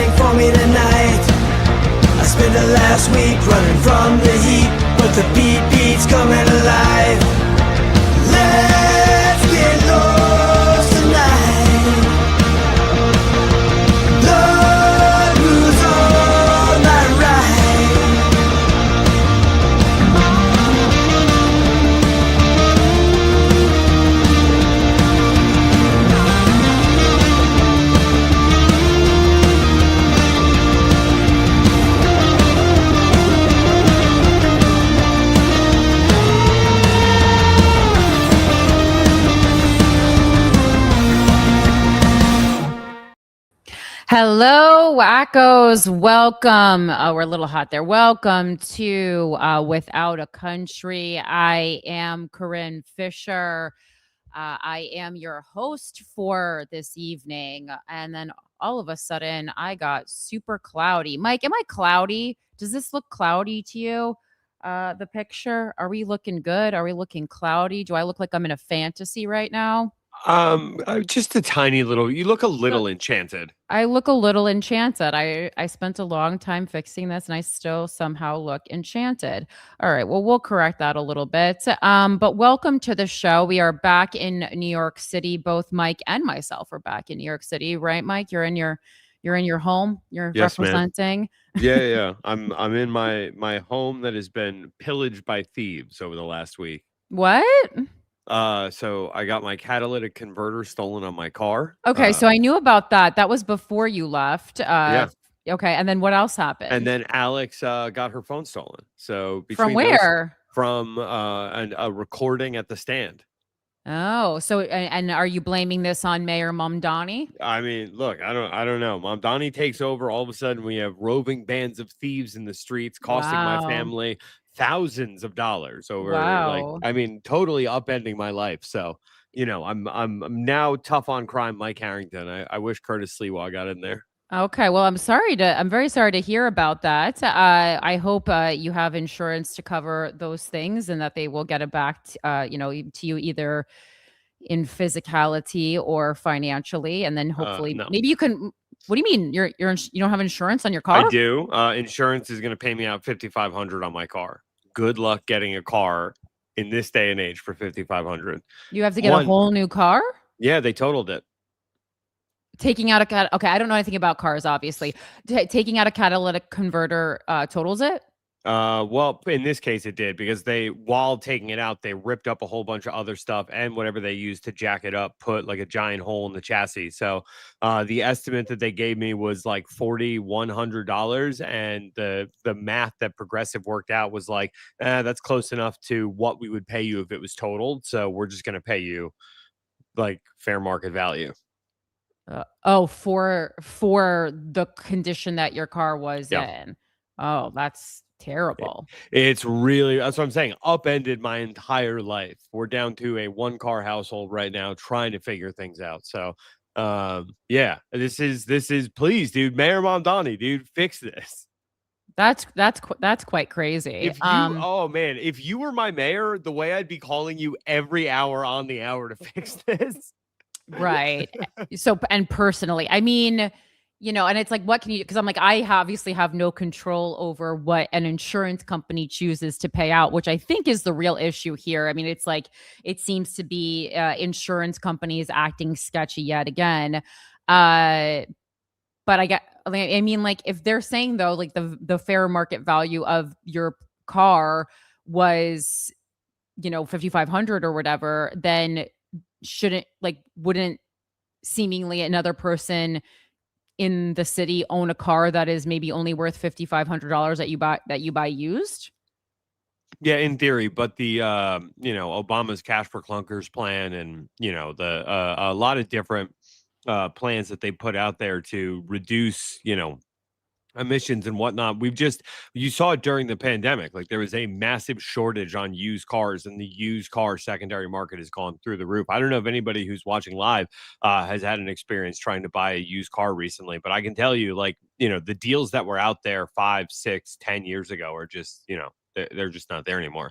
waiting for me tonight. I spent the last week running from the heat, but the beat's coming alive. Let's get lost tonight. Lord, who's on my right? Hello, wackos. Welcome. We're a little hot there. Welcome to Without a Country. I am Corinne Fisher. I am your host for this evening. And then all of a sudden, I got super cloudy. Mike, am I cloudy? Does this look cloudy to you? The picture? Are we looking good? Are we looking cloudy? Do I look like I'm in a fantasy right now? Just a tiny little. You look a little enchanted. I look a little enchanted. I spent a long time fixing this and I still somehow look enchanted. All right. Well, we'll correct that a little bit. But welcome to the show. We are back in New York City. Both Mike and myself are back in New York City, right, Mike? You're in your home. You're Yes, representing. Yeah. I'm in my home that has been pillaged by thieves over the last week. What? So I got my catalytic converter stolen on my car. Okay, so I knew about that. That was before you left. Yeah. Okay, and then what else happened? And then Alex got her phone stolen. So From where? From a recording at the stand. Oh, so and are you blaming this on Mayor Mamdani? I mean, look, I don't know. Mamdani takes over. All of a sudden, we have roving bands of thieves in the streets, costing my family thousands of dollars over. Like, I mean, totally upending my life. So, you know, I'm now tough on crime, Mike Harrington. I wish Curtis Sliwa got in there. Okay, well, I'm very sorry to hear about that. I hope you have insurance to cover those things and that they will get it back, to you either in physicality or financially, and then hopefully No. maybe you can. What do you mean? You don't have insurance on your car? I do. Insurance is going to pay me out $5,500 on my car. Good luck getting a car in this day and age for $5,500. You have to get a whole new car? Yeah, they totaled it. Taking out okay, I don't know anything about cars, obviously. Taking out a catalytic converter totals it? Well, in this case, it did because while taking it out, they ripped up a whole bunch of other stuff and whatever they used to jack it up, put like a giant hole in the chassis. So, the estimate that they gave me was like $4,100, and the math that Progressive worked out was like, that's close enough to what we would pay you if it was totaled. So we're just going to pay you like fair market value. For the condition that your car was in. Oh, that's terrible. That's what I'm saying. Upended my entire life. We're down to a one-car household right now, trying to figure things out. So, yeah, this is please, dude, Mayor Mamdani, dude, fix this. That's quite crazy. Oh man, if you were my mayor, the way I'd be calling you every hour on the hour to fix this. Right. So, and personally, I mean, and it's like, what can you, because I'm like, I obviously have no control over what an insurance company chooses to pay out, which I think is the real issue here. I mean, it's like, it seems to be insurance companies acting sketchy yet again. But I mean, like, if they're saying though, like the fair market value of your car was, $5,500 or whatever, then wouldn't seemingly another person in the city own a car that is maybe only worth $5,500 that you buy used? Yeah, in theory, but the Obama's cash for clunkers plan and a lot of different plans that they put out there to reduce emissions and whatnot. You saw it during the pandemic. Like there was a massive shortage on used cars, and the used car secondary market has gone through the roof. I don't know if anybody who's watching live has had an experience trying to buy a used car recently, but I can tell you, the deals that were out there 5, 6, 10 years ago are just, they're just not there anymore.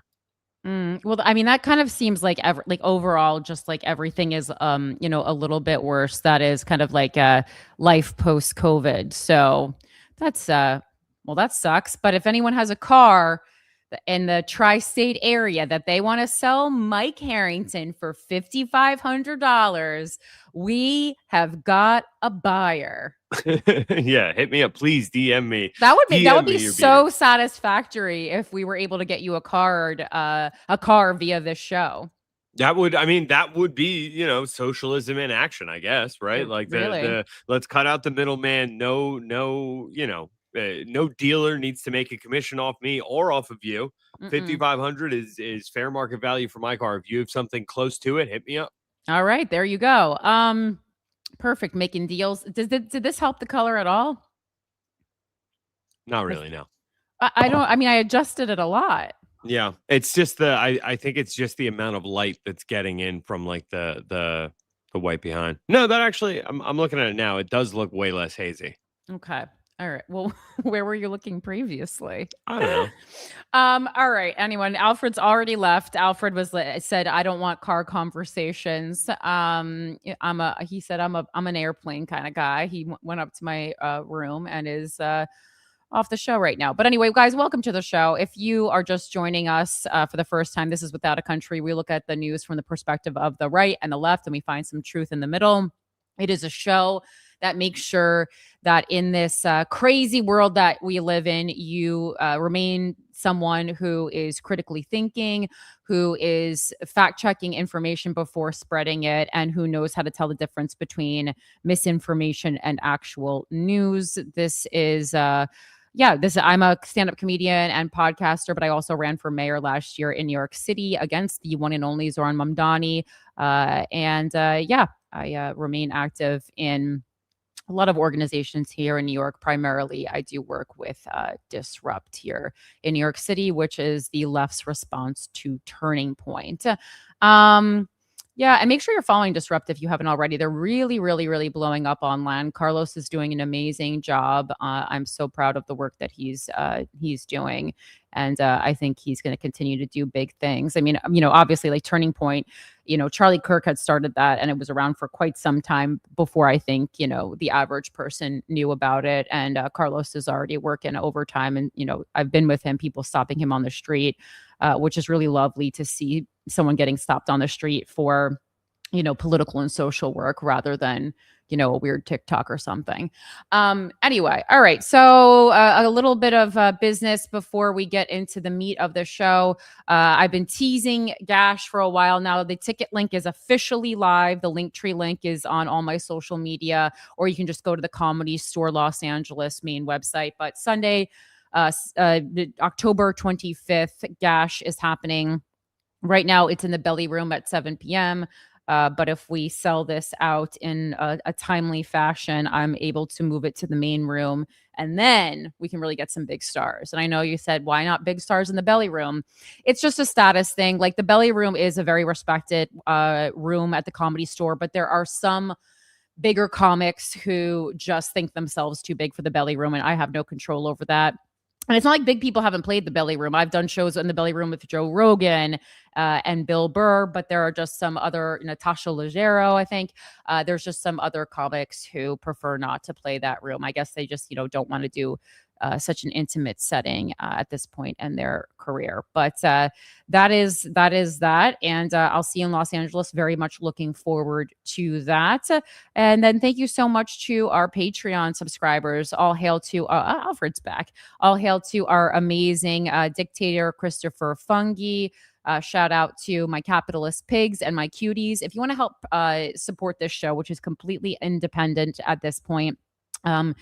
Well, I mean, that kind of seems like overall, just like everything is, a little bit worse. That is kind of like life post COVID. So that's well, that sucks. But if anyone has a car in the tri-state area that they want to sell Mike Harrington for $5,500, we have got a buyer. Yeah, hit me up, please. DM me. That would DM be me your so beater. satisfactory if we were able to get you a car via this show. That would be, socialism in action, I guess, right? Like Really? the let's cut out the middleman. No, no dealer needs to make a commission off me or off of you. 5,500 is fair market value for my car. If you have something close to it, hit me up. All right, there you go. Perfect. Making deals. Did this help the color at all? Not really, no. I don't. I mean, I adjusted it a lot. Yeah, it's just I think it's just the amount of light that's getting in from like the white behind. No, that actually I'm looking at it now. It does look way less hazy. Okay. All right. Well, where were you looking previously? I don't know. All right. Anyone? Alfred's already left. Alfred said, "I don't want car conversations." He said, "I'm an airplane kind of guy." He went up to my room and is off the show right now. But anyway, guys, welcome to the show. If you are just joining us for the first time, this is Without a Country. We look at the news from the perspective of the right and the left, and we find some truth in the middle. It is a show that makes sure that in this crazy world that we live in, you remain someone who is critically thinking, who is fact-checking information before spreading it, and who knows how to tell the difference between misinformation and actual news. This is I'm a stand-up comedian and podcaster, but I also ran for mayor last year in New York City against the one and only Zohran Mamdani. I remain active in a lot of organizations here in New York. Primarily, I do work with Disrupt here in New York City, which is the left's response to Turning Point. And make sure you're following Disrupt if you haven't already. They're really, really, really blowing up online. Carlos is doing an amazing job. I'm so proud of the work that he's doing. And I think he's going to continue to do big things. I mean, obviously, like Turning Point, Charlie Kirk had started that, and it was around for quite some time before I think, the average person knew about it. And Carlos is already working overtime. And, I've been with him, people stopping him on the street, which is really lovely to see someone getting stopped on the street for, political and social work rather than, a weird TikTok or something. Anyway, all right. So a little bit of business before we get into the meat of the show. I've been teasing Gash for a while now. The ticket link is officially live. The Linktree link is on all my social media, or you can just go to the Comedy Store Los Angeles main website. But Sunday, October 25th, Gash is happening. Right now, it's in the Belly Room at 7 p.m. But if we sell this out in a timely fashion, I'm able to move it to the main room, and then we can really get some big stars. And I know you said, why not big stars in the Belly Room? It's just a status thing. Like, the Belly Room is a very respected room at the Comedy Store, but there are some bigger comics who just think themselves too big for the Belly Room, and I have no control over that. And it's not like big people haven't played the Belly Room. I've done shows in the Belly Room with Joe Rogan and Bill Burr, but there are just some other, Natasha Leggero, I think. There's just some other comics who prefer not to play that room. I guess they just, don't want to do such an intimate setting at this point in their career. But that is that. And I'll see you in Los Angeles. Very much looking forward to that. And then thank you so much to our Patreon subscribers. All hail to Alfred's back. All hail to our amazing dictator, Christopher Fungi. Shout out to my capitalist pigs and my cuties. If you want to help support this show, which is completely independent at this point, and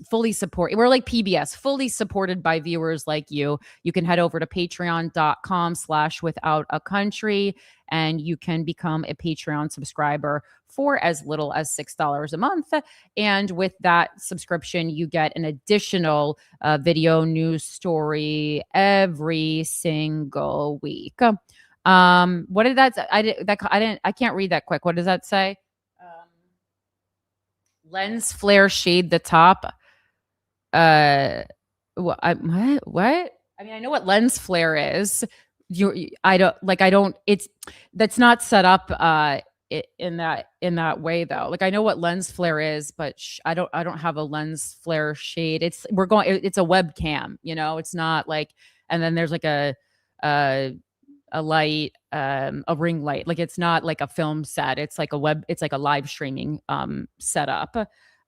fully support, we're like PBS, fully supported by viewers like you. You can head over to patreon.com/withoutaCountry, and you can become a Patreon subscriber for as little as $6 a month. And with that subscription, you get an additional video news story every single week. What did that say? I can't read that quick. What does that say? Lens flare shade the top. What? I mean, I know what lens flare is. I don't, that's not set up in that way though. Like I know what lens flare is, but I don't have a lens flare shade. It's a webcam, it's not like, and then there's like a light, a ring light. Like it's not like a film set. It's like it's like a live streaming setup.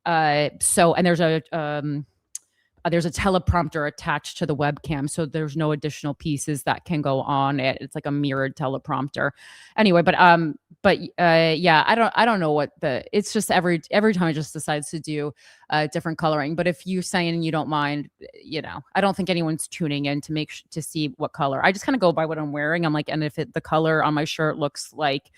So, and there's a teleprompter attached to the webcam, so there's no additional pieces that can go on it. It's like a mirrored teleprompter. Anyway, but yeah, I don't know what it's just every time it just decides to do different coloring. But if you're saying you don't mind, I don't think anyone's tuning in to see what color. I just kind of go by what I'm wearing. I'm like, and if the color on my shirt looks like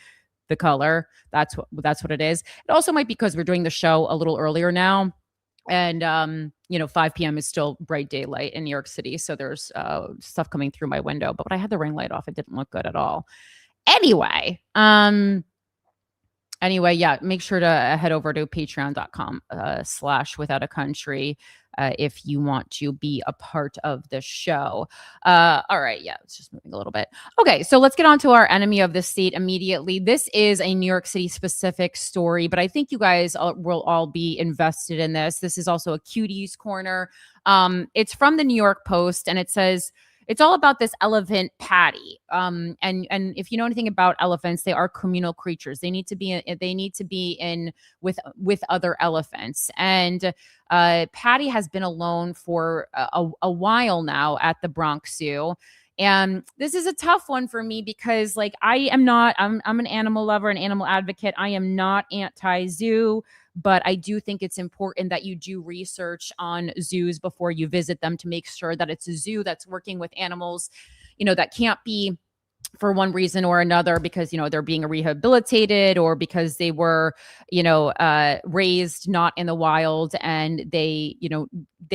the color, that's what it is. It also might be because we're doing the show a little earlier now. And 5 p.m. is still bright daylight in New York City, so there's stuff coming through my window. But when I had the ring light off, it didn't look good at all. Anyway, yeah, make sure to head over to patreon.com/withoutacountry if you want to be a part of the show. All right, yeah, it's just moving a little bit. Okay, so let's get on to our enemy of the state immediately. This is a New York City specific story, but I think you guys will all be invested in this. This is also a Cuties Corner. It's from the New York Post, and it says, it's all about this elephant Patty. And if you know anything about elephants, they are communal creatures. They need to be in with other elephants. And Patty has been alone for a while now at the Bronx Zoo. And this is a tough one for me because I'm an animal lover, an animal advocate. I am not anti-zoo, but I do think it's important that you do research on zoos before you visit them to make sure that it's a zoo that's working with animals, that can't be for one reason or another because, they're being rehabilitated or because they were, raised not in the wild and they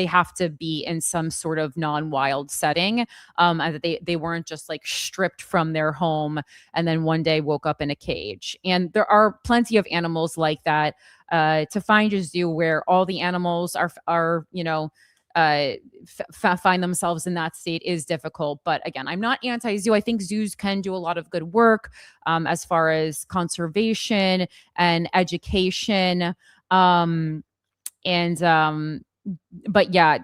have to be in some sort of non-wild setting. And that they weren't just stripped from their home and then one day woke up in a cage. And there are plenty of animals like that. To find a zoo where all the animals are find themselves in that state is difficult. But again, I'm not anti-zoo. I think zoos can do a lot of good work as far as conservation and education. But yeah,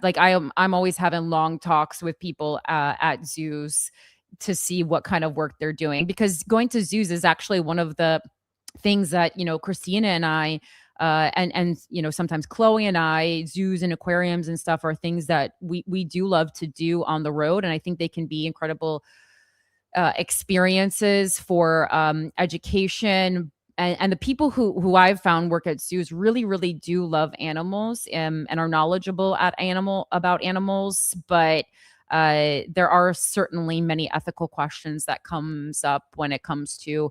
I'm always having long talks with people at zoos to see what kind of work they're doing, because going to zoos is actually one of the things that, Christina and I, and sometimes Chloe and I, zoos and aquariums and stuff are things that we do love to do on the road. And I think they can be incredible experiences for education. And the people who I've found work at zoos really, really do love animals and are knowledgeable about animals. But there are certainly many ethical questions that comes up when it comes to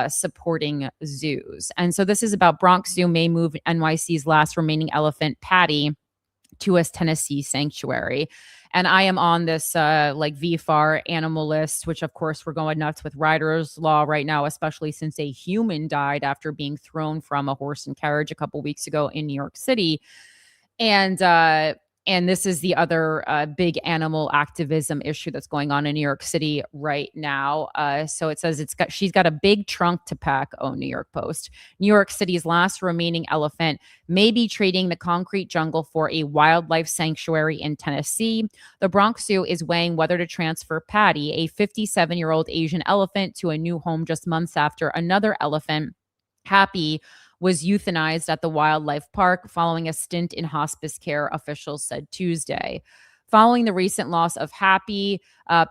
supporting zoos. And so this is about Bronx Zoo may move NYC's last remaining elephant, Patty, to a Tennessee sanctuary. And I am on this VFAR animal list, which of course we're going nuts with Ryder's Law right now, especially since a human died after being thrown from a horse and carriage a couple weeks ago in New York City. And this is the other big animal activism issue that's going on in New York City right now. So it says she's got a big trunk to pack. Oh, New York Post. New York City's last remaining elephant may be trading the concrete jungle for a wildlife sanctuary in Tennessee. The Bronx Zoo is weighing whether to transfer Patty, a 57-year-old Asian elephant, to a new home just months after another elephant, Happy, was euthanized at the wildlife park following a stint in hospice care, officials said Tuesday. Following the recent loss of Happy,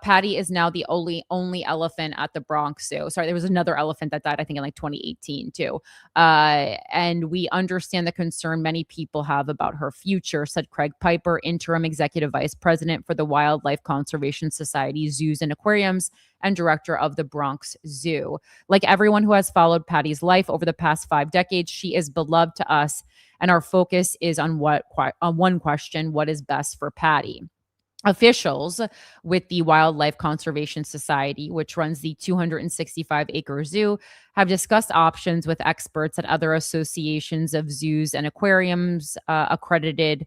Patty is now the only elephant at the Bronx Zoo. Sorry, there was another elephant that died, I think, in 2018 too. And we understand the concern many people have about her future, said Craig Piper, interim executive vice president for the Wildlife Conservation Society Zoos and Aquariums and director of the Bronx Zoo. Like everyone who has followed Patty's life over the past 5 decades, she is beloved to us, and our focus is on one question: what is best for Patty? Officials with the Wildlife Conservation Society, which runs the 265-acre zoo, have discussed options with experts at other associations of zoos and aquariums accredited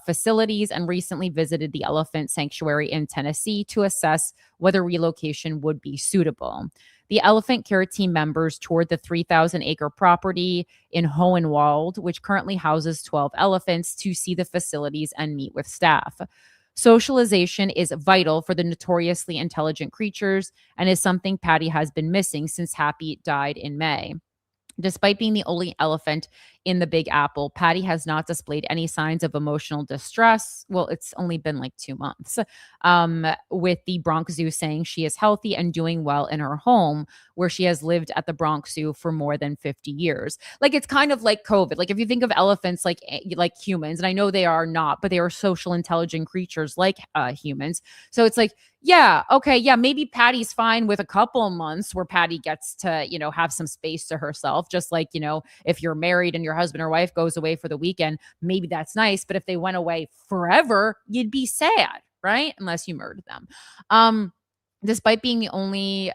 facilities, and recently visited the elephant sanctuary in Tennessee to assess whether relocation would be suitable. The elephant care team members toured the 3,000-acre property in Hohenwald, which currently houses 12 elephants, to see the facilities and meet with staff. Socialization is vital for the notoriously intelligent creatures and is something Patty has been missing since Happy died in May. Despite being the only elephant in the Big Apple, Patty has not displayed any signs of emotional distress. Well, it's only been like 2 months. With the Bronx Zoo saying she is healthy and doing well in her home, where she has lived at the Bronx Zoo for more than 50 years. Like, it's kind of like COVID. Like, if you think of elephants like humans, and I know they are not, but they are social, intelligent creatures like humans. So it's like, yeah, okay, yeah, maybe Patty's fine with a couple months where Patty gets to, have some space to herself. Just like, if you're married and your husband or wife goes away for the weekend, maybe that's nice. But if they went away forever, you'd be sad, right? Unless you murdered them. Despite being the only,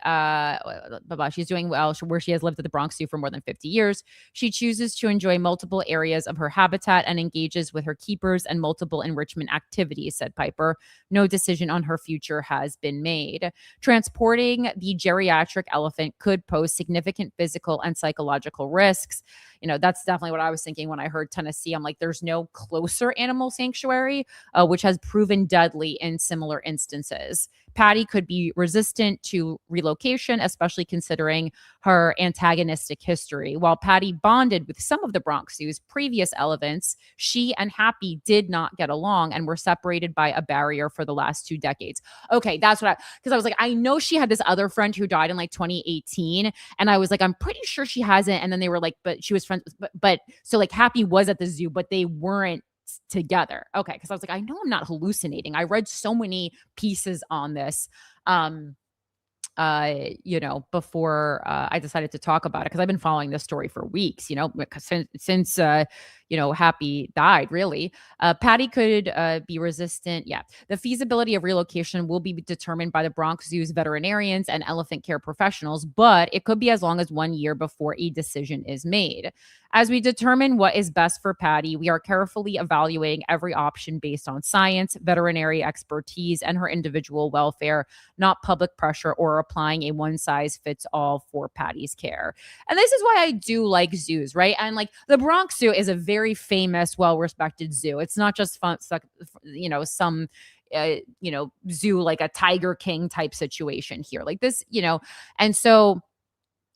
she's doing well, where she has lived at the Bronx Zoo for more than 50 years. She chooses to enjoy multiple areas of her habitat and engages with her keepers and multiple enrichment activities, said Piper. No decision on her future has been made. Transporting the geriatric elephant could pose significant physical and psychological risks. That's definitely what I was thinking when I heard Tennessee. I'm like, there's no closer animal sanctuary, which has proven deadly in similar instances. Patty could be resistant to relocation, especially considering her antagonistic history. While Patty bonded with some of the Bronx Zoo's previous elephants, she and Happy did not get along and were separated by a barrier for the last 2 decades. Okay, that's what because I was like, I know she had this other friend who died in like 2018, and I was like, I'm pretty sure she hasn't. And then they were like, but she was friends, but so like Happy was at the zoo, but they weren't together. Okay, because I was like, I know I'm not hallucinating. I read so many pieces on this before I decided to talk about it, because I've been following this story for weeks, because since Happy died, really. Patty could be resistant. Yeah. The feasibility of relocation will be determined by the Bronx Zoo's veterinarians and elephant care professionals, but it could be as long as 1 year before a decision is made. As we determine what is best for Patty, we are carefully evaluating every option based on science, veterinary expertise, and her individual welfare, not public pressure or applying a one-size-fits-all for Patty's care. And this is why I do like zoos, right? And like the Bronx Zoo is a very famous, well-respected zoo. It's not just fun, some zoo like a Tiger King type situation here, like this, and so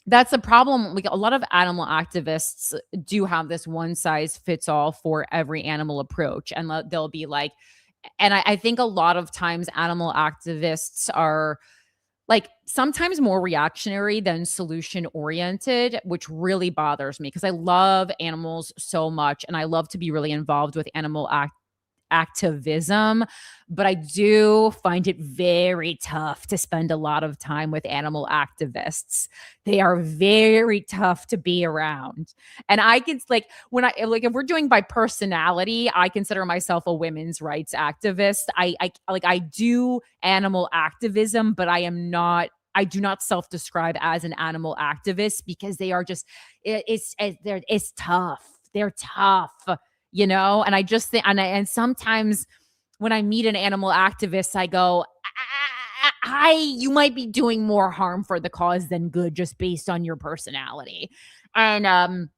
that's the problem. Like, a lot of animal activists do have this one size fits all for every animal approach. And they'll be like, and I think a lot of times animal activists are like sometimes more reactionary than solution oriented, which really bothers me because I love animals so much. And I love to be really involved with animal activism, but I do find it very tough to spend a lot of time with animal activists. They are very tough to be around. And I can like if we're doing by personality, I consider myself a women's rights activist. I do animal activism, but I do not self-describe as an animal activist because they are just it's tough. They're tough. And I just think, and sometimes when I meet an animal activist, I go, you might be doing more harm for the cause than good just based on your personality. And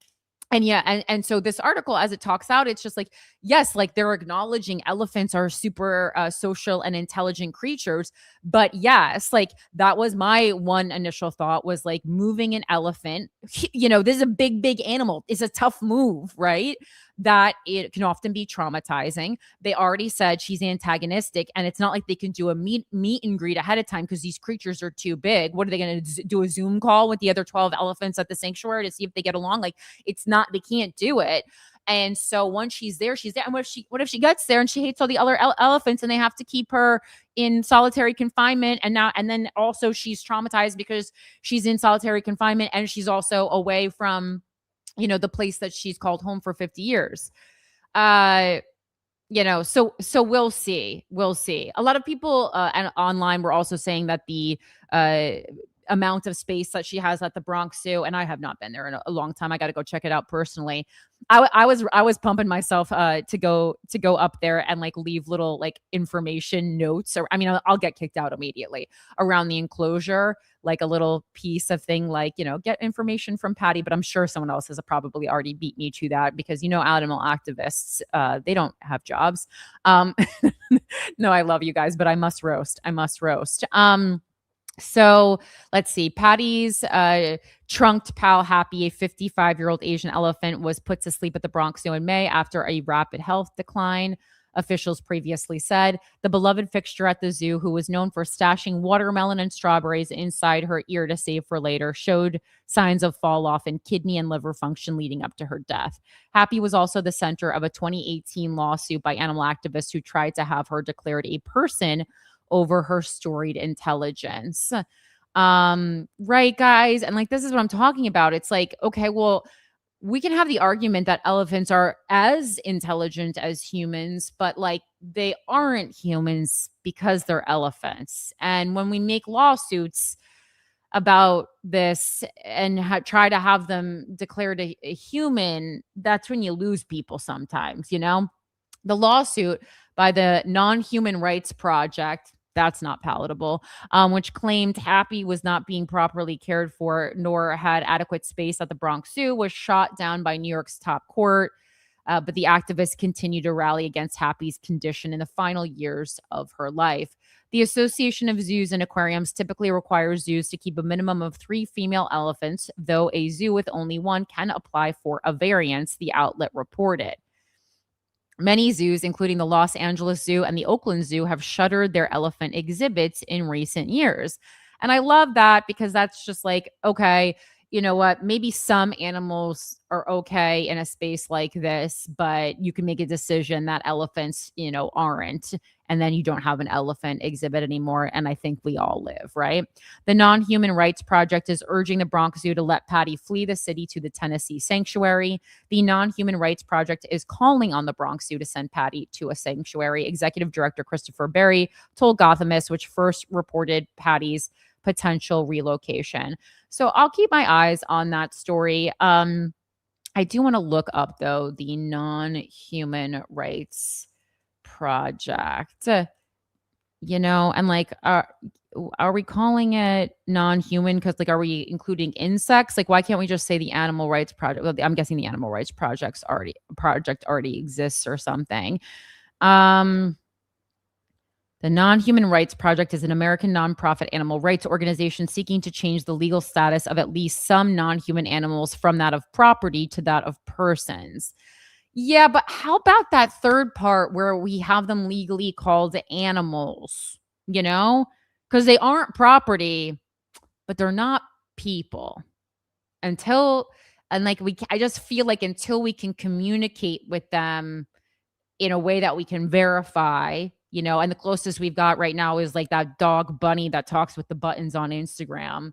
so this article, as it talks out, it's just like, yes, like they're acknowledging elephants are super social and intelligent creatures. But yes, like that was my one initial thought was like moving an elephant, this is a big, big animal. It's a tough move, right? That it can often be traumatizing. They already said she's antagonistic, and it's not like they can do a meet and greet ahead of time because these creatures are too big. What are they going to do? A Zoom call with the other 12 elephants at the sanctuary to see if they get along? Like, it's not, they can't do it. And so once she's there, she's there. And what if she gets there and she hates all the other elephants and they have to keep her in solitary confinement? And then also she's traumatized because she's in solitary confinement and she's also away from the place that she's called home for 50 years. So we'll see. We'll see. A lot of people and online were also saying that the uh, amount of space that she has at the Bronx Zoo, and I have not been there in a long time. I got to go check it out personally. I was pumping myself to go up there and like leave little like information notes, or I mean I'll get kicked out immediately around the enclosure, like a little piece of thing like, get information from Patty, but I'm sure someone else has probably already beat me to that because animal activists, they don't have jobs. No, I love you guys, but I must roast. So let's see. Patty's trunked pal Happy, a 55-year-old Asian elephant, was put to sleep at the Bronx Zoo in May after a rapid health decline. Officials previously said the beloved fixture at the zoo, who was known for stashing watermelon and strawberries inside her ear to save for later, showed signs of fall off in kidney and liver function leading up to her death. Happy was also the center of a 2018 lawsuit by animal activists who tried to have her declared a person over her storied intelligence. Right, guys? And like, this is what I'm talking about. It's like, okay, well, we can have the argument that elephants are as intelligent as humans, but like they aren't humans because they're elephants. And when we make lawsuits about this and try to have them declared a human, that's when you lose people sometimes, The lawsuit by the Non-Human Rights Project, that's not palatable, which claimed Happy was not being properly cared for nor had adequate space at the Bronx Zoo, was shot down by New York's top court. But the activists continue to rally against Happy's condition in the final years of her life. The Association of Zoos and Aquariums typically requires zoos to keep a minimum of 3 female elephants, though a zoo with only one can apply for a variance, the outlet reported. Many zoos, including the Los Angeles Zoo and the Oakland Zoo, have shuttered their elephant exhibits in recent years. And I love that because that's just like, okay, you know what? Maybe some animals are okay in a space like this, but you can make a decision that elephants, aren't. And then you don't have an elephant exhibit anymore. And I think we all live, right? The Non-Human Rights Project is urging the Bronx Zoo to let Patty flee the city to the Tennessee sanctuary. The Non-Human Rights Project is calling on the Bronx Zoo to send Patty to a sanctuary. Executive Director Christopher Berry told Gothamist, which first reported Patty's potential relocation. So I'll keep my eyes on that story. I do want to look up, though, the Non-Human Rights Project, and like, are we calling it non-human? Because like, are we including insects? Like, why can't we just say the Animal Rights Project? Well, I'm guessing the Animal Rights Project already exists or something. The Non-Human Rights Project is an American nonprofit animal rights organization seeking to change the legal status of at least some non-human animals from that of property to that of persons. Yeah, but how about that third part where we have them legally called animals, because they aren't property, but they're not people. I just feel like until we can communicate with them in a way that we can verify, and the closest we've got right now is like that dog Bunny that talks with the buttons on Instagram.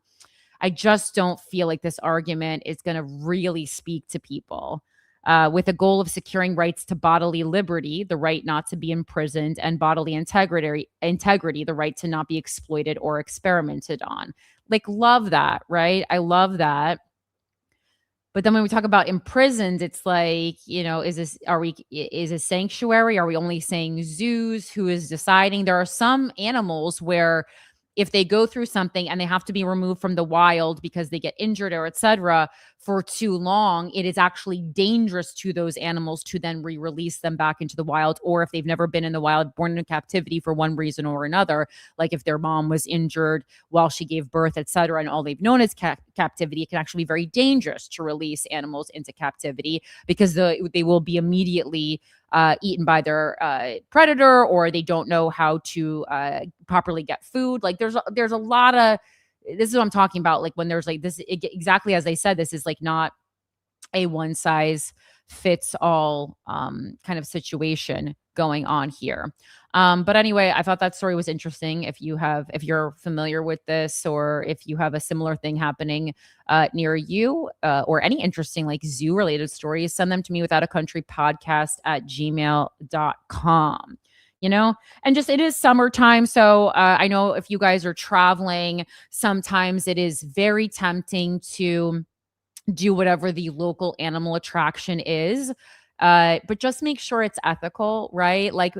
I just don't feel like this argument is going to really speak to people. With a goal of securing rights to bodily liberty, the right not to be imprisoned, and bodily integrity, the right to not be exploited or experimented on. Like, love that, right? I love that. But then when we talk about imprisoned, it's like, is a sanctuary? Are we only saying zoos? Who is deciding? There are some animals where if they go through something and they have to be removed from the wild because they get injured or etc. for too long, it is actually dangerous to those animals to then re-release them back into the wild. Or if they've never been in the wild, born in captivity for one reason or another, like if their mom was injured while she gave birth, etc., and all they've known is captivity, it can actually be very dangerous to release animals into captivity because they will be immediately eaten by their predator, or they don't know how to properly get food. Like there's a lot of, this is what I'm talking about. Like when there's like this, exactly as I said, this is like not a one size fits all kind of situation going on here. But anyway, I thought that story was interesting. If you're familiar with this, or if you have a similar thing happening near you, or any interesting like zoo related stories, send them to me withoutacountrypodcast@gmail.com. And just, it is summertime. So I know if you guys are traveling, sometimes it is very tempting to do whatever the local animal attraction is. But just make sure it's ethical, right? Like,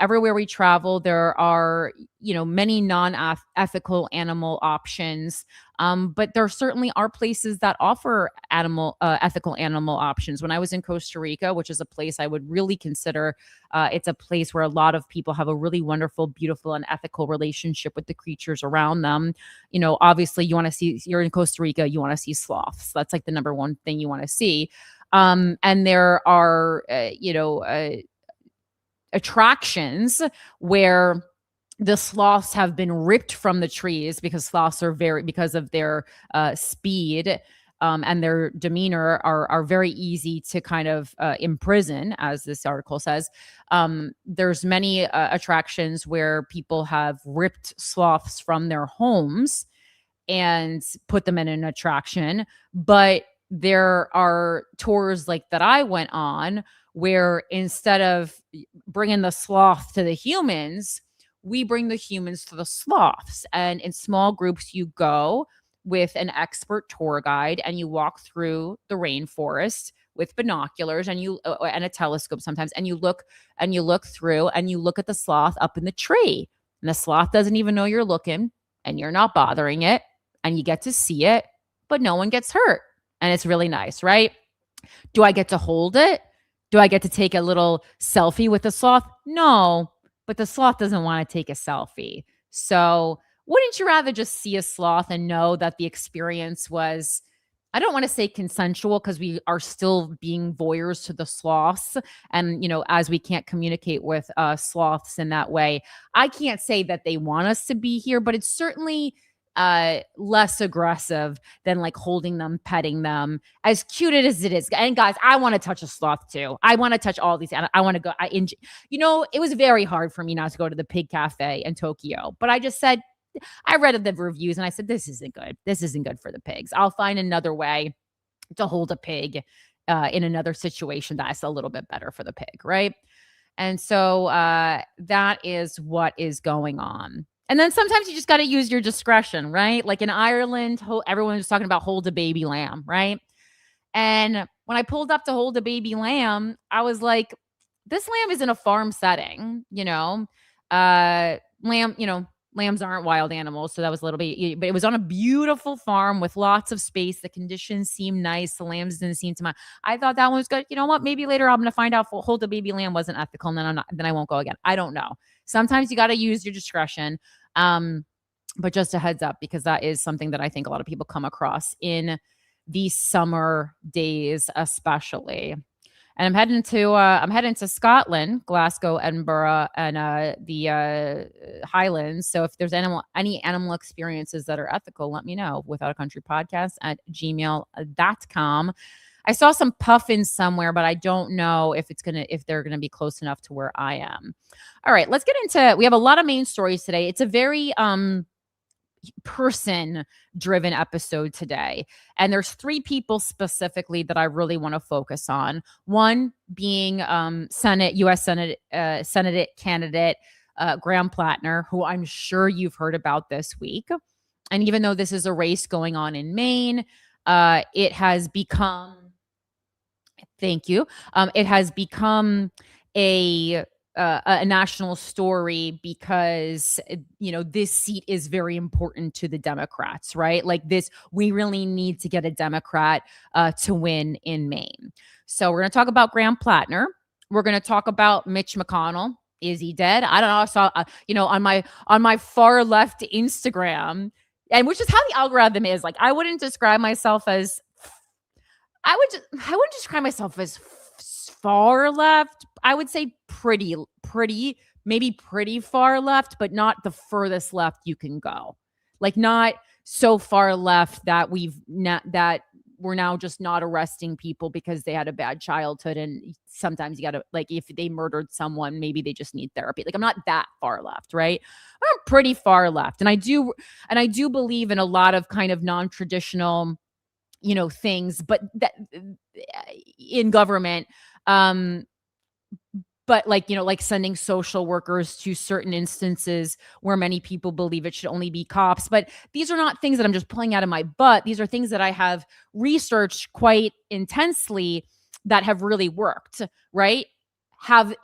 everywhere we travel, there are, many non-ethical animal options. But there certainly are places that offer ethical animal options. When I was in Costa Rica, which is a place I would really consider, it's a place where a lot of people have a really wonderful, beautiful, and ethical relationship with the creatures around them. Obviously you're in Costa Rica, you want to see sloths. That's like the number one thing you want to see. And there are, attractions where the sloths have been ripped from the trees, because sloths are because of their speed and their demeanor are very easy to kind of imprison, as this article says. There's many attractions where people have ripped sloths from their homes and put them in an attraction, but there are tours like that I went on where instead of bringing the sloth to the humans, we bring the humans to the sloths. And in small groups, you go with an expert tour guide and you walk through the rainforest with binoculars and and a telescope sometimes, and you look through and you look at the sloth up in the tree, and the sloth doesn't even know you're looking, and you're not bothering it, and you get to see it, but no one gets hurt. And it's really nice, right? Do I get to hold it? Do I get to take a little selfie with the sloth? No, but the sloth doesn't want to take a selfie. So wouldn't you rather just see a sloth and know that the experience was, I don't want to say consensual, because we are still being voyeurs to the sloths. And, as we can't communicate with sloths in that way, I can't say that they want us to be here, but it's certainly less aggressive than like holding them, petting them, as cute as it is. And guys, I want to touch a sloth too. I want to touch all these. I want to go. It was very hard for me not to go to the pig cafe in Tokyo, but I just said, I read the reviews and I said, this isn't good. This isn't good for the pigs. I'll find another way to hold a pig in another situation that's a little bit better for the pig, right? And so that is what is going on. And then sometimes you just got to use your discretion, right? Like in Ireland, everyone was talking about hold a baby lamb, right? And when I pulled up to hold a baby lamb, I was like, this lamb is in a farm setting, lambs aren't wild animals. So that was a little bit, but it was on a beautiful farm with lots of space. The conditions seemed nice. The lambs didn't seem to mind. I thought that one was good. You know what? Maybe later I'm going to find out hold a baby lamb wasn't ethical, and then I won't go again. I don't know. Sometimes you got to use your discretion. But just a heads up, because that is something that I think a lot of people come across in these summer days, especially. And I'm heading to Scotland, Glasgow, Edinburgh, and the Highlands. So if there's any animal experiences that are ethical, let me know. withoutacountrypodcast@gmail.com. I saw some puffins somewhere, but I don't know if they're gonna be close enough to where I am. All right, let's get into. We have a lot of main stories today. It's a very person-driven episode today, and there's 3 people specifically that I really want to focus on. One being U.S. Senate candidate Graham Platner, who I'm sure you've heard about this week. And even though this is a race going on in Maine, it has become. Thank you. It has become a national story because, this seat is very important to the Democrats, right? Like this, we really need to get a Democrat to win in Maine. So we're going to talk about Graham Platner. We're going to talk about Mitch McConnell. Is he dead? I don't know. I saw, on my far left Instagram, and which is how the algorithm is. Like, I wouldn't describe myself as far left. I would say maybe pretty far left, but not the furthest left you can go. Like not so far left that we're now just not arresting people because they had a bad childhood, and sometimes you gotta, like, if they murdered someone, maybe they just need therapy. Like, I'm not that far left, right? I'm pretty far left, and I do believe in a lot of kind of non-traditional, things, but that in government, but like sending social workers to certain instances where many people believe it should only be cops. But these are not things that I'm just pulling out of my butt. These are things that I have researched quite intensely that have really worked, right? And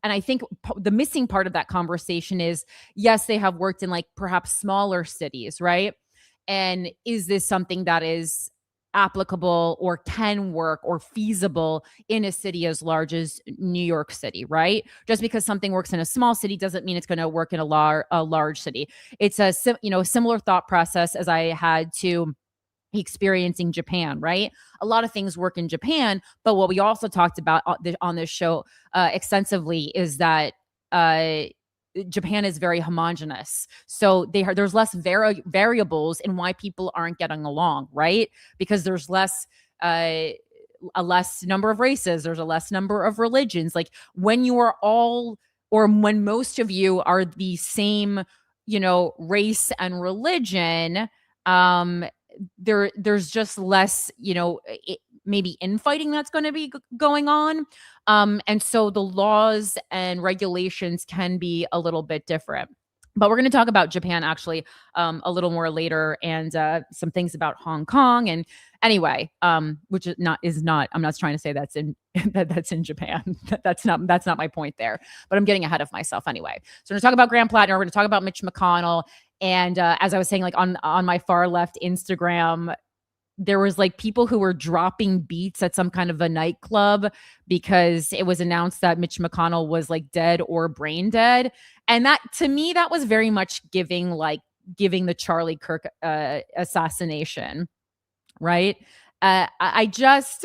I think the missing part of that conversation is, yes, they have worked in like perhaps smaller cities, right? And is this something that is applicable or can work or feasible in a city as large as New York City, right? Just because something works in a small city doesn't mean it's going to work in a large city. It's a similar thought process as I had to experiencing Japan, right? A lot of things work in Japan, but what we also talked about on this show extensively is that Japan is very homogenous. So there's less variables in why people aren't getting along, right? Because there's a less number of races, there's a less number of religions. Like when you are all, or when most of you are the same, race and religion, there's just less, maybe infighting that's going to be going on. And so the laws and regulations can be a little bit different. But we're going to talk about Japan actually a little more later, and some things about Hong Kong. And anyway, which is not. I'm not trying to say that's in that's in Japan. That's not my point there. But I'm getting ahead of myself anyway. So we're going to talk about Graham Platner. We're going to talk about Mitch McConnell. And as I was saying, like on my far left Instagram, there was like people who were dropping beats at some kind of a nightclub because it was announced that Mitch McConnell was like dead or brain dead. And that, to me, that was very much giving the Charlie Kirk assassination, right? I just,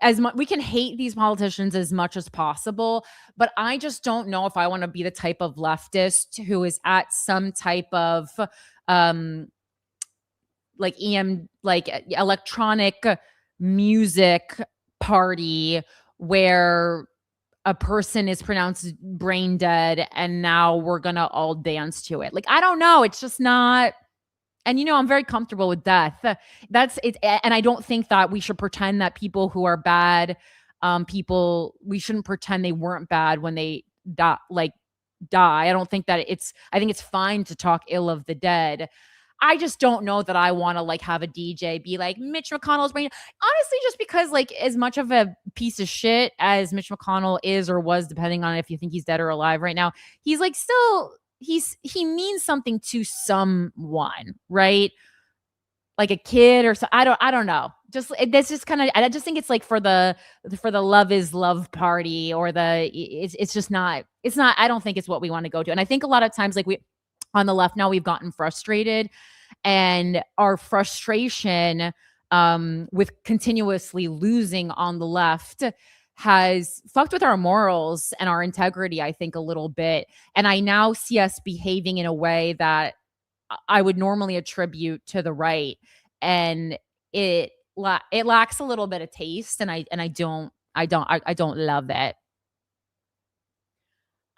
as much, we can hate these politicians as much as possible, but I just don't know if I want to be the type of leftist who is at some type of like electronic music party where a person is pronounced brain dead and now we're gonna all dance to it. Like, I don't know. It's just not. And, I'm very comfortable with death. That's it. And I don't think that we should pretend that people who are bad, we shouldn't pretend they weren't bad when they die. I don't think that I think it's fine to talk ill of the dead. I just don't know that I want to like have a DJ be like Mitch McConnell's brain. Honestly, just because like as much of a piece of shit as Mitch McConnell is or was, depending on if you think he's dead or alive right now, he's like still he means something to someone, right? Like a kid or so. I don't know. Just that's just kind of. I just think it's like for the love is love party or it's just not. It's not. I don't think it's what we want to go to. And I think a lot of times like we on the left now we've gotten frustrated, and our frustration with continuously losing on the left has fucked with our morals and our integrity, I think, a little bit. And I now see us behaving in a way that I would normally attribute to the right, and it lacks a little bit of taste, and I don't love it.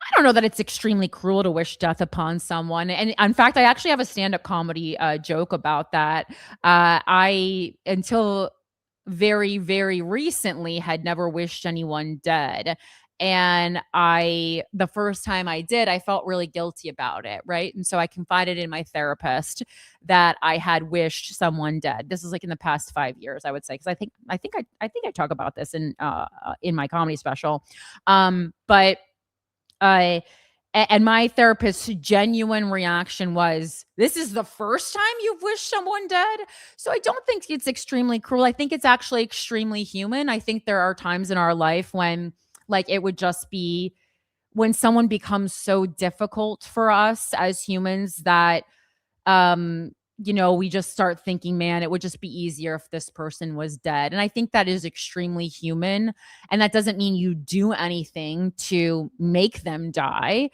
I don't know that it's extremely cruel to wish death upon someone. And in fact, I actually have a stand-up comedy joke about that. I, until very, very recently, had never wished anyone dead. And the first time I did, I felt really guilty about it, right? And so I confided in my therapist that I had wished someone dead. This is like in the past 5 years, I would say, because I think I talk about this in my comedy special. And my therapist's genuine reaction was, this is the first time you've wished someone dead? So I don't think it's extremely cruel. I think it's actually extremely human. I think there are times in our life when like it would just be when someone becomes so difficult for us as humans that we just start thinking, man, it would just be easier if this person was dead. And I think that is extremely human. And that doesn't mean you do anything to make them die.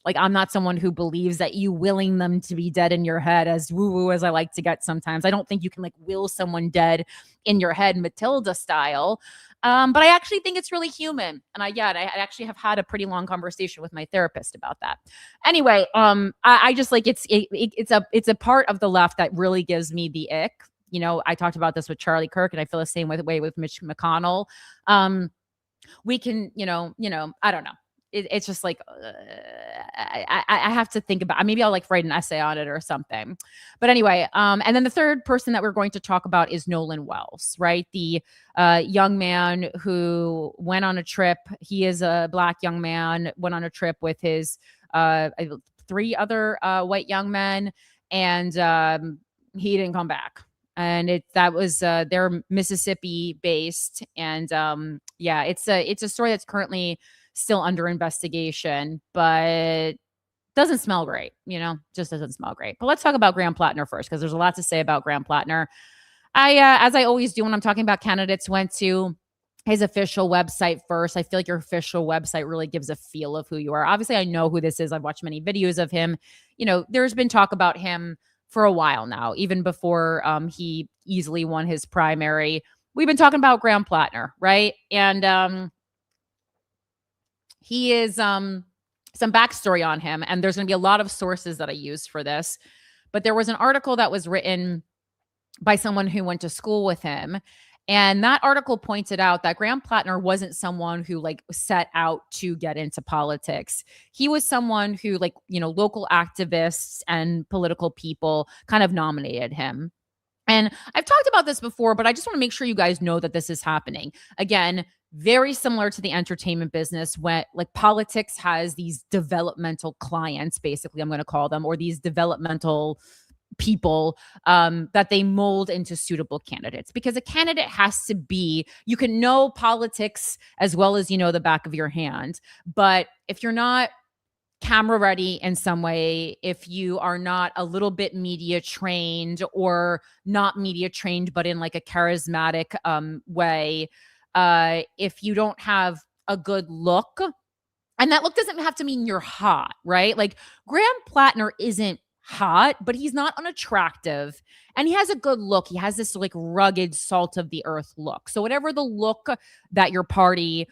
Like, I'm not someone who believes that you willing them to be dead in your head, as woo-woo as I like to get sometimes. I don't think you can like will someone dead in your head, Matilda style. But I actually think it's really human. And I actually have had a pretty long conversation with my therapist about that. Anyway, I just like it's a part of the left that really gives me the ick. You know, I talked about this with Charlie Kirk, and I feel the same way with Mitch McConnell. We can, I don't know. It's just like I have to think about. Maybe I'll like write an essay on it or something. But anyway, and then the third person that we're going to talk about is Nolan Wells, right? The young man who went on a trip. He is a Black young man. Went on a trip with his 3 other white young men, and he didn't come back. And that was they're Mississippi based, and it's a story that's currently still under investigation, but doesn't smell great, just doesn't smell great. But let's talk about Graham Platner first, because there's a lot to say about Graham Platner. As I always do when I'm talking about candidates, went to his official website first. I feel like your official website really gives a feel of who you are. Obviously, I know who this is. I've watched many videos of him. There's been talk about him for a while now, even before he easily won his primary. We've been talking about Graham Platner, right? And he is some backstory on him, and there's going to be a lot of sources that I used for this. But there was an article that was written by someone who went to school with him, and that article pointed out that Graham Platner wasn't someone who like set out to get into politics. He was someone who local activists and political people kind of nominated him. And I've talked about this before, but I just want to make sure you guys know that this is happening. Again, very similar to the entertainment business, when like politics has these developmental clients, basically, I'm going to call them, or these developmental people that they mold into suitable candidates. Because a candidate has to be, you can know politics as well as the back of your hand. But if you're not camera ready in some way, if you are not a little bit media trained, or not media trained, but in like a charismatic way, if you don't have a good look, and that look doesn't have to mean you're hot, right? Like Graham Platner isn't hot, but he's not unattractive, and he has a good look. He has this like rugged, salt of the earth look. So whatever the look that your party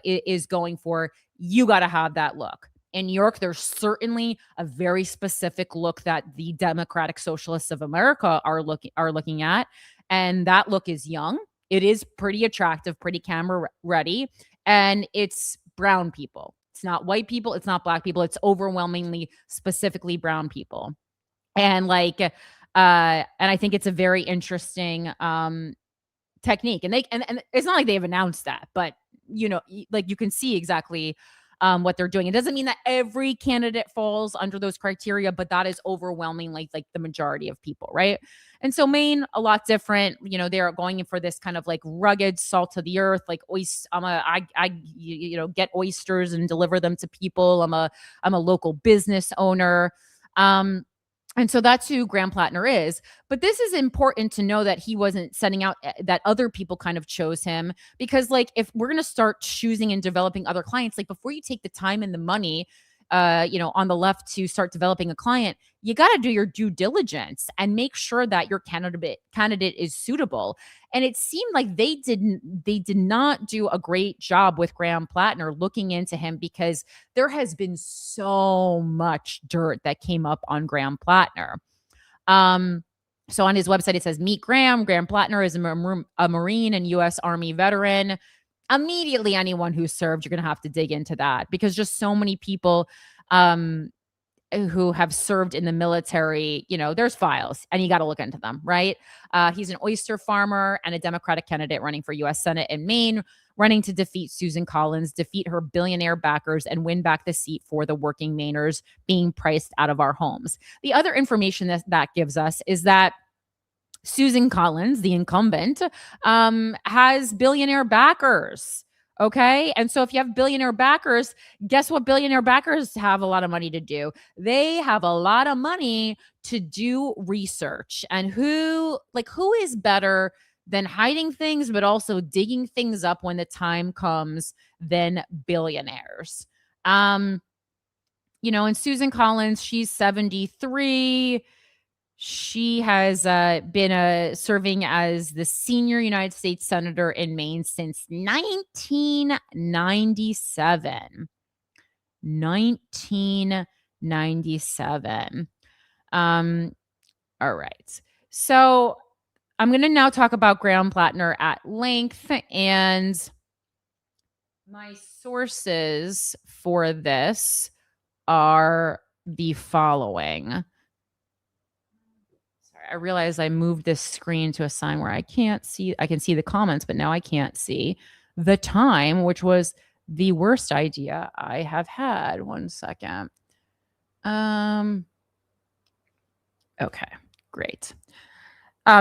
is going for, you got to have that look. In New York, there's certainly a very specific look that the Democratic Socialists of America are looking at, and that look is young. It is pretty attractive, pretty camera ready, and it's brown people. It's not white people. It's not Black people. It's overwhelmingly, specifically brown people. And and I think it's a very interesting technique. And and it's not like they've announced that, but you can see exactly what they're doing. It doesn't mean that every candidate falls under those criteria, but that is overwhelmingly like the majority of people, right? And so Maine, a lot different. They're going in for this kind of like rugged, salt of the earth, like I get oysters and deliver them to people. I'm a local business owner. And so that's who Graham Platner is. But this is important to know, that he wasn't setting out, that other people kind of chose him. Because like, if we're going to start choosing and developing other clients, like before you take the time and the money, on the left to start developing a client, you got to do your due diligence and make sure that your candidate is suitable. And it seemed like they did not do a great job with Graham Platner looking into him, because there has been so much dirt that came up on Graham Platner. So on his website, it says, meet Graham. Graham Platner is a Marine and U.S. Army veteran. Immediately, anyone who served, you're going to have to dig into that, because just so many people who have served in the military, there's files and you got to look into them, right? He's an oyster farmer and a Democratic candidate running for U.S. Senate in Maine, running to defeat Susan Collins, defeat her billionaire backers, and win back the seat for the working Mainers being priced out of our homes. The other information that gives us is that Susan Collins, the incumbent, has billionaire backers. Okay. And so if you have billionaire backers, guess what billionaire backers have a lot of money to do? They have a lot of money to do research. And who is better than hiding things, but also digging things up when the time comes than billionaires? and Susan Collins, she's 73. She has been serving as the senior United States Senator in Maine since 1997. 1997. All right. So I'm going to now talk about Graham Platner at length, and my sources for this are the following. Sorry, I realize I moved this screen to a sign where I can see the comments, but now I can't see the time, which was the worst idea I have had. 1 second. Okay, great.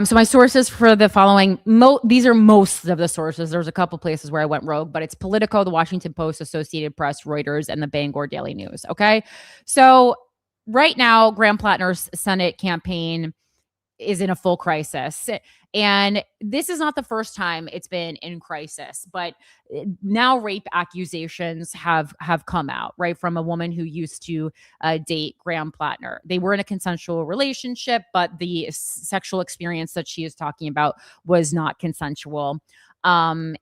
So my sources for the following, these are most of the sources. There's a couple places where I went rogue, but it's Politico, the Washington Post, Associated Press, Reuters, and the Bangor Daily News. Okay. So right now, Graham Platner's Senate campaign is in a full crisis. And this is not the first time it's been in crisis, but now rape accusations have come out, right, from a woman who used to date Graham Platner. They were in a consensual relationship, but the sexual experience that she is talking about was not consensual. And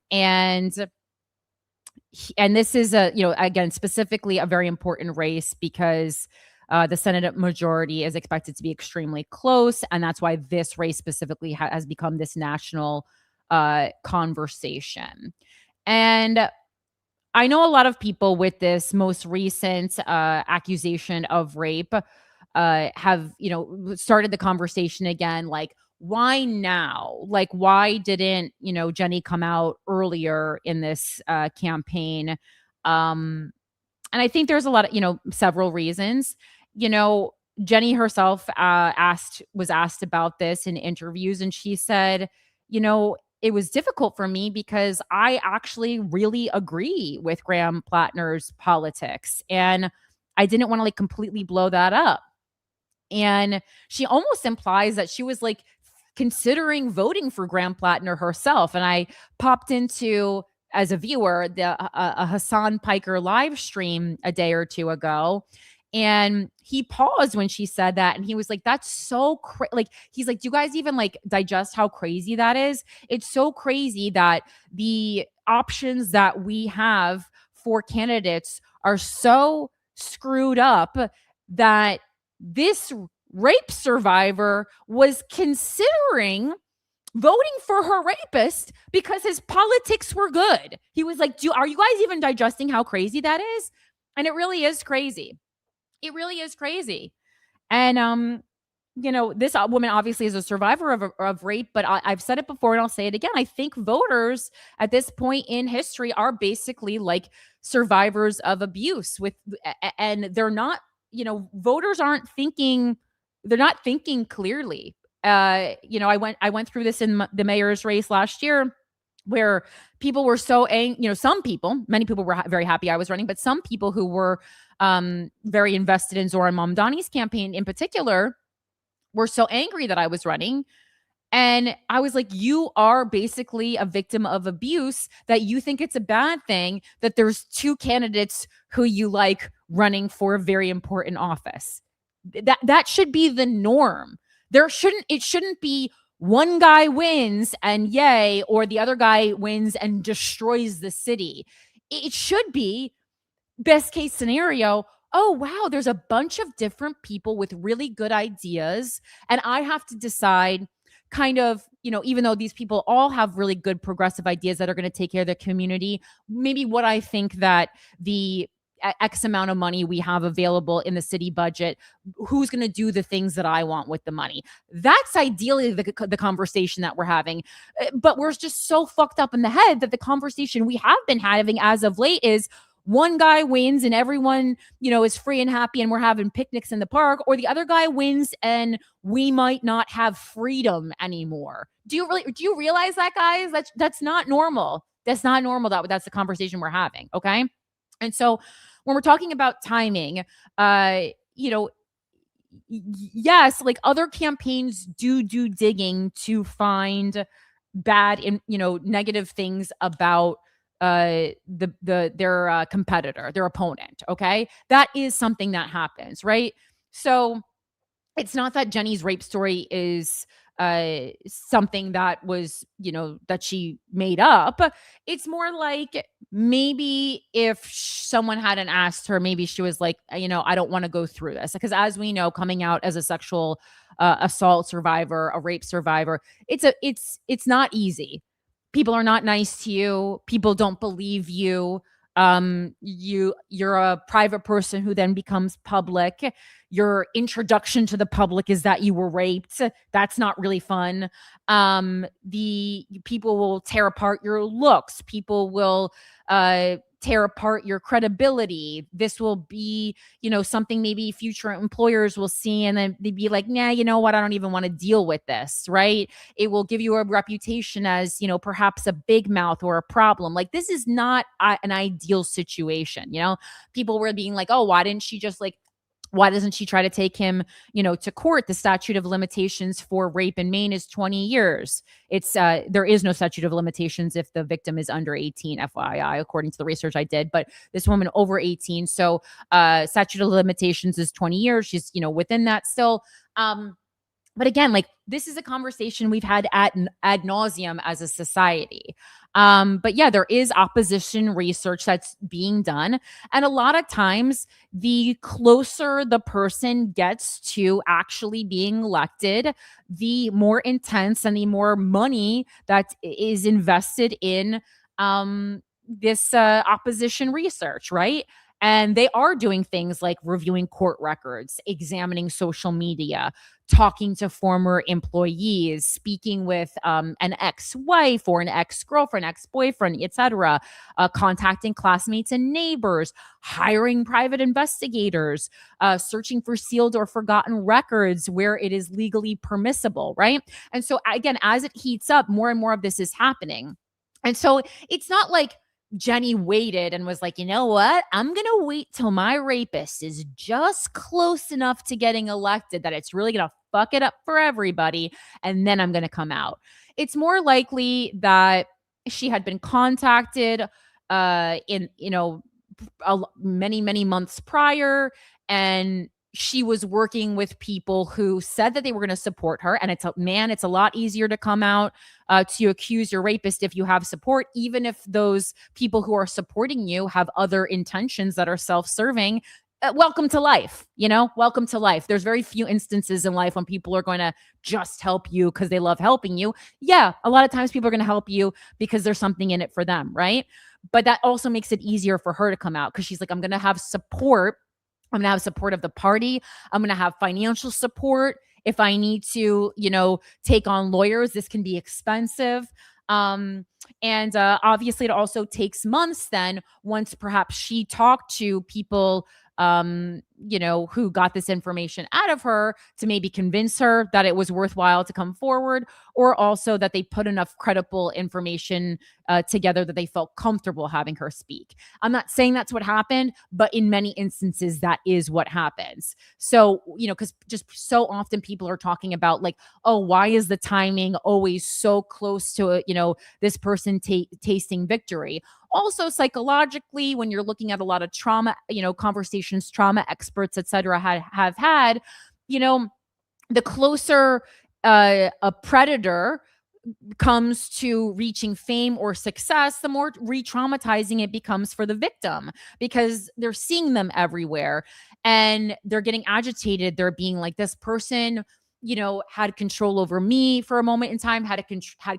this is again, specifically a very important race because the Senate majority is expected to be extremely close, and that's why this race specifically has become this national conversation. And I know a lot of people with this most recent accusation of rape have, started the conversation again, like, why now? Like, why didn't, Jenny come out earlier in this campaign? And I think there's a lot of, several reasons. Jenny herself was asked about this in interviews, and she said, it was difficult for me because I actually really agree with Graham Platner's politics, and I didn't want to completely blow that up. And she almost implies that she was considering voting for Graham Platner herself. And I popped into, as a viewer, a Hassan Piker live stream a day or two ago. And he paused when she said that. And he was like, that's so crazy. He's like, do you guys even digest how crazy that is? It's so crazy that the options that we have for candidates are so screwed up that this rape survivor was considering voting for her rapist because his politics were good. He was like, are you guys even digesting how crazy that is? And it really is crazy. It really is crazy. And, this woman obviously is a survivor of rape, but I've said it before and I'll say it again. I think voters at this point in history are basically like survivors of abuse and they're not, voters aren't thinking, they're not thinking clearly. I went through this in the mayor's race last year, where people were so angry. Many people were very happy I was running, but some people who were very invested in Zohran Mamdani's campaign in particular were so angry that I was running. And I was like, you are basically a victim of abuse, that you think it's a bad thing that there's two candidates who you like running for a very important office. That should be the norm. It shouldn't be one guy wins and yay, or the other guy wins and destroys the city. It should be, best case scenario, oh, wow, there's a bunch of different people with really good ideas. And I have to decide kind of, even though these people all have really good progressive ideas that are going to take care of the community, maybe what I think that the X amount of money we have available in the city budget, who's going to do the things that I want with the money? That's ideally the conversation that we're having. But we're just so fucked up in the head that the conversation we have been having as of late is one guy wins and everyone, is free and happy and we're having picnics in the park, or the other guy wins and we might not have freedom anymore. Do you realize that, guys? That's not normal. That's not normal. That's the conversation we're having. Okay. And so when we're talking about timing, yes, other campaigns do digging to find bad and, negative things about their competitor, their opponent. Okay, that is something that happens, right? So it's not that Jenny's rape story is something that was, that she made up. It's more like maybe if someone hadn't asked her, maybe she was like, I don't want to go through this. Because as we know, coming out as a sexual assault survivor, a rape survivor, it's not easy. People are not nice to you. People don't believe you. You're a private person who then becomes public. Your introduction to the public is that you were raped. That's not really fun. The people will tear apart your looks. People will tear apart your credibility. This will be, something maybe future employers will see, and then they'd be like, nah, you know what? I don't even want to deal with this, right? It will give you a reputation as, perhaps a big mouth or a problem. Like, this is not an ideal situation. People were being like, oh, why doesn't she try to take him, to court? The statute of limitations for rape in Maine is 20 years. It's there is no statute of limitations if the victim is under 18, FYI, according to the research I did. But this woman over 18, so statute of limitations is 20 years. She's, within that still. But again, like, this is a conversation we've had ad nauseum as a society. But yeah, there is opposition research that's being done. And a lot of times, the closer the person gets to actually being elected, the more intense and the more money that is invested in this opposition research, right? And they are doing things like reviewing court records, examining social media, talking to former employees, speaking with an ex-wife or an ex-girlfriend, ex-boyfriend, etc., contacting classmates and neighbors, hiring private investigators, searching for sealed or forgotten records where it is legally permissible, right? And so again, as it heats up, more and more of this is happening. And so it's not like Jenny waited and was like, you know what? I'm going to wait till my rapist is just close enough to getting elected that it's really going to fuck it up for everybody. And then I'm going to come out. It's more likely that she had been contacted in, many, many months prior. And she was working with people who said that they were going to support her. And it's a lot easier to come out to accuse your rapist if you have support, even if those people who are supporting you have other intentions that are self-serving. Welcome to life, welcome to life. There's very few instances in life when people are going to just help you because they love helping you. Yeah, a lot of times people are going to help you because there's something in it for them, right? But that also makes it easier for her to come out because she's like, I'm going to have support. I'm going to have support of the party. I'm going to have financial support. If I need to, take on lawyers, this can be expensive. And obviously it also takes months then once perhaps she talked to people, who got this information out of her to maybe convince her that it was worthwhile to come forward, or also that they put enough credible information together that they felt comfortable having her speak. I'm not saying that's what happened, but in many instances, that is what happens. So, because just so often people are talking about like, oh, why is the timing always so close to, this person tasting victory? Also, psychologically, when you're looking at a lot of trauma, conversations, trauma experts, et cetera, have had, the closer a predator comes to reaching fame or success, the more re-traumatizing it becomes for the victim because they're seeing them everywhere and they're getting agitated. They're being like, this person had control over me for a moment in time, had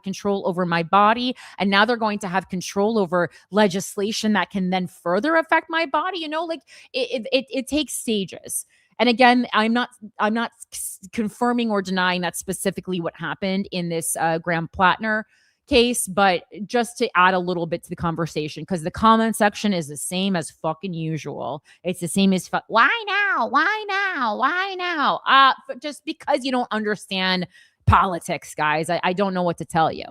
control over my body. And now they're going to have control over legislation that can then further affect my body. Like it takes stages. And again, I'm not confirming or denying that's specifically what happened in this Graham Platner case, but just to add a little bit to the conversation, because the comment section is the same as fucking usual. It's the same as why now? Why now? Why now? Just because you don't understand politics, guys. I don't know what to tell you.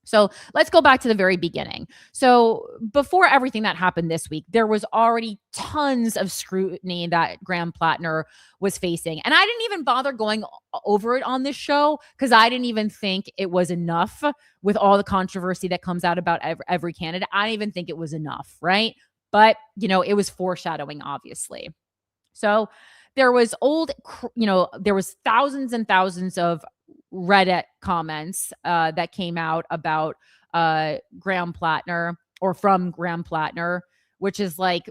So let's go back to the very beginning. So before everything that happened this week, there was already tons of scrutiny that Graham Platner was facing. And I didn't even bother going over it on this show because I didn't even think it was enough with all the controversy that comes out about every candidate. I didn't even think it was enough, right? But, it was foreshadowing, obviously. So there was there was thousands and thousands of Reddit comments that came out about Graham Platner or from Graham Platner, which is like,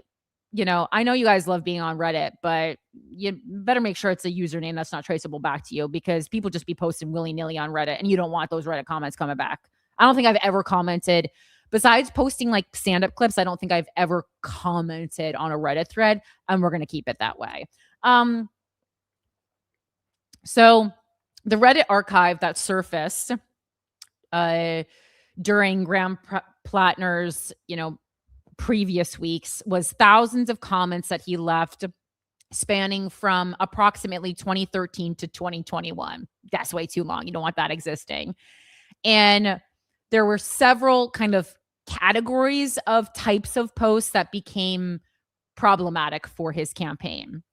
I know you guys love being on Reddit, but you better make sure it's a username that's not traceable back to you because people just be posting willy-nilly on Reddit and you don't want those Reddit comments coming back. I don't think I've ever commented, besides posting like stand-up clips, I don't think I've ever commented on a Reddit thread, and we're going to keep it that way. So the Reddit archive that surfaced during Graham Platner's, previous weeks was thousands of comments that he left spanning from approximately 2013 to 2021. That's way too long. You don't want that existing. And there were several kind of categories of types of posts that became problematic for his campaign.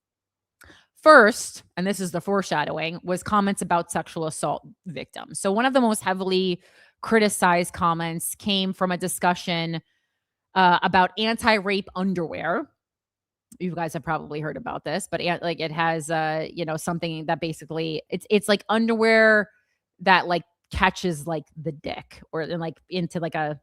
First, and this is the foreshadowing, was comments about sexual assault victims. So one of the most heavily criticized comments came from a discussion about anti-rape underwear. You guys have probably heard about this, but like it has, something that basically it's like underwear that like catches like the dick or like into like a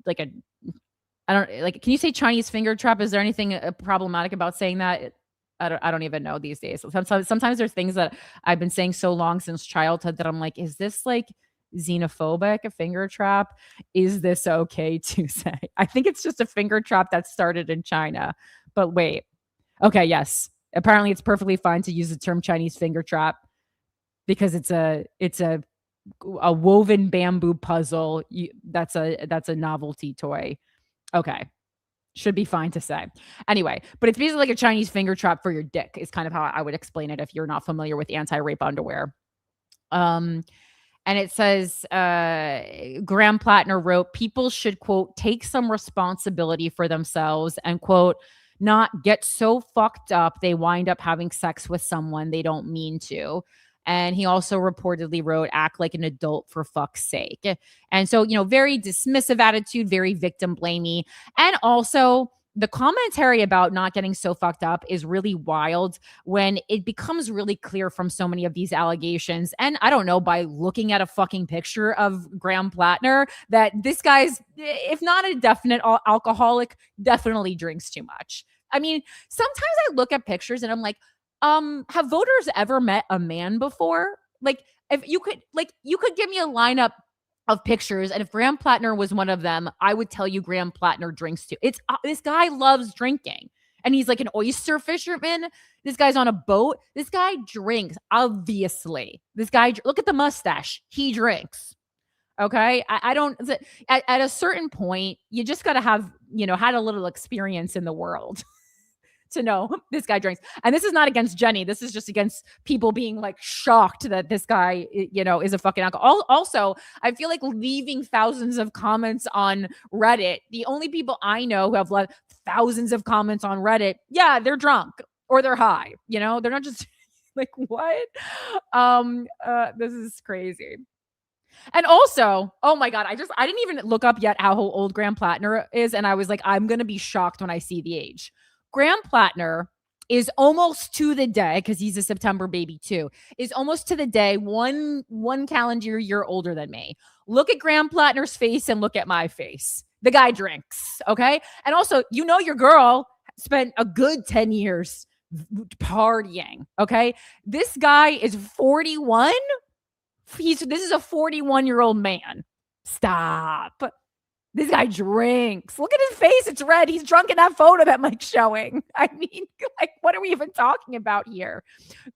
I don't like. Can you say Chinese finger trap? Is there anything problematic about saying that? I don't even know these days. Sometimes there's things that I've been saying so long since childhood that I'm like, is this like xenophobic, a finger trap? Is this okay to say? I think it's just a finger trap that started in China. But wait. Okay, yes. Apparently it's perfectly fine to use the term Chinese finger trap because it's a woven bamboo puzzle. That's a novelty toy. Okay. Should be fine to say. Anyway, but it's basically like a Chinese finger trap for your dick is kind of how I would explain it if you're not familiar with anti-rape underwear. And it says, Graham Platner wrote, people should, quote, take some responsibility for themselves and, quote, not get so fucked up they wind up having sex with someone they don't mean to. And he also reportedly wrote, act like an adult for fuck's sake. And so, very dismissive attitude, very victim blamey. And also the commentary about not getting so fucked up is really wild when it becomes really clear from so many of these allegations. And I don't know, by looking at a fucking picture of Graham Platner, that this guy's, if not a definite alcoholic, definitely drinks too much. I mean, sometimes I look at pictures and I'm like, have voters ever met a man before? Like, if you could give me a lineup of pictures, and if Graham Platner was one of them, I would tell you Graham Platner drinks too. It's this guy loves drinking, and he's like an oyster fisherman. This guy's on a boat. This guy drinks, obviously. This guy, look at the mustache. He drinks. Okay, I don't. At a certain point, you just got to have had a little experience in the world to know this guy drinks. And this is not against Jenny. This is just against people being like shocked that this guy, is a fucking alcoholic. Also, I feel like leaving thousands of comments on Reddit. The only people I know who have left thousands of comments on Reddit, yeah, they're drunk or they're high. They're not just like, what? This is crazy. And also, oh my God, I didn't even look up yet how old Graham Platner is. And I was like, I'm going to be shocked when I see the age. Graham Platner is almost to the day, because he's a September baby too, is almost to the day one calendar year older than me. Look at Graham Platner's face and look at my face. The guy drinks, okay? And also, your girl spent a good 10 years partying, okay? This guy is 41. This is a 41-year-old man. Stop. This guy drinks. Look at his face. It's red. He's drunk in that photo that Mike's showing. I mean, like, what are we even talking about here?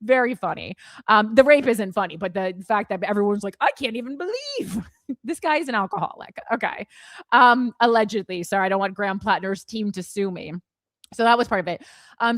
Very funny. The rape isn't funny, but the fact that everyone's like, I can't even believe this guy is an alcoholic. Okay. Allegedly. Sorry, I don't want Graham Platner's team to sue me. So that was part of it.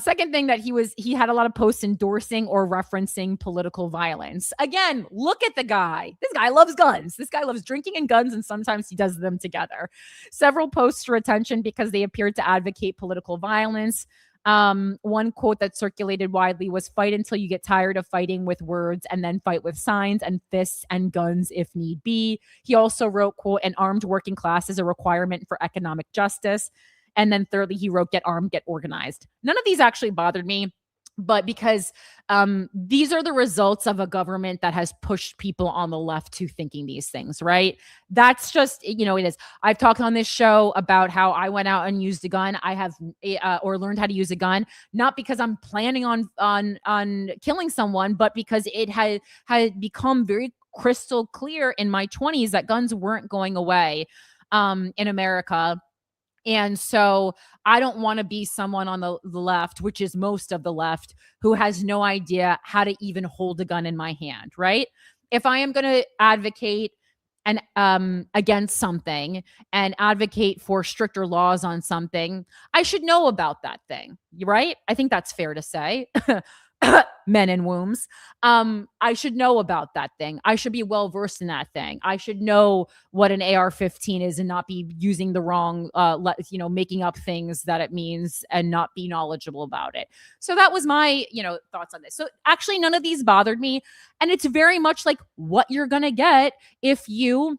Second thing that he had a lot of posts endorsing or referencing political violence. Again, look at the guy. This guy loves guns. This guy loves drinking and guns, and sometimes he does them together. Several posts for attention because they appeared to advocate political violence. One quote that circulated widely was, "Fight until you get tired of fighting with words, and then fight with signs and fists and guns if need be." He also wrote, quote, "An armed working class is a requirement for economic justice." And then thirdly, he wrote, "Get armed, get organized." None of these actually bothered me, but because these are the results of a government that has pushed people on the left to thinking these things, right? That's just, it is. I've talked on this show about how I went out and used a gun. I have, or learned how to use a gun, not because I'm planning on killing someone, but because it had become very crystal clear in my 20s that guns weren't going away in America. And so I don't want to be someone on the left, which is most of the left, who has no idea how to even hold a gun in my hand, right? If I am going to advocate and against something and advocate for stricter laws on something, I should know about that thing, right? I think that's fair to say. Men and wombs. I should know about that thing. I should be well versed in that thing. I should know what an AR-15 is and not be using the wrong, making up things that it means and not be knowledgeable about it. So that was my, thoughts on this. So actually, none of these bothered me, and it's very much like what you're gonna get if you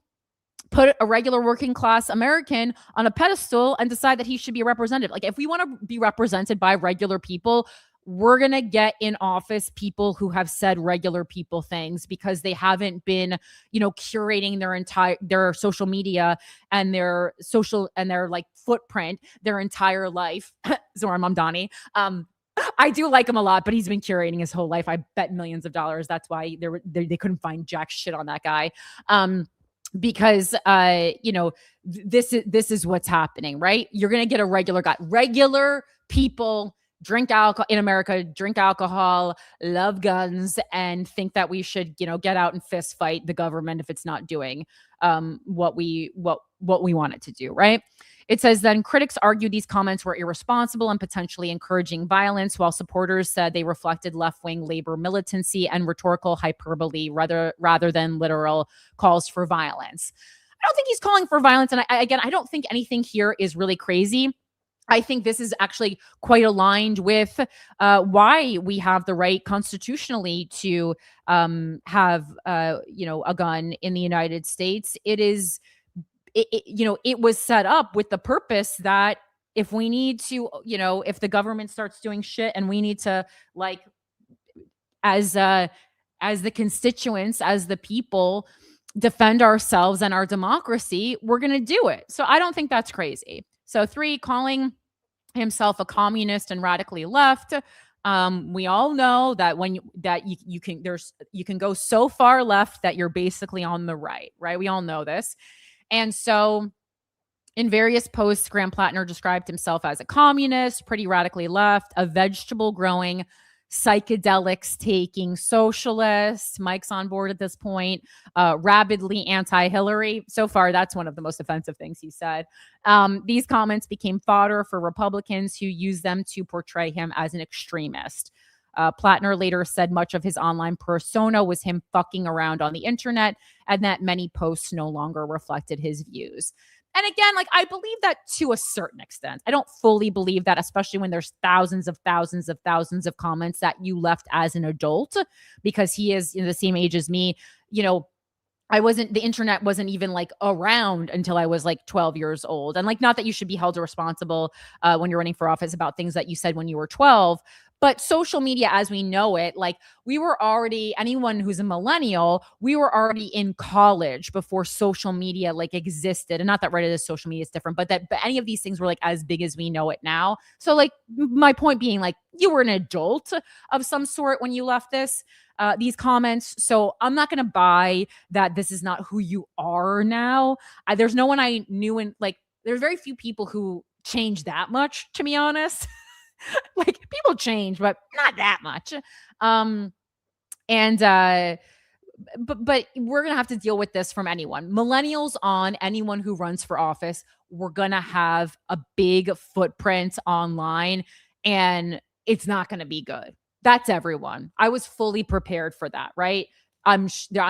put a regular working class American on a pedestal and decide that he should be represented. Like, if we want to be represented by regular people, we're going to get in office people who have said regular people things because they haven't been, curating their social media and their like footprint their entire life. Zoran Mamdani. I do like him a lot, but he's been curating his whole life. I bet millions of dollars. That's why they couldn't find jack shit on that guy. Because this is what's happening, right? You're going to get a regular guy. Regular people drink alcohol in America, drink alcohol, love guns, and think that we should, get out and fist fight the government if it's not doing what we want it to do, right? It says then critics argued these comments were irresponsible and potentially encouraging violence, while supporters said they reflected left-wing labor militancy and rhetorical hyperbole rather than literal calls for violence. I don't think he's calling for violence, and I don't think anything here is really crazy. I think this is actually quite aligned with why we have the right constitutionally to have a gun in the United States. It was set up with the purpose that if we need to, if the government starts doing shit and we need to, like, as the constituents, as the people, defend ourselves and our democracy, we're going to do it. So I don't think that's crazy. So 3, calling himself a communist and radically left. We all know that you can go so far left that you're basically on the right? We all know this. And so in various posts, Graham Platner described himself as a communist, pretty radically left, a vegetable growing, psychedelics taking socialist. Mike's on board at this point. Rabidly anti-Hillary. So far, that's one of the most offensive things he said. These comments became fodder for Republicans who used them to portray him as an extremist. Platner later said much of his online persona was him fucking around on the internet, and that many posts no longer reflected his views. And again, I believe that to a certain extent. I don't fully believe that, especially when there's thousands of comments that you left as an adult, because he is the same age as me. The internet wasn't even around until I was 12 years old. And not that you should be held responsible when you're running for office about things that you said when you were 12. But social media as we know it, we were already, anyone who's a millennial, we were already in college before social media existed. And not that Reddit is social media is different, but any of these things were as big as we know it now. So my point being you were an adult of some sort when you left these comments. So I'm not going to buy that this is not who you are now. There's no one I knew there's very few people who change that much, to be honest. People change, but not that much. but we're going to have to deal with this from anyone. Millennials on, anyone who runs for office, we're going to have a big footprint online, and it's not going to be good. That's everyone. I was fully prepared for that, right? I'm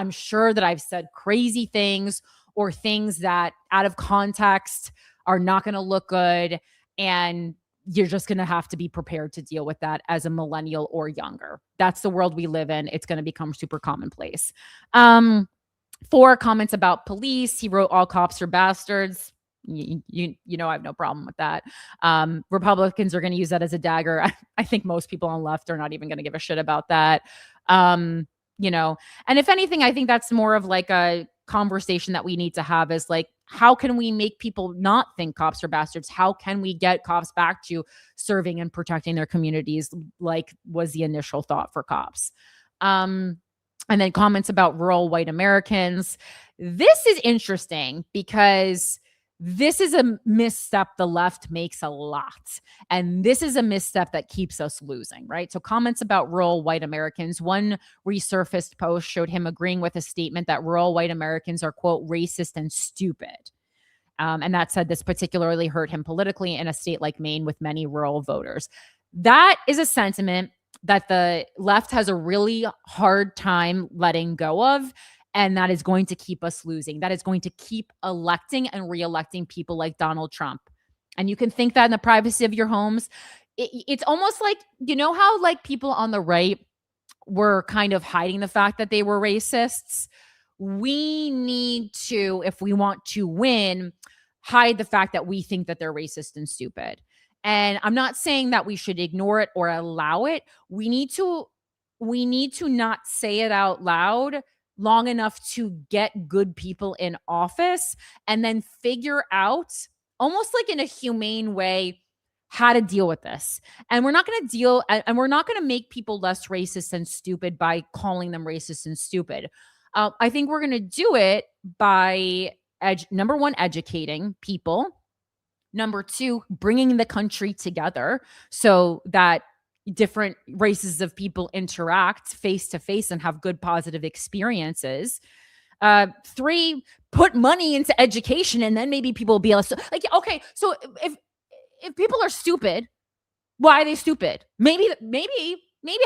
sure that I've said crazy things or things that out of context are not going to look good, and you're just going to have to be prepared to deal with that as a millennial or younger. That's the world we live in. It's going to become super commonplace. 4 comments about police. He wrote, all cops are bastards. You know, I have no problem with that. Republicans are going to use that as a dagger. I think most people on left are not even going to give a shit about that. You know, and if anything, I think that's more of like a conversation that we need to have, is like, how can we make people not think cops are bastards? How can we get cops back to serving and protecting their communities, like was the initial thought for cops? And then comments about rural white Americans. This is interesting because this is a misstep the left makes a lot. And this is a misstep that keeps us losing, right? So comments about rural white Americans. One resurfaced post showed him agreeing with a statement that rural white Americans are, quote, racist and stupid. And that said, this particularly hurt him politically in a state like Maine with many rural voters. That is a sentiment that the left has a really hard time letting go of. And that is going to keep us losing. That is going to keep electing and re-electing people like Donald Trump. And you can think that in the privacy of your homes. It's almost like, you know how like people on the right were kind of hiding the fact that they were racists? We need to, if we want to win, hide the fact that we think that they're racist and stupid. And I'm not saying that we should ignore it or allow it. We need to not say it out loud long enough to get good people in office and then figure out, almost like in a humane way, how to deal with this. And we're not going to make people less racist and stupid by calling them racist and stupid. I think we're going to do it by, number 1, educating people. Number 2, bringing the country together so that different races of people interact face to face and have good positive experiences. 3, put money into education, and then maybe people will be able to, like, okay, so if people are stupid, why are they stupid? Maybe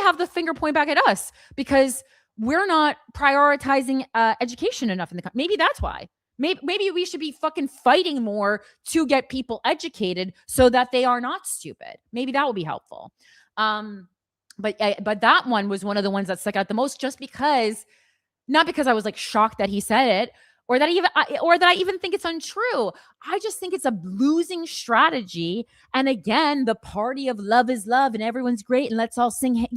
have the finger point back at us because we're not prioritizing education enough in the country. Maybe that's why. Maybe we should be fucking fighting more to get people educated so that they are not stupid. Maybe that will be helpful. But that one was one of the ones that stuck out the most, just because, not because I was like shocked that he said it or that I even think it's untrue. I just think it's a losing strategy. And again, the party of love is love and everyone's great and let's all sing,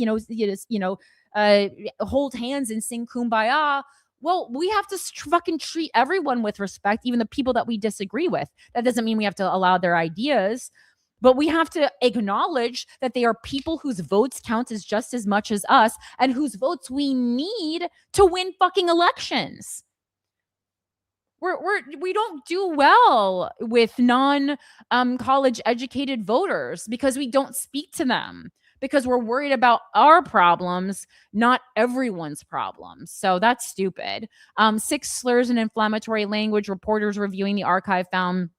hold hands and sing Kumbaya. Well, we have to fucking treat everyone with respect, even the people that we disagree with. That doesn't mean we have to allow their ideas. But we have to acknowledge that they are people whose votes count as just as much as us and whose votes we need to win fucking elections. We don't do well with non-college educated voters because we don't speak to them, because we're worried about our problems, not everyone's problems. So that's stupid. 6 slurs and inflammatory language. Reporters reviewing the archive found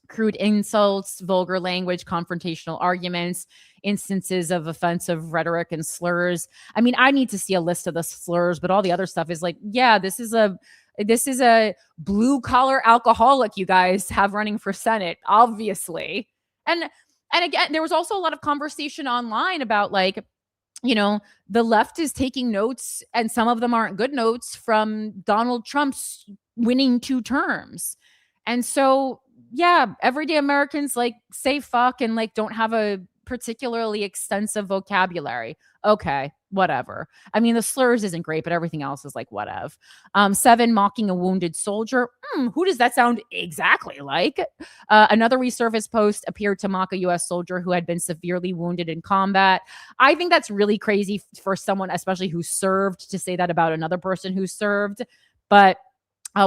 crude insults, vulgar language, confrontational arguments, instances of offensive rhetoric and slurs. I mean, I need to see a list of the slurs, but all the other stuff is like, yeah, this is a blue collar alcoholic you guys have running for Senate, obviously. And again, there was also a lot of conversation online about like, you know, the left is taking notes, and some of them aren't good notes, from Donald Trump's winning 2 terms. And so, yeah, everyday Americans like say fuck and like don't have a particularly extensive vocabulary. Okay, whatever. I mean, the slurs isn't great, but everything else is like whatever. 7, mocking a wounded soldier. Who does that sound exactly like? Another resurfaced post appeared to mock a U.S. soldier who had been severely wounded in combat. I think that's really crazy for someone, especially who served, to say that about another person who served. But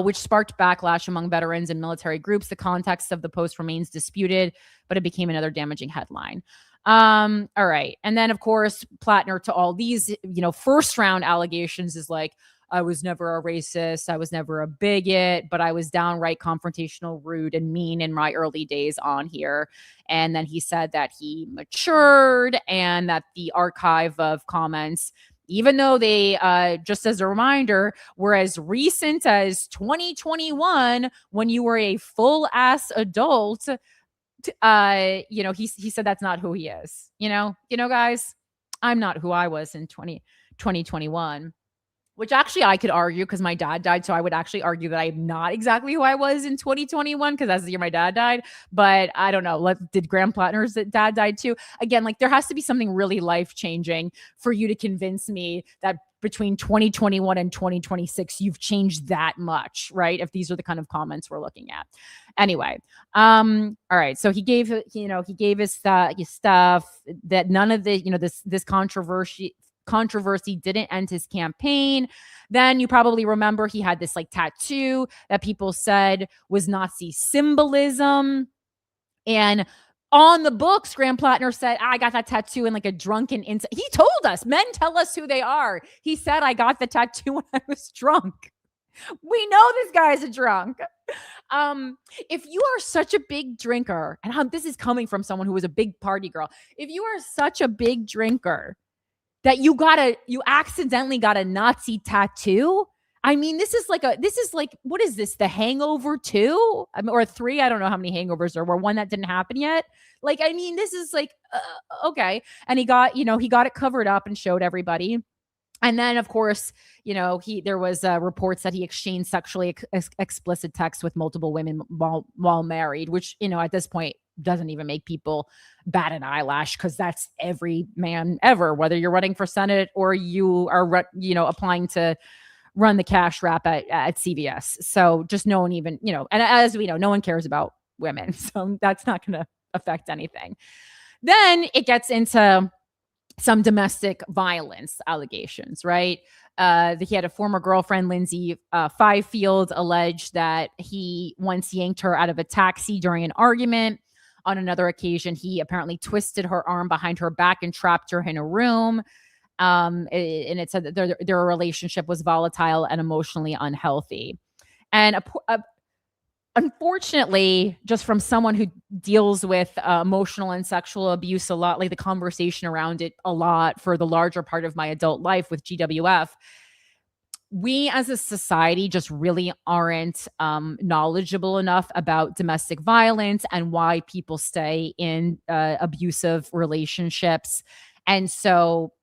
which sparked backlash among veterans and military groups. The context of the post remains disputed, but it became another damaging headline. All right. And then, of course, Platner, to all these, first round allegations, is like, I was never a racist. I was never a bigot, but I was downright confrontational, rude, and mean in my early days on here. And then he said that he matured and that the archive of comments, even though they, just as a reminder, were as recent as 2021 when you were a full ass adult, he said that's not who he is. Guys, I'm not who I was in 2021. Which actually I could argue because my dad died. So I would actually argue that I'm not exactly who I was in 2021 because that's the year my dad died. But I don't know. Did Graham Platner's dad died too? Again, like there has to be something really life-changing for you to convince me that between 2021 and 2026, you've changed that much, right? If these are the kind of comments we're looking at. Anyway, all right. So he gave his stuff that none of the, this controversy didn't end his campaign. Then you probably remember he had this like tattoo that people said was Nazi symbolism. And on the books, Graham Platner said, I got that tattoo in like a drunken instant. He told us, men tell us who they are. He said, I got the tattoo when I was drunk. We know this guy's a drunk. If you are such a big drinker, and this is coming from someone who was a big party girl. If you are such a big drinker that you accidentally got a Nazi tattoo. I mean, this is like, what is this? The Hangover 2 or 3? I don't know how many hangovers there were. One that didn't happen yet. Like, I mean, this is like, okay. And he got it covered up and showed everybody. And then, of course, there was reports that he exchanged sexually explicit texts with multiple women while married, which, at this point doesn't even make people bat an eyelash because that's every man ever, whether you're running for Senate or you are, applying to run the cash wrap at CVS. So just no one even, and as we know, no one cares about women. So that's not going to affect anything. Then it gets into some domestic violence allegations, right? He had a former girlfriend, Lindsay Fifield, alleged that he once yanked her out of a taxi during an argument. On another occasion, he apparently twisted her arm behind her back and trapped her in a room. And it said that their relationship was volatile and emotionally unhealthy. And unfortunately, just from someone who deals with emotional and sexual abuse a lot, like the conversation around it a lot for the larger part of my adult life with GWF, we as a society just really aren't knowledgeable enough about domestic violence and why people stay in abusive relationships. And so,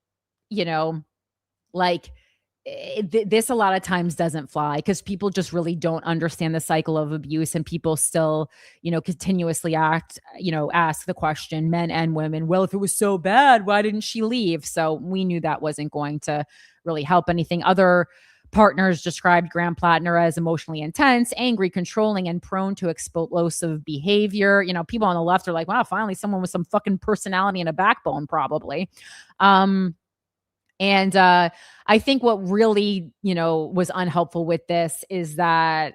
this a lot of times doesn't fly because people just really don't understand the cycle of abuse, and people still, continuously ask the question, men and women, well, if it was so bad, why didn't she leave? So we knew that wasn't going to really help anything. Other partners described Graham Platner as emotionally intense, angry, controlling, and prone to explosive behavior. People on the left are like, wow, finally someone with some fucking personality and a backbone, probably. And I think what really, was unhelpful with this is that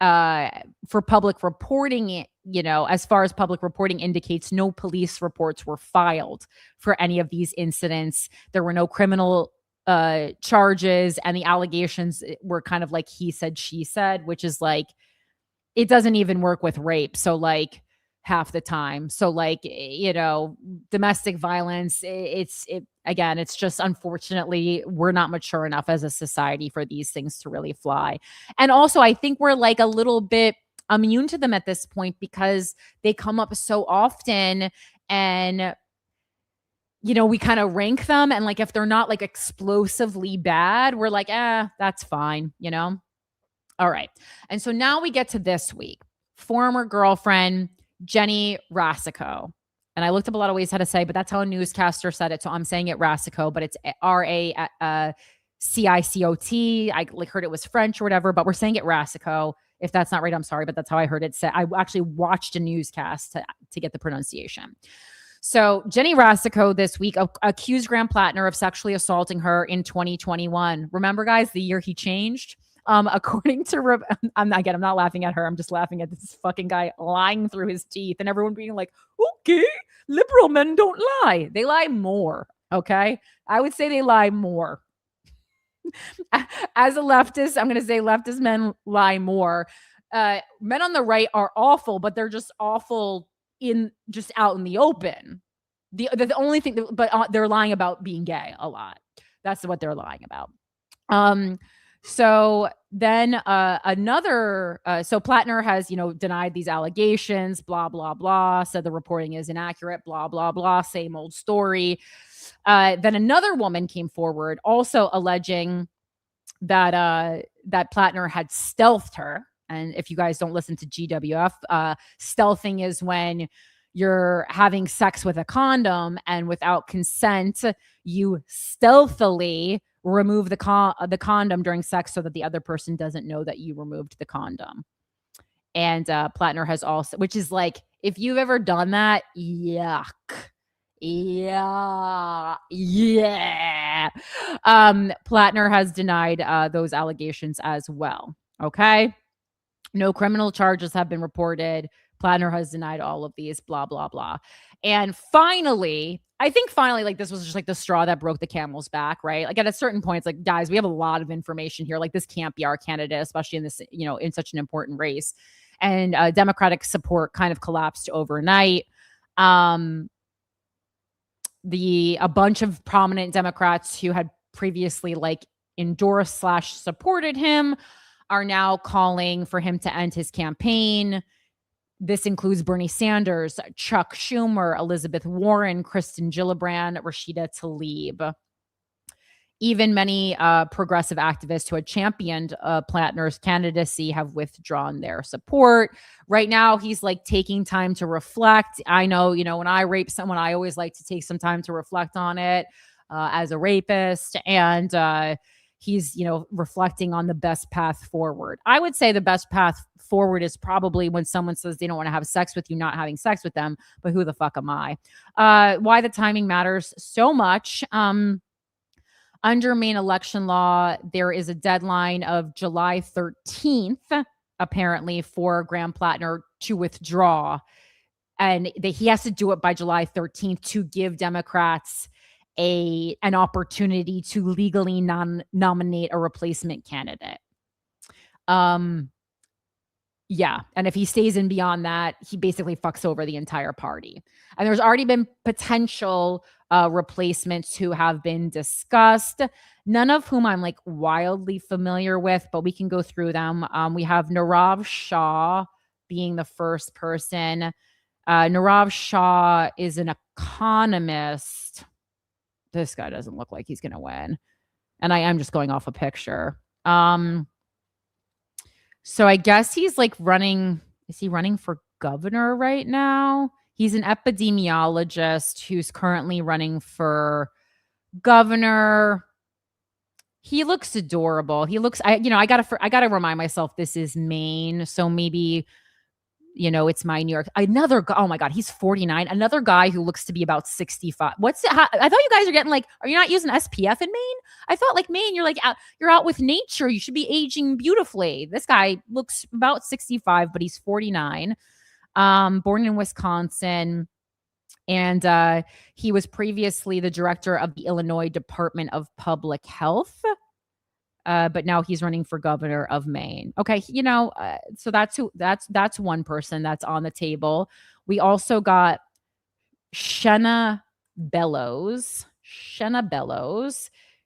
for public reporting, as far as public reporting indicates, no police reports were filed for any of these incidents. There were no criminal charges, and the allegations were kind of like he said, she said, which is like, it doesn't even work with rape. So like half the time. So like, domestic violence, it's just, unfortunately, we're not mature enough as a society for these things to really fly. And also I think we're like a little bit immune to them at this point because they come up so often, and we kind of rank them, and like if they're not like explosively bad, we're like, that's fine, All right. And so now we get to this week. Former girlfriend Jenny Rasico. And I looked up a lot of ways how to say, but that's how a newscaster said it. So I'm saying it Rasico, but it's Racicot. I like heard it was French or whatever, but we're saying it Rasico. If that's not right, I'm sorry, but that's how I heard it said. I actually watched a newscast to get the pronunciation. So Jenny Rasico this week accused Graham Platner of sexually assaulting her in 2021. Remember, guys, the year he changed? According to, I'm not laughing at her. I'm just laughing at this fucking guy lying through his teeth and everyone being like, okay, liberal men don't lie. They lie more. Okay. I would say they lie more. As a leftist, I'm going to say leftist men lie more. Men on the right are awful, but they're just awful just out in the open. The only thing, they're lying about being gay a lot. That's what they're lying about. So then so Platner has, denied these allegations, blah, blah, blah, said the reporting is inaccurate, blah, blah, blah, same old story. Then another woman came forward also alleging that Platner had stealthed her. And if you guys don't listen to GWF, stealthing is when you're having sex with a condom and without consent, you stealthily remove the condom during sex so that the other person doesn't know that you removed the condom. And Platner has also, which is like, if you've ever done that, yuck. Yeah. Platner has denied those allegations as well. Okay. No criminal charges have been reported. Platner has denied all of these, blah, blah, blah. And finally, like this was just like the straw that broke the camel's back, right? Like at a certain point, it's like, guys, we have a lot of information here. Like this can't be our candidate, especially in this, in such an important race. And Democratic support kind of collapsed overnight. A bunch of prominent Democrats who had previously like endorsed / supported him are now calling for him to end his campaign. This includes Bernie Sanders, Chuck Schumer, Elizabeth Warren, Kristen Gillibrand, Rashida Tlaib. Even many progressive activists who had championed Platner's candidacy have withdrawn their support. Right now, he's like taking time to reflect. I know, when I rape someone, I always like to take some time to reflect on it as a rapist. And he's, reflecting on the best path forward. I would say the best path forward is probably when someone says they don't want to have sex with you, not having sex with them. But who the fuck am I? Why the timing matters so much. Under Maine election law, there is a deadline of July 13th, apparently, for Graham Platner to withdraw. And he has to do it by July 13th to give Democrats an opportunity to legally nominate a replacement candidate. Yeah. And if he stays in beyond that, he basically fucks over the entire party. And there's already been potential replacements who have been discussed, none of whom I'm like wildly familiar with, but we can go through them. We have Nirav Shah being the first person. Nirav Shah is an economist. This guy doesn't look like he's going to win. And I am just going off a picture. So I guess he's like running. Is he running for governor right now? He's an epidemiologist who's currently running for governor. He looks adorable. He looks, I gotta remind myself this is Maine. So maybe, it's my New York. Oh my God, he's 49. Another guy who looks to be about 65. I thought you guys are getting like, are you not using SPF in Maine? I thought like Maine, you're like, you're out with nature. You should be aging beautifully. This guy looks about 65, but he's 49. Born in Wisconsin. And he was previously the director of the Illinois Department of Public Health. But now he's running for governor of Maine. Okay, so that's one person that's on the table. We also got Shenna Bellows.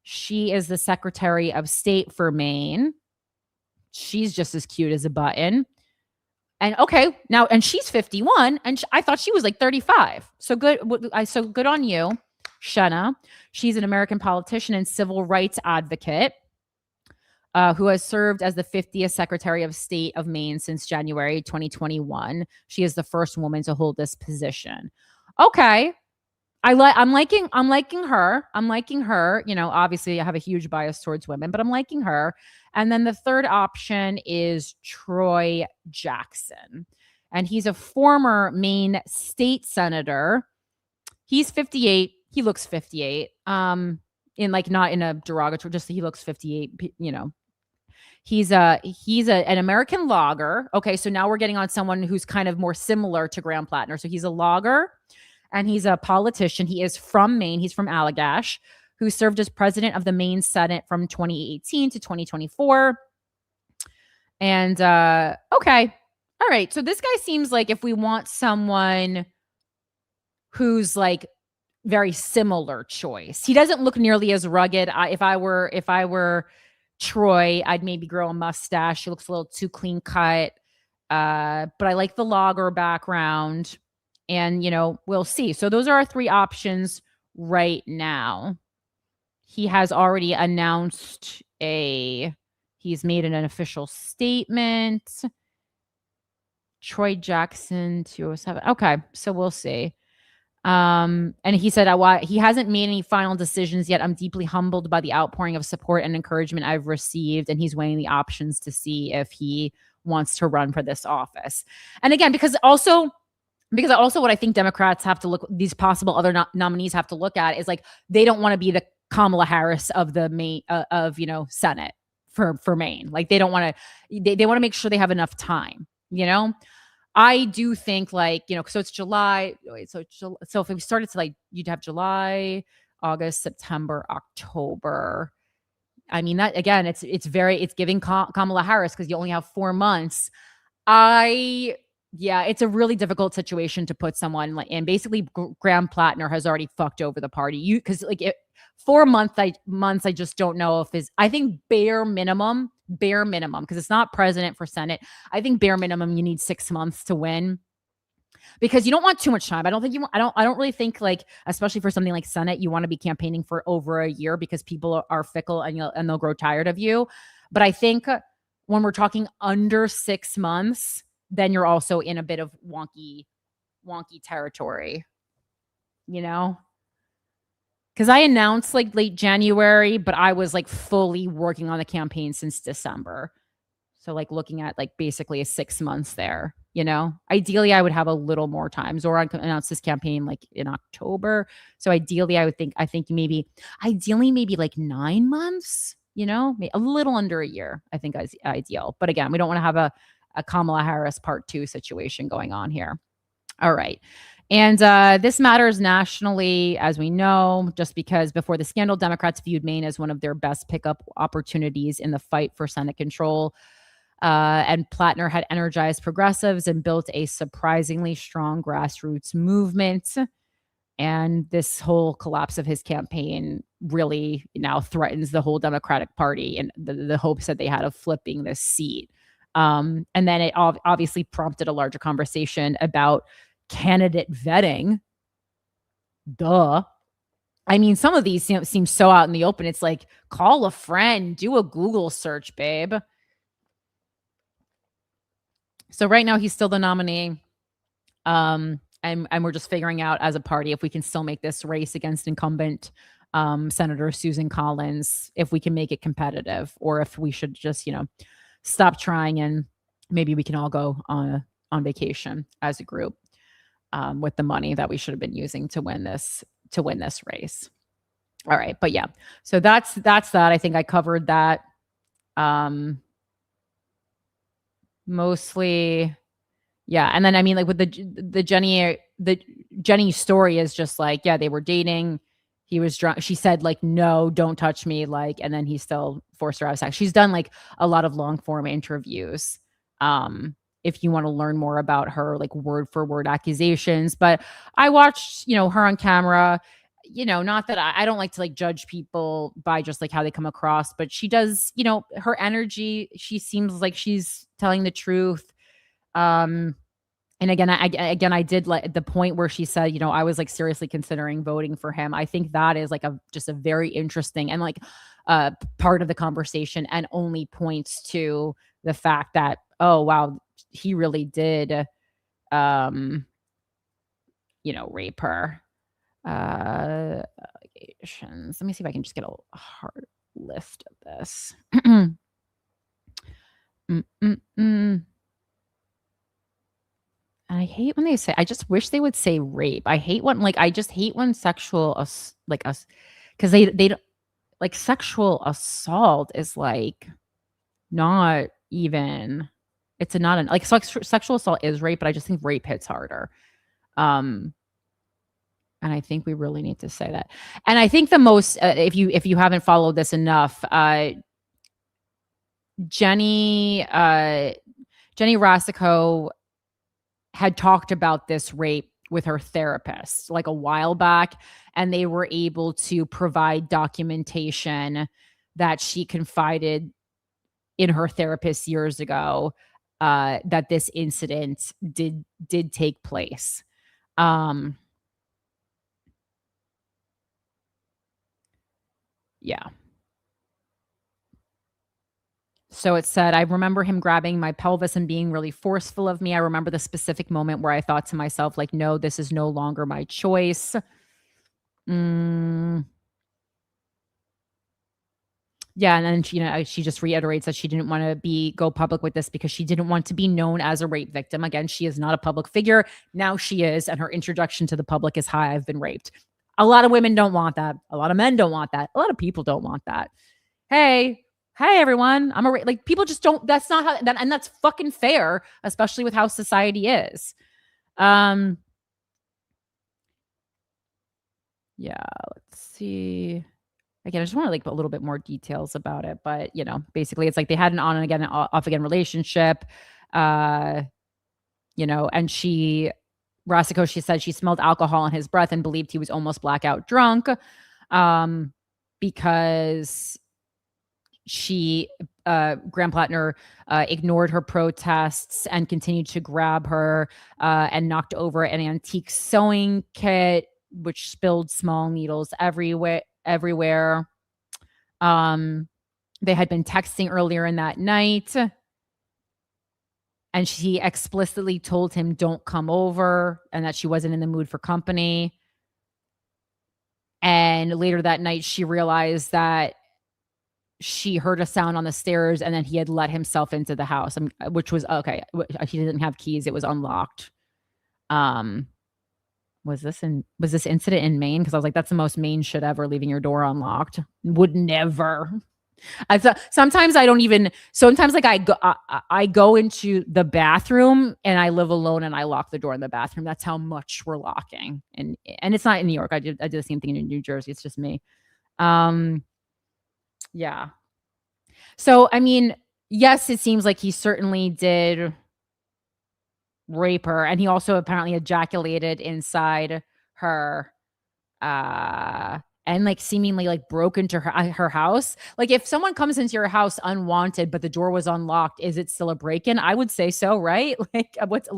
She is the Secretary of State for Maine. She's just as cute as a button. And okay, now, and she's 51, and I thought she was like 35. So good. So good on you, Shenna. She's an American politician and civil rights advocate who has served as the 50th Secretary of State of Maine since January 2021. She is the first woman to hold this position. Okay. I'm liking her. Obviously I have a huge bias towards women, but I'm liking her. And then the third option is Troy Jackson. And he's a former Maine state senator. He's 58. He looks 58. In like, not in a derogatory, just he looks 58, He's an American logger. Okay, so now we're getting on someone who's kind of more similar to Graham Platner. So he's a logger and he's a politician. He is from Maine. He's from Allagash. who served as president of the Maine Senate from 2018 to 2024. And okay. All right. So this guy seems like if we want someone who's like very similar choice, he doesn't look nearly as rugged. If I were Troy, I'd maybe grow a mustache. He looks a little too clean cut. But I like the logger background, and we'll see. So those are our three options right now. He has already announced he's made an official statement. Troy Jackson 207. Okay, so we'll see. And he said, he hasn't made any final decisions yet. I'm deeply humbled by the outpouring of support and encouragement I've received. And he's weighing the options to see if he wants to run for this office. And again, because also what I think Democrats have to look, these possible other nominees have to look at is like, they don't want to be the Kamala Harris of the Maine, Senate for Maine. Like they don't want to, they want to make sure they have enough time, I do think so it's July. So if we started to you'd have July, August, September, October. I mean, that again, it's giving Kamala Harris because you only have 4 months. It's a really difficult situation to put someone in. Basically, Graham Platner has already fucked over the party. Because 4 months, I just don't know if I think bare minimum, because it's not president for Senate. I think bare minimum, you need 6 months to win. Because you don't want too much time. I don't really think especially for something like Senate, you want to be campaigning for over a year because people are fickle and they'll grow tired of you. But I think when we're talking under 6 months, then you're also in a bit of wonky territory, because I announced late January, but I was fully working on the campaign since December. So looking at basically a 6 months there, ideally I would have a little more time. Zoran announced this campaign in October. So ideally I think maybe 9 months, a little under a year, I think is ideal. But again, we don't want to have a Kamala Harris part 2 situation going on here. All right. And this matters nationally, as we know, just because before the scandal, Democrats viewed Maine as one of their best pickup opportunities in the fight for Senate control. And Platner had energized progressives and built a surprisingly strong grassroots movement. And this whole collapse of his campaign really now threatens the whole Democratic Party and the hopes that they had of flipping this seat. And then it obviously prompted a larger conversation about candidate vetting. Duh. I mean, some of these seem so out in the open. It's call a friend, do a Google search, babe. So right now he's still the nominee. And we're just figuring out as a party if we can still make this race against incumbent Senator Susan Collins, if we can make it competitive, or if we should just, stop trying and maybe we can all go on vacation as a group with the money that we should have been using to win this race. All right, but yeah, so that's that. I think I covered that mostly. Yeah, and then I mean, with the Jenny story is just they were dating. He was drunk. She said no, don't touch me. And then he still forced her out of sex. She's done a lot of long form interviews. If you want to learn more about her, word for word accusations, but I watched, her on camera, not that I don't like to judge people by just how they come across, but she does, her energy, she seems like she's telling the truth. And again, I did the point where she said, I was seriously considering voting for him. I think that is just a very interesting and part of the conversation, and only points to the fact that, oh, wow, he really did, rape her. Allegations. Let me see if I can just get a hard list of this. I hate when they say, I just wish they would say rape. I hate when, I just hate when sexual, because they don't, sexual assault is not even, it's sexual assault is rape, but I just think rape hits harder. And I think we really need to say that. And I think the most, if you haven't followed this enough, Jenny Rasico had talked about this rape with her therapist like a while back, and they were able to provide documentation that she confided in her therapist years ago, that this incident did take place. Yeah. So it said, I remember him grabbing my pelvis and being really forceful of me. I remember the specific moment where I thought to myself, like, no, this is no longer my choice. Yeah, and then she just reiterates that she didn't want to go public with this because she didn't want to be known as a rape victim. Again, she is not a public figure. Now she is, and her introduction to the public is, hi, I've been raped. A lot of women don't want that. A lot of men don't want that. A lot of people don't want that. Hey everyone, I'm like, people just don't, that's not how that, and that's fucking fair, especially with how society is. Yeah, let's see. Again, I just want to like put a little bit more details about it, but basically it's like they had an on and again, off again relationship, and Rasico, she said she smelled alcohol in his breath and believed he was almost blackout drunk, because Graham Platner ignored her protests and continued to grab her and knocked over an antique sewing kit, which spilled small needles everywhere. They had been texting earlier in that night, and she explicitly told him don't come over and that she wasn't in the mood for company. And later that night, she realized that she heard a sound on the stairs and then he had let himself into the house, which was okay. He didn't have keys. It was unlocked. Was this incident in Maine? Because I was like, that's the most Maine shit ever, leaving your door unlocked. Would never. Sometimes I don't even, sometimes like I go into the bathroom and I live alone and I lock the door in the bathroom. That's how much we're locking. And it's not in New York. I did the same thing in New Jersey. It's just me. Yeah. So, I mean, yes, it seems like he certainly did rape her, and he also apparently ejaculated inside her, and like seemingly like broke into her house. Like if someone comes into your house unwanted, but the door was unlocked, is it still a break-in? I would say so, right? Like,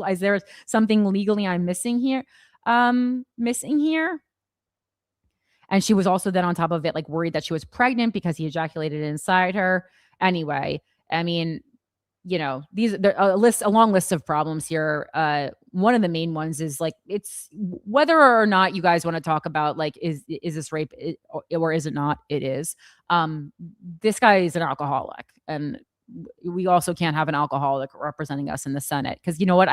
is there something legally I'm missing here? And she was also then on top of it, like worried that she was pregnant because he ejaculated inside her. Anyway, I mean, there's a long list of problems here. One of the main ones is like, it's whether or not you guys want to talk about like, is this rape or is it not? It is. This guy is an alcoholic, and we also can't have an alcoholic representing us in the Senate. Because what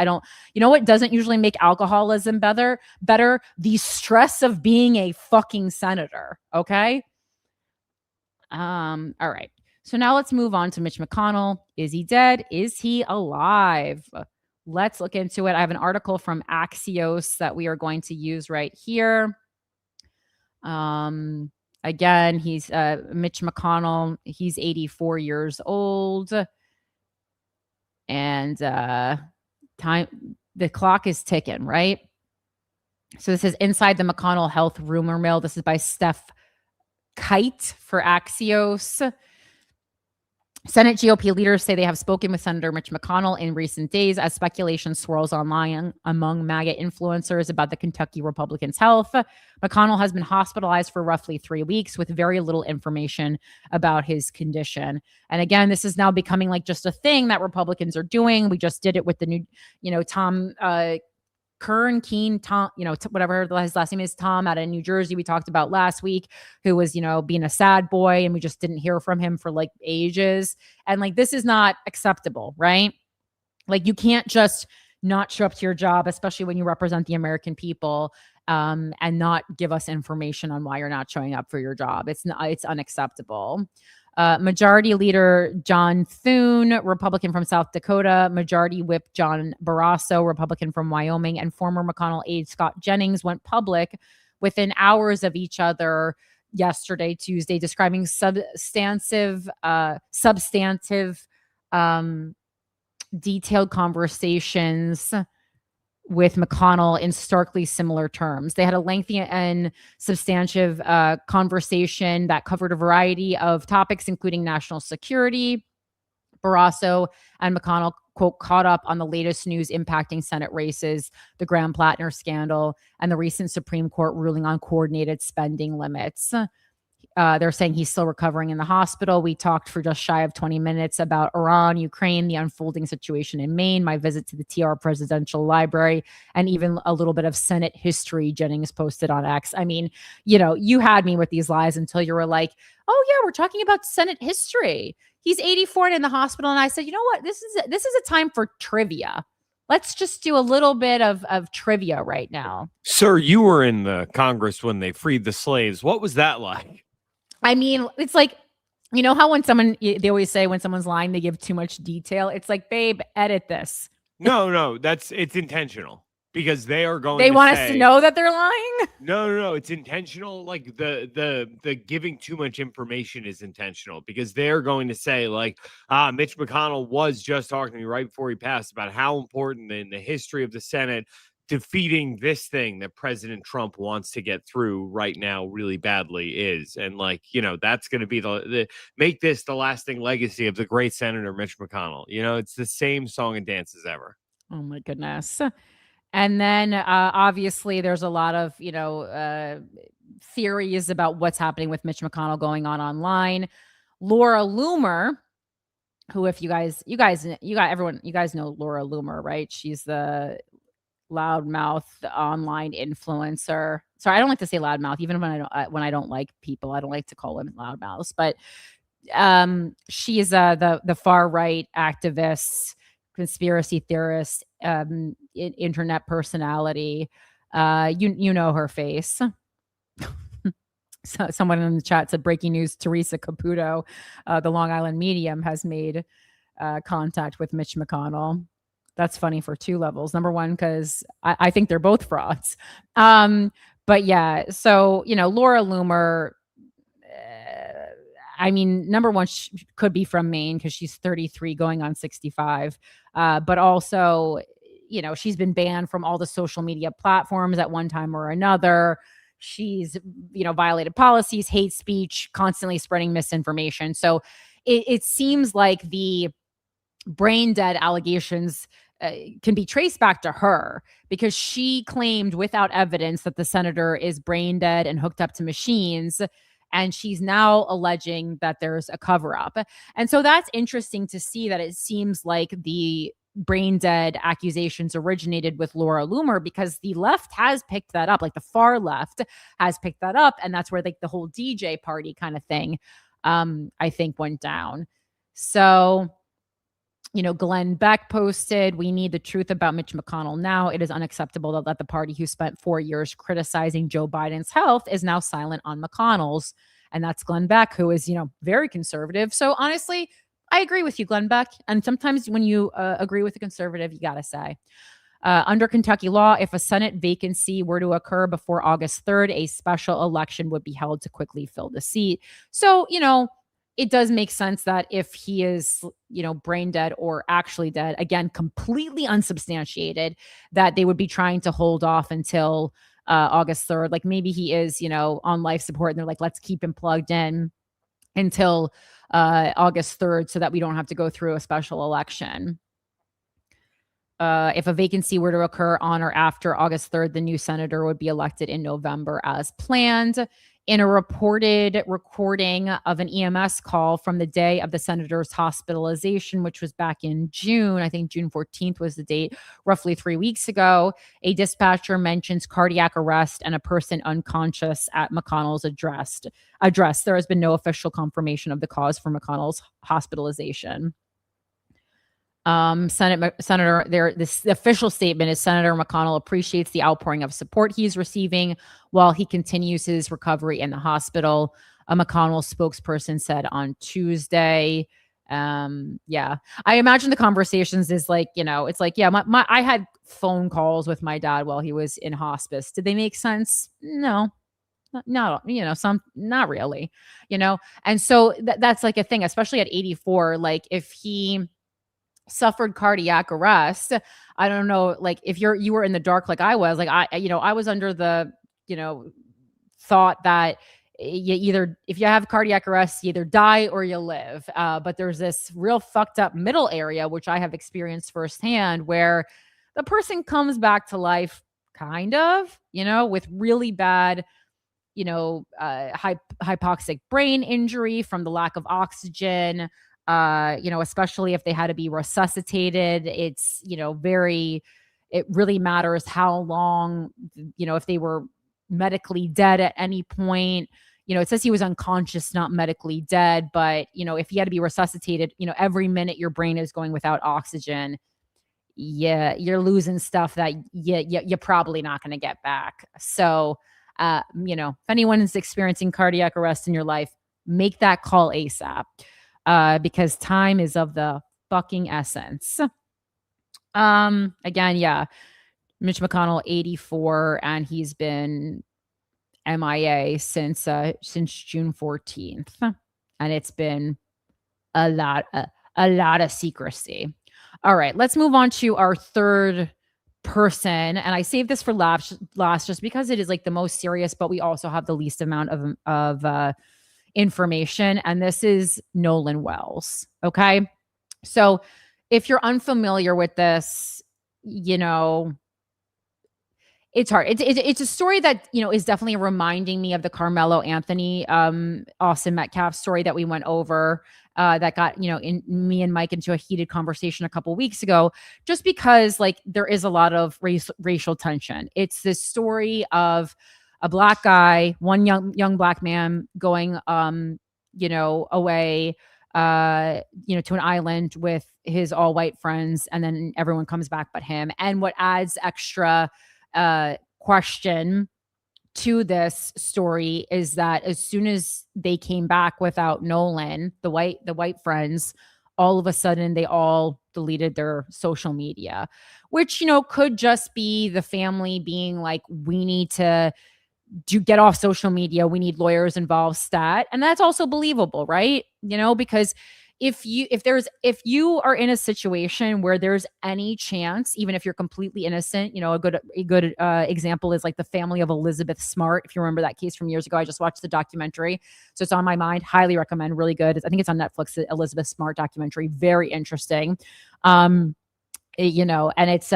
doesn't usually make alcoholism better? The stress of being a fucking senator. Okay. All right. So now let's move on to Mitch McConnell. Is he dead? Is he alive? Let's look into it. I have an article from Axios that we are going to use right here. Again, he's Mitch McConnell. He's 84 years old. And the clock is ticking, right? So this is Inside the McConnell Health Rumor Mill. This is by Steph Kite for Axios. Senate GOP leaders say they have spoken with Senator Mitch McConnell in recent days as speculation swirls online among MAGA influencers about the Kentucky Republican's health. McConnell has been hospitalized for roughly 3 weeks with very little information about his condition. And again, this is now becoming like just a thing that Republicans are doing. We just did it with the new, Tom Keen, Tom, whatever his last name is, Tom out of New Jersey, we talked about last week, who was, being a sad boy, and we just didn't hear from him for like ages. And like, this is not acceptable, right? Like, you can't just not show up to your job, especially when you represent the American people, and not give us information on why you're not showing up for your job. It's unacceptable. Majority Leader John Thune, Republican from South Dakota, Majority Whip John Barrasso, Republican from Wyoming, and former McConnell aide Scott Jennings went public within hours of each other yesterday, Tuesday, describing substantive, detailed conversations with McConnell in starkly similar terms. They had a lengthy and substantive conversation that covered a variety of topics, including national security. Barrasso and McConnell, quote, caught up on the latest news impacting Senate races, the Graham Platner scandal, and the recent Supreme Court ruling on coordinated spending limits. They're saying he's still recovering in the hospital. We talked for just shy of 20 minutes about Iran, Ukraine, the unfolding situation in Maine, my visit to the TR Presidential Library, and even a little bit of Senate history, Jennings posted on X. I mean, you had me with these lies until you were like, oh yeah, we're talking about Senate history. He's 84 and in the hospital. And I said, you know what? This is a time for trivia. Let's just do a little bit of trivia right now. Sir, you were in the Congress when they freed the slaves. What was that like? I mean, it's like, you know how when they always say when someone's lying, they give too much detail. It's like, babe, edit this. No, it's intentional because they are going. They want us to know that they're lying. No, it's intentional. Like the giving too much information is intentional because they're going to say like, Mitch McConnell was just talking to me right before he passed about how important in the history of the Senate defeating this thing that President Trump wants to get through right now really badly is. And like, that's going to be the make this the lasting legacy of the great Senator Mitch McConnell. It's the same song and dance as ever. Oh my goodness. And then obviously there's a lot of, theories about what's happening with Mitch McConnell going on online. Laura Loomer, who, if you guys know Laura Loomer, right? She's the loudmouth online influencer. Sorry, I don't like to say loudmouth, even when I don't like people. I don't like to call them loudmouths. But she is the far right activist, conspiracy theorist, internet personality. You know her face. So someone in the chat said, breaking news, Teresa Caputo, the Long Island medium, has made contact with Mitch McConnell. That's funny for two levels. Number one, because I think they're both frauds. But yeah, so, Laura Loomer, I mean, number one, she could be from Maine because she's 33 going on 65. But also, she's been banned from all the social media platforms at one time or another. She's, violated policies, hate speech, constantly spreading misinformation. So it seems like the brain dead allegations can be traced back to her because she claimed without evidence that the senator is brain dead and hooked up to machines. And she's now alleging that there's a cover up. And so that's interesting to see that it seems like the brain dead accusations originated with Laura Loomer because the left has picked that up, like the far left has picked that up. And that's where like the whole DJ party kind of thing, I think went down. So, Glenn Beck posted, we need the truth about Mitch McConnell now. It is unacceptable that the party who spent 4 years criticizing Joe Biden's health is now silent on McConnell's. And that's Glenn Beck, who is, very conservative. So honestly, I agree with you, Glenn Beck. And sometimes when you agree with a conservative, you got to say. Under Kentucky law, if a Senate vacancy were to occur before August 3rd, a special election would be held to quickly fill the seat. So, it does make sense that if he is, brain dead or actually dead, again, completely unsubstantiated, that they would be trying to hold off until August 3rd. Like maybe he is, on life support and they're like, let's keep him plugged in until August 3rd so that we don't have to go through a special election. If a vacancy were to occur on or after August 3rd, the new senator would be elected in November as planned. In a reported recording of an EMS call from the day of the senator's hospitalization, which was back in June, I think June 14th was the date, roughly 3 weeks ago, a dispatcher mentions cardiac arrest and a person unconscious at McConnell's address. There has been no official confirmation of the cause for McConnell's hospitalization. This official statement is Senator McConnell appreciates the outpouring of support he's receiving while he continues his recovery in the hospital. A McConnell spokesperson said on Tuesday. I imagine the conversations is like, it's like, I had phone calls with my dad while he was in hospice. Did they make sense? No. Not, not really, And so that's like a thing, especially at 84, like if he suffered cardiac arrest, I don't know, like if you were in the dark, like I was, like I was under the, thought that you either, if you have cardiac arrest, you either die or you live. But there's this real fucked up middle area, which I have experienced firsthand, where the person comes back to life kind of, with really bad, hypoxic brain injury from the lack of oxygen, especially if they had to be resuscitated. It's, it really matters how long, if they were medically dead at any point. It says he was unconscious, not medically dead, but, if he had to be resuscitated, every minute your brain is going without oxygen, yeah, you're losing stuff that you're probably not going to get back. So, if anyone is experiencing cardiac arrest in your life, make that call ASAP, because time is of the fucking essence. Again, yeah, Mitch McConnell, 84, and he's been MIA since June 14th, and it's been a lot of secrecy. All right, let's move on to our third person, and I saved this for last just because it is like the most serious, but we also have the least amount of information, and this is Nolan Wells. Okay, so if you're unfamiliar with this, it's hard. It's a story that, is definitely reminding me of the Carmelo Anthony, Austin Metcalf story that we went over, that got, in me and Mike into a heated conversation a couple weeks ago, just because like there is a lot of racial tension. It's this story of a black guy, one young black man going, away, to an island with his all white friends, and then everyone comes back but him. And what adds extra question to this story is that as soon as they came back without Nolan, the white friends, all of a sudden they all deleted their social media, which, could just be the family being like, we need to get off social media. We need lawyers involved stat. And that's also believable, right? Because if you are in a situation where there's any chance, even if you're completely innocent, a good example is like the family of Elizabeth Smart. If you remember that case from years ago, I just watched the documentary, so it's on my mind. Highly recommend. Really good. I think it's on Netflix. The Elizabeth Smart documentary, very interesting. And it's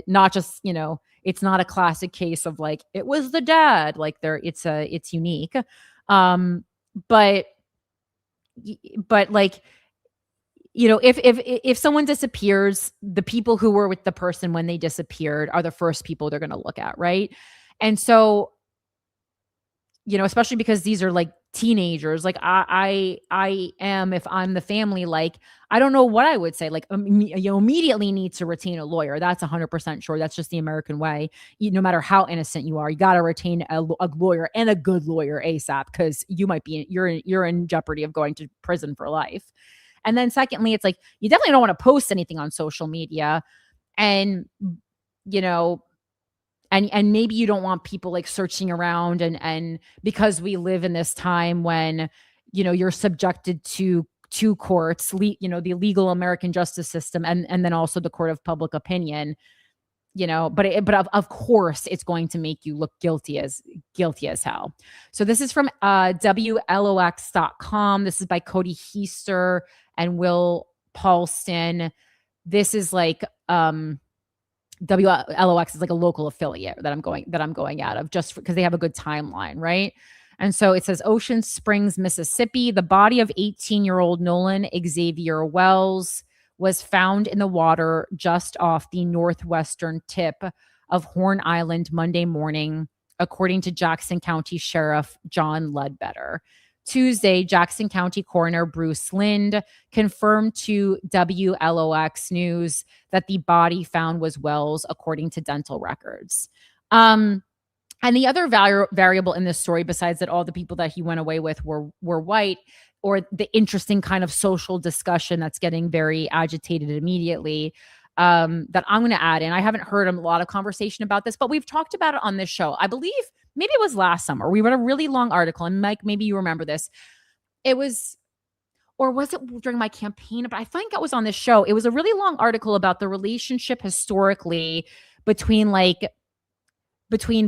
not just it's not a classic case of like it was the dad. Like it's unique. But like, if someone disappears, the people who were with the person when they disappeared are the first people they're going to look at, right? And so, especially because these are like teenagers, like I am, if I'm the family, like I don't know what I would say. Like you immediately need to retain a lawyer. That's 100% sure. That's just the American way. No matter how innocent you are, you got to retain a lawyer, and a good lawyer ASAP, because you're in jeopardy of going to prison for life. And then secondly, it's like, you definitely don't want to post anything on social media, and, and maybe you don't want people like searching around, and because we live in this time when, you're subjected to two courts, the legal American justice system, and then also the court of public opinion, but of course it's going to make you look guilty as hell. So this is from WLOX.com. This is by Cody Heister and Will Paulston. This is like WLOX is like a local affiliate that I'm going out of, just because they have a good timeline, right? And so it says Ocean Springs, Mississippi. The body of 18-year-old Nolan Xavier Wells was found in the water just off the northwestern tip of Horn Island Monday morning, according to Jackson County Sheriff John Ledbetter. Tuesday, Jackson County Coroner Bruce Lind confirmed to WLOX News that the body found was Wells, according to dental records. And the other variable in this story, besides that all the people that he went away with were white, or the interesting kind of social discussion that's getting very agitated immediately, that I'm going to add in. I haven't heard a lot of conversation about this, but we've talked about it on this show. I believe maybe it was last summer. We read a really long article, and Mike, maybe you remember this. It was, or was it during my campaign? But I think it was on this show. It was a really long article about the relationship historically between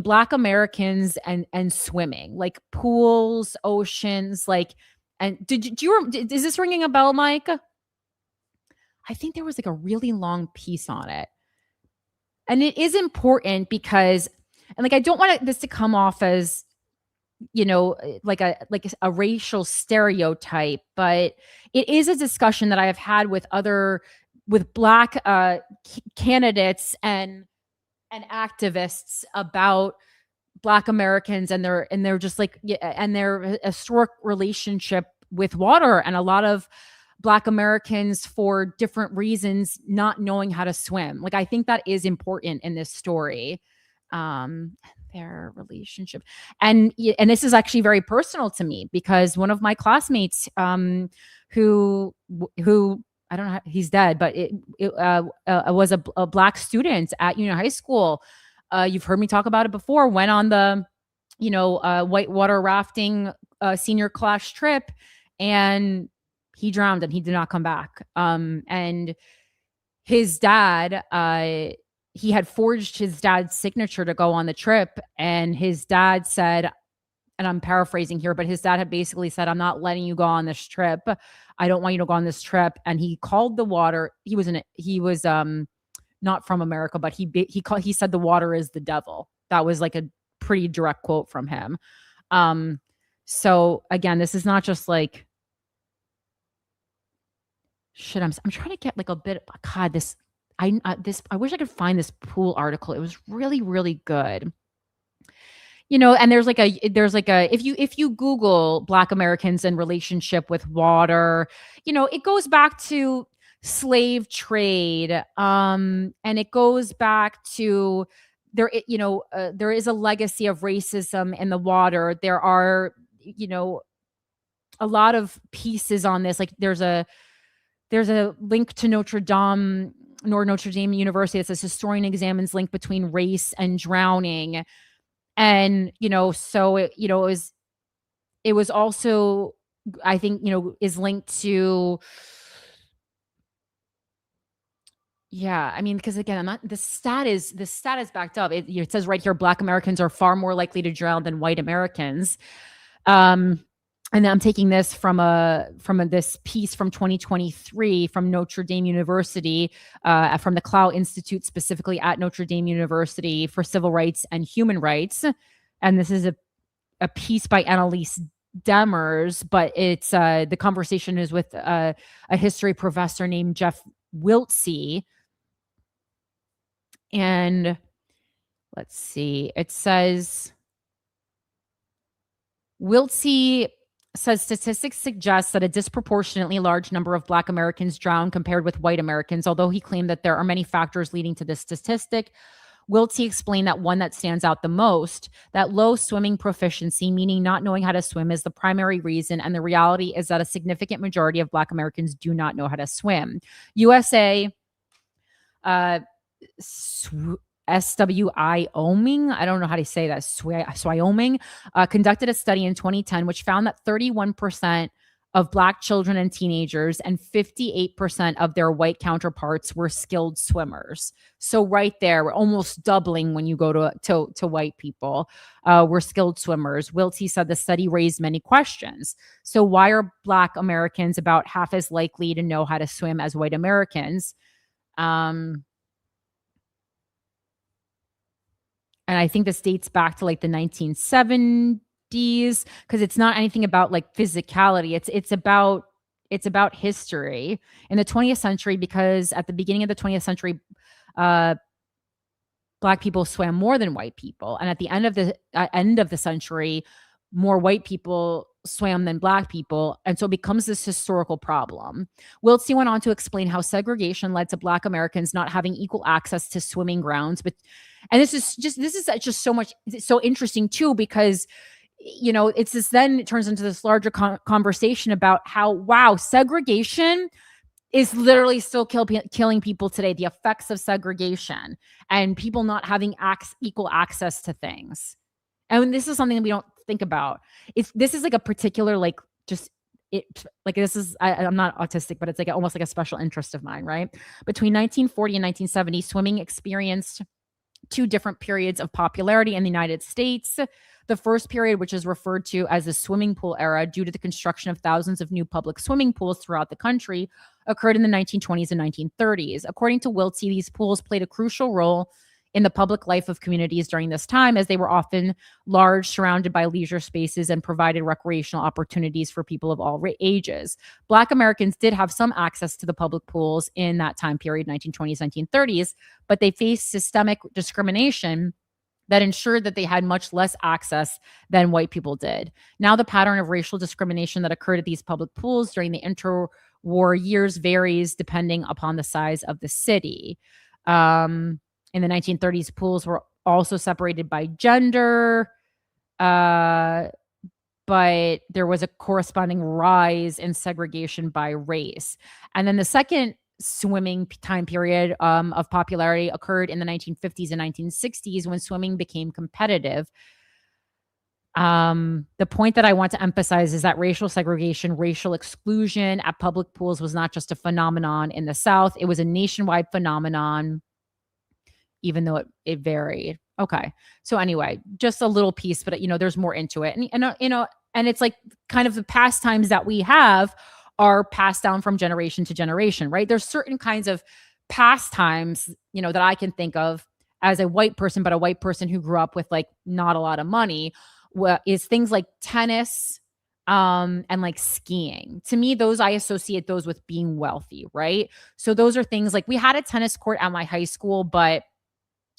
Black Americans and swimming, like pools, oceans, like, and is this ringing a bell, Mike? I think there was like a really long piece on it. And it is important because, and like, I don't want this to come off as, like a racial stereotype, but it is a discussion that I have had with Black candidates and activists about Black Americans and their just like, and their historic relationship with water, and a lot of Black Americans, for different reasons, not knowing how to swim. Like, I think that is important in this story. Their relationship. And this is actually very personal to me, because one of my classmates, who I don't know, he's dead, but it was a Black student at Union High School. You've heard me talk about it before, went on the, whitewater rafting senior class trip, and he drowned and he did not come back. And his dad, he had forged his dad's signature to go on the trip. And his dad said, and I'm paraphrasing here, but his dad had basically said, "I'm not letting you go on this trip. I don't want you to go on this trip." And he called the water. He was not from America, but he said the water is the devil. That was like a pretty direct quote from him. So again, this is not just like, shit, I'm trying to get like a bit. God, I wish I could find this pool article. It was really, really good. And there's like a if you Google Black Americans and relationship with water, it goes back to slave trade, and it goes back to there is a legacy of racism in the water. There are a lot of pieces on this. Like there's a link to Notre Dame University that says historian examines link between race and drowning. And, so it was also, I think, is linked to, yeah, I mean, because again, the stat is backed up. It says right here, Black Americans are far more likely to drown than white Americans. And I'm taking this from this piece from 2023 from Notre Dame University, from the Clow Institute, specifically at Notre Dame University for Civil Rights and Human Rights. And this is a piece by Annalise Demers, but it's the conversation is with a history professor named Jeff Wiltsey. And let's see, it says, Wiltsey says statistics suggest that a disproportionately large number of Black Americans drown compared with white Americans. Although he claimed that there are many factors leading to this statistic, Wiltsey explained that one that stands out the most, that low swimming proficiency, meaning not knowing how to swim, is the primary reason. And the reality is that a significant majority of Black Americans do not know how to swim. USA SWIOMing, I don't know how to say that, SWIOMing, conducted a study in 2010, which found that 31% of Black children and teenagers and 58% of their white counterparts were skilled swimmers. So right there, we're almost doubling when you go to white people, were skilled swimmers. Wiltsey said the study raised many questions. So why are Black Americans about half as likely to know how to swim as white Americans? And I think this dates back to like the 1970s, because it's not anything about like physicality. It's about history in the 20th century, because at the beginning of the 20th century, Black people swam more than white people. And at the end of the century, more white people swam than Black people. And so it becomes this historical problem. Wiltsey went on to explain how segregation led to Black Americans not having equal access to swimming grounds. And this is just so interesting too, because, it turns into this larger conversation about how, wow, segregation is literally still killing people today. The effects of segregation and people not having equal access to things. And this is something that we don't think about. This is like a particular, like, just it, like, this is, I'm not autistic, but it's like almost like a special interest of mine, right? Between 1940 and 1970, swimming experienced two different periods of popularity in the United States. The first period, which is referred to as the swimming pool era due to the construction of thousands of new public swimming pools throughout the country, occurred in the 1920s and 1930s. According to Wiltse, these pools played a crucial role in the public life of communities during this time, as they were often large, surrounded by leisure spaces, and provided recreational opportunities for people of all ages. Black Americans did have some access to the public pools in that time period, 1920s, 1930s, but they faced systemic discrimination that ensured that they had much less access than white people did. Now, the pattern of racial discrimination that occurred at these public pools during the interwar years varies depending upon the size of the city. In the 1930s, pools were also separated by gender, but there was a corresponding rise in segregation by race. And then the second swimming time period of popularity occurred in the 1950s and 1960s, when swimming became competitive. The point that I want to emphasize is that racial segregation, racial exclusion at public pools was not just a phenomenon in the South. It was a nationwide phenomenon, even though it varied. Okay. So anyway, just a little piece, but there's more into it. And it's like kind of the pastimes that we have are passed down from generation to generation, right? There's certain kinds of pastimes, that I can think of as a white person, but a white person who grew up with like not a lot of money, is things like tennis, and like skiing. To me, I associate those with being wealthy, right? So those are things like, we had a tennis court at my high school, but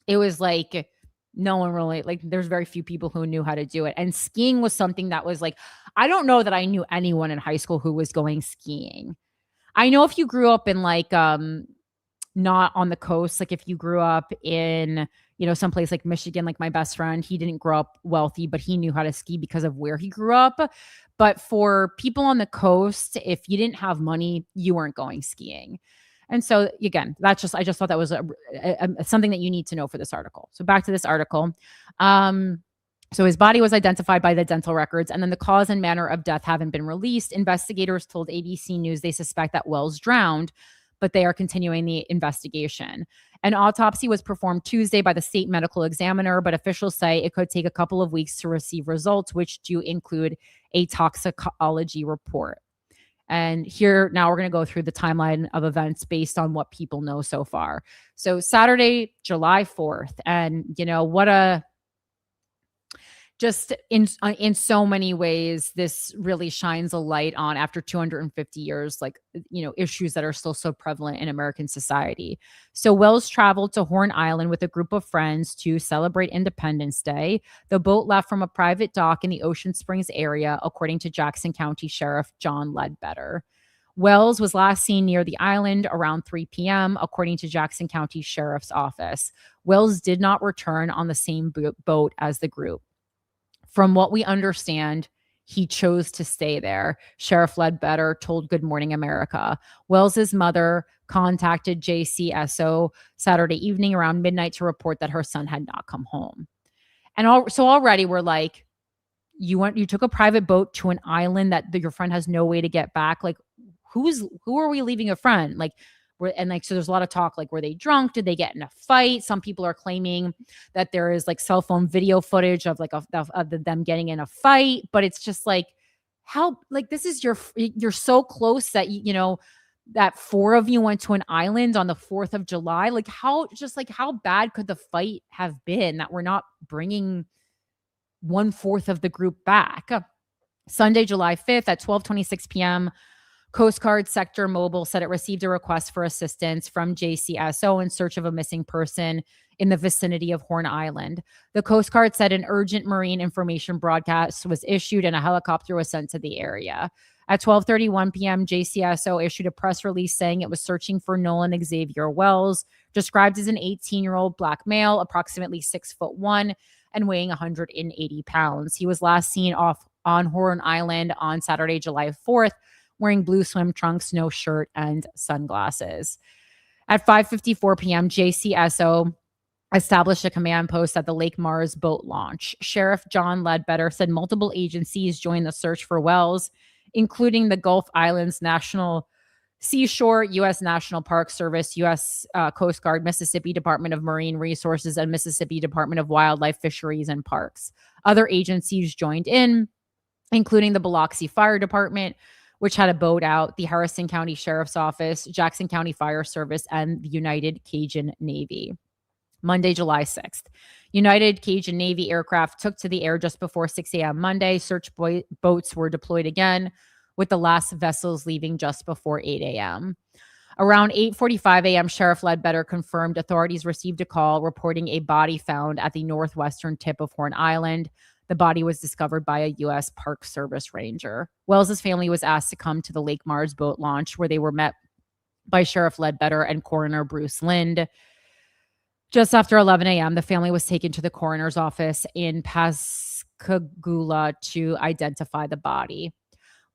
it was like, no one really, like, there's very few people who knew how to do it. And skiing was something that was like, I don't know that I knew anyone in high school who was going skiing. I know if you grew up in like, not on the coast, like if you grew up in, someplace like Michigan, like my best friend, he didn't grow up wealthy, but he knew how to ski because of where he grew up. But for people on the coast, if you didn't have money, you weren't going skiing. And so again, I just thought that was something that you need to know for this article. So back to this article. So his body was identified by the dental records, and then the cause and manner of death haven't been released. Investigators told ABC News they suspect that Wells drowned, but they are continuing the investigation. An autopsy was performed Tuesday by the state medical examiner, but officials say it could take a couple of weeks to receive results, which do include a toxicology report. And here, now we're going to go through the timeline of events based on what people know so far. So Saturday, July 4th. And, just in so many ways, this really shines a light on, after 250 years, like, issues that are still so prevalent in American society. So Wells traveled to Horn Island with a group of friends to celebrate Independence Day. The boat left from a private dock in the Ocean Springs area, according to Jackson County Sheriff John Ledbetter. Wells was last seen near the island around 3 p.m., according to Jackson County Sheriff's Office. Wells did not return on the same boat as the group. From what we understand, he chose to stay there, Sheriff Ledbetter told Good Morning America. Wells's mother contacted JCSO Saturday evening around midnight to report that her son had not come home. And so already we're like, you took a private boat to an island that your friend has no way to get back. Like, who are we leaving a friend? Like, so there's a lot of talk, like, were they drunk? Did they get in a fight? Some people are claiming that there is like cell phone video footage of like of them getting in a fight, but it's just like, how, like, this is you're so close that that four of you went to an island on the 4th of July. Like, how bad could the fight have been that we're not bringing 1/4 of the group back? Sunday, July 5th at 12:26 p.m., Coast Guard Sector Mobile said it received a request for assistance from JCSO in search of a missing person in the vicinity of Horn Island. The Coast Guard said an urgent marine information broadcast was issued and a helicopter was sent to the area. At 12:31 p.m., JCSO issued a press release saying it was searching for Nolan Xavier Wells, described as an 18-year-old black male, approximately 6'1" and weighing 180 pounds. He was last seen on Horn Island on Saturday, July 4th, wearing blue swim trunks, no shirt, and sunglasses. At 5:54 p.m., JCSO established a command post at the Lake Mars boat launch. Sheriff John Ledbetter said multiple agencies joined the search for Wells, including the Gulf Islands National Seashore, U.S. National Park Service, U.S. Coast Guard, Mississippi Department of Marine Resources, and Mississippi Department of Wildlife, Fisheries, and Parks. Other agencies joined in, including the Biloxi Fire Department, which had a boat out, the Harrison County Sheriff's Office, Jackson County Fire Service, and the United Cajun Navy. Monday, July 6th. United Cajun Navy aircraft took to the air just before 6 a.m. Monday. Search boats were deployed again, with the last vessels leaving just before 8 a.m. Around 8:45 a.m., Sheriff Ledbetter confirmed authorities received a call reporting a body found at the northwestern tip of Horn Island. The body was discovered by a U.S. Park Service ranger. Wells's family was asked to come to the Lake Mars boat launch, where they were met by Sheriff Ledbetter and Coroner Bruce Lind. Just after 11 a.m., the family was taken to the coroner's office in Pascagoula to identify the body.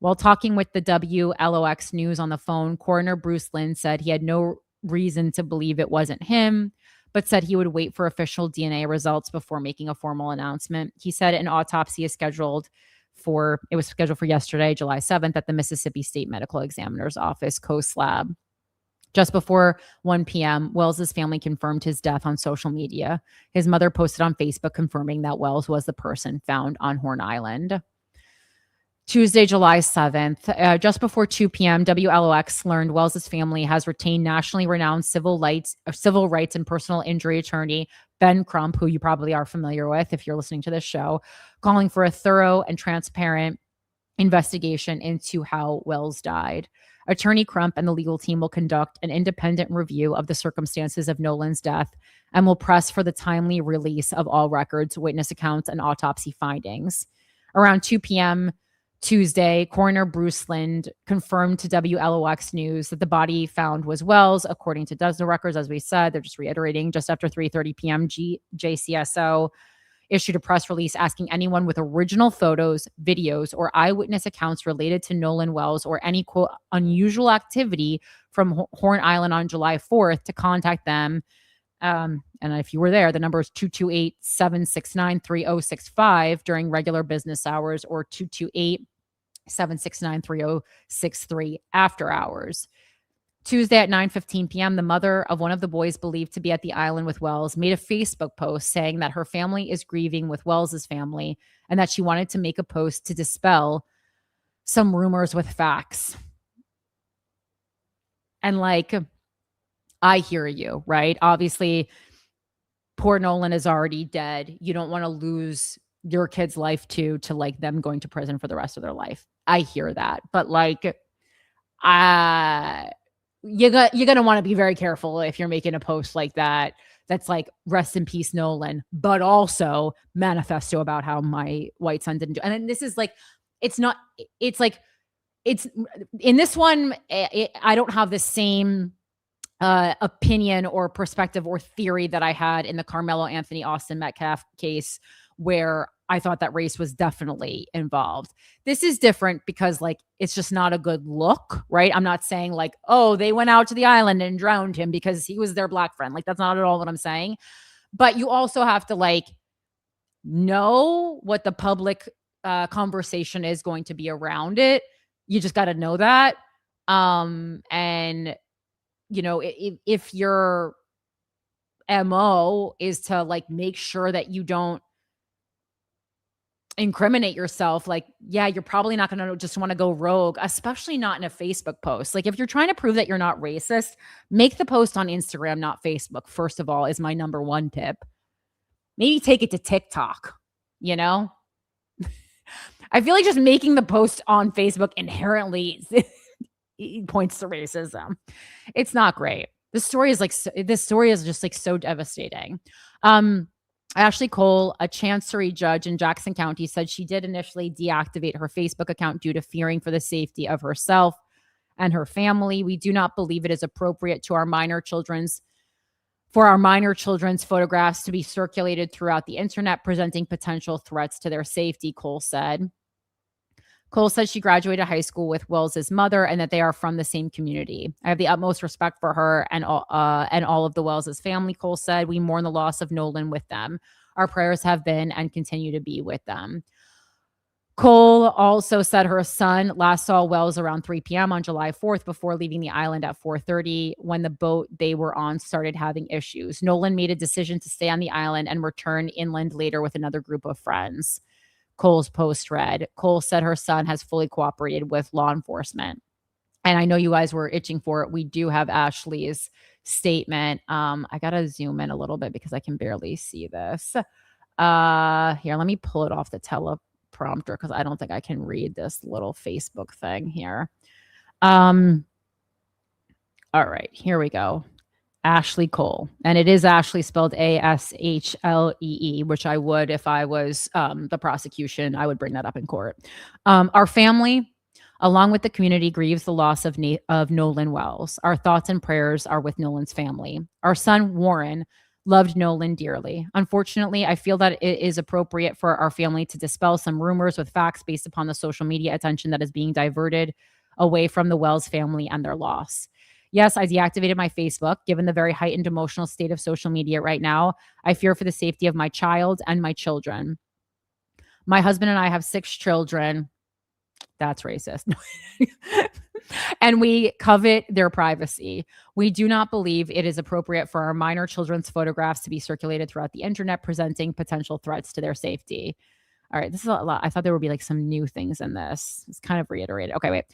While talking with the WLOX News on the phone, Coroner Bruce Lind said he had no reason to believe it wasn't him, but said he would wait for official DNA results before making a formal announcement. He said an autopsy is scheduled for yesterday, July 7th, at the Mississippi State Medical Examiner's Office, Coast Lab. Just before 1 p.m., Wells's family confirmed his death on social media. His mother posted on Facebook confirming that Wells was the person found on Horn Island. Tuesday, July 7th, just before 2 p.m., WLOX learned Wells's family has retained nationally renowned civil rights and personal injury attorney Ben Crump, who you probably are familiar with if you're listening to this show, calling for a thorough and transparent investigation into how Wells died. Attorney Crump and the legal team will conduct an independent review of the circumstances of Nolan's death and will press for the timely release of all records, witness accounts, and autopsy findings. Around 2 p.m. Tuesday, Coroner Bruce Lind confirmed to WLOX News that the body found was Wells. According to the records, as we said, they're just reiterating, just after 3:30 p.m., JCSO issued a press release asking anyone with original photos, videos, or eyewitness accounts related to Nolan Wells or any, quote, unusual activity from Horn Island on July 4th to contact them. And if you were there, the number is 228-769-3065 during regular business hours or 228-769-3063 after hours. Tuesday at 9:15 p.m., the mother of one of the boys believed to be at the island with Wells made a Facebook post saying that her family is grieving with Wells's family and that she wanted to make a post to dispel some rumors with facts. And I hear you, right? Obviously, poor Nolan is already dead. You don't want to lose your kid's life to them going to prison for the rest of their life. I hear that. But you're going to want to be very careful if you're making a post like that. That's like, rest in peace, Nolan, but also manifesto about how my white son didn't do. And then this is it's in this one, I don't have the same opinion or perspective or theory that I had in the Carmelo Anthony Austin Metcalf case, where I thought that race was definitely involved. This is different because it's just not a good look, right? I'm not saying oh, they went out to the island and drowned him because he was their black friend. That's not at all what I'm saying. But you also have to know what the public conversation is going to be around it. You just got to know that. And if your MO is to make sure that you don't incriminate yourself, you're probably not going to just want to go rogue, especially not in a Facebook post. If you're trying to prove that you're not racist, make the post on Instagram, not Facebook. First of all, is my number one tip. Maybe take it to TikTok, I feel like just making the post on Facebook inherently points to racism. It's not great. This story is just so devastating. Ashley Cole, a chancery judge in Jackson County, said she did initially deactivate her Facebook account due to fearing for the safety of herself and her family. We do not believe it is appropriate for our minor children's photographs to be circulated throughout the internet, presenting potential threats to their safety, Cole said. Cole said she graduated high school with Walz's mother and that they are from the same community. I have the utmost respect for her and all of the Wells's family. Cole said, we mourn the loss of Nolan with them. Our prayers have been and continue to be with them. Cole also said her son last saw Wells around 3 p.m. on July 4th before leaving the island at 4:30 when the boat they were on started having issues. Nolan made a decision to stay on the island and return inland later with another group of friends. Cole's post read. Cole said her son has fully cooperated with law enforcement. And I know you guys were itching for it. We do have Ashley's statement. I got to zoom in a little bit because I can barely see this. Here, let me pull it off the teleprompter because I don't think I can read this little Facebook thing here. All right, here we go. Ashley Cole. And it is Ashley spelled A-S-H-L-E-E, which I would, if I was the prosecution, I would bring that up in court. Our family, along with the community, grieves the loss of Nolan Wells. Our thoughts and prayers are with Nolan's family. Our son, Warren, loved Nolan dearly. Unfortunately, I feel that it is appropriate for our family to dispel some rumors with facts based upon the social media attention that is being diverted away from the Wells family and their loss. Yes, I deactivated my Facebook. Given the very heightened emotional state of social media right now, I fear for the safety of my child and my children. My husband and I have 6 children. That's racist. And we covet their privacy. We do not believe it is appropriate for our minor children's photographs to be circulated throughout the internet, presenting potential threats to their safety. All right, this is a lot. I thought there would be like some new things in this. It's kind of reiterated. Okay, wait.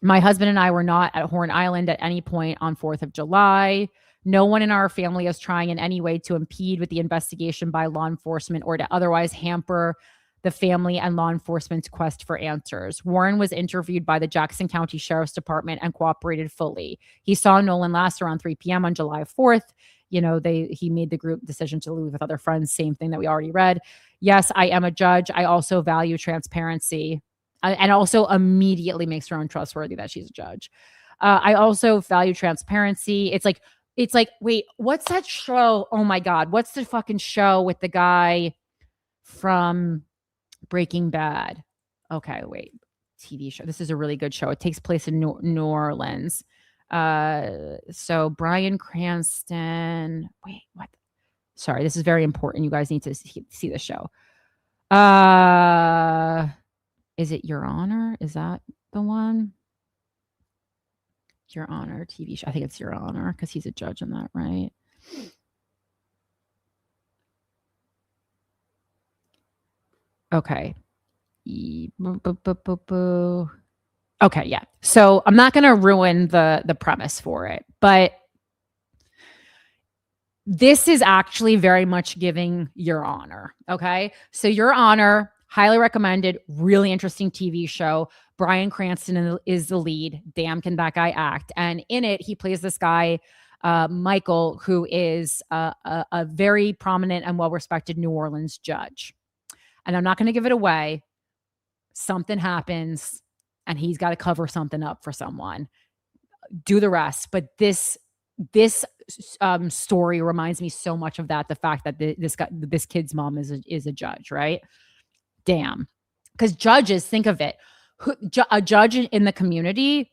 My husband and I were not at Horn Island at any point on 4th of July. No one in our family is trying in any way to impede with the investigation by law enforcement or to otherwise hamper the family and law enforcement's quest for answers. Warren was interviewed by the Jackson County Sheriff's Department and cooperated fully. He saw Nolan last around 3 p.m. on July 4th. You know, he made the group decision to leave with other friends. Same thing that we already read. Yes, I am a judge. I also value transparency. And also immediately makes her untrustworthy that she's a judge. I also value transparency. It's like, wait, what's that show? Oh my God. What's the fucking show with the guy from Breaking Bad? Okay, wait. TV show. This is a really good show. It takes place in New Orleans. So Bryan Cranston. Wait, what? Sorry, this is very important. You guys need to see the show. Is it Your Honor? Is that the one? Your Honor TV show. I think it's Your Honor because he's a judge in that, right? Okay. Okay, yeah. So I'm not going to ruin the premise for it, but this is actually very much giving Your Honor. Okay. So Your Honor, highly recommended, really interesting TV show. Bryan Cranston is the lead. Damn, can that guy act? And in it, he plays this guy, Michael, who is a very prominent and well-respected New Orleans judge. And I'm not going to give it away. Something happens, and he's got to cover something up for someone. Do the rest. But this story reminds me so much of that. The fact that this kid's mom is a judge, right? Damn. Because judges, think of it. A judge in the community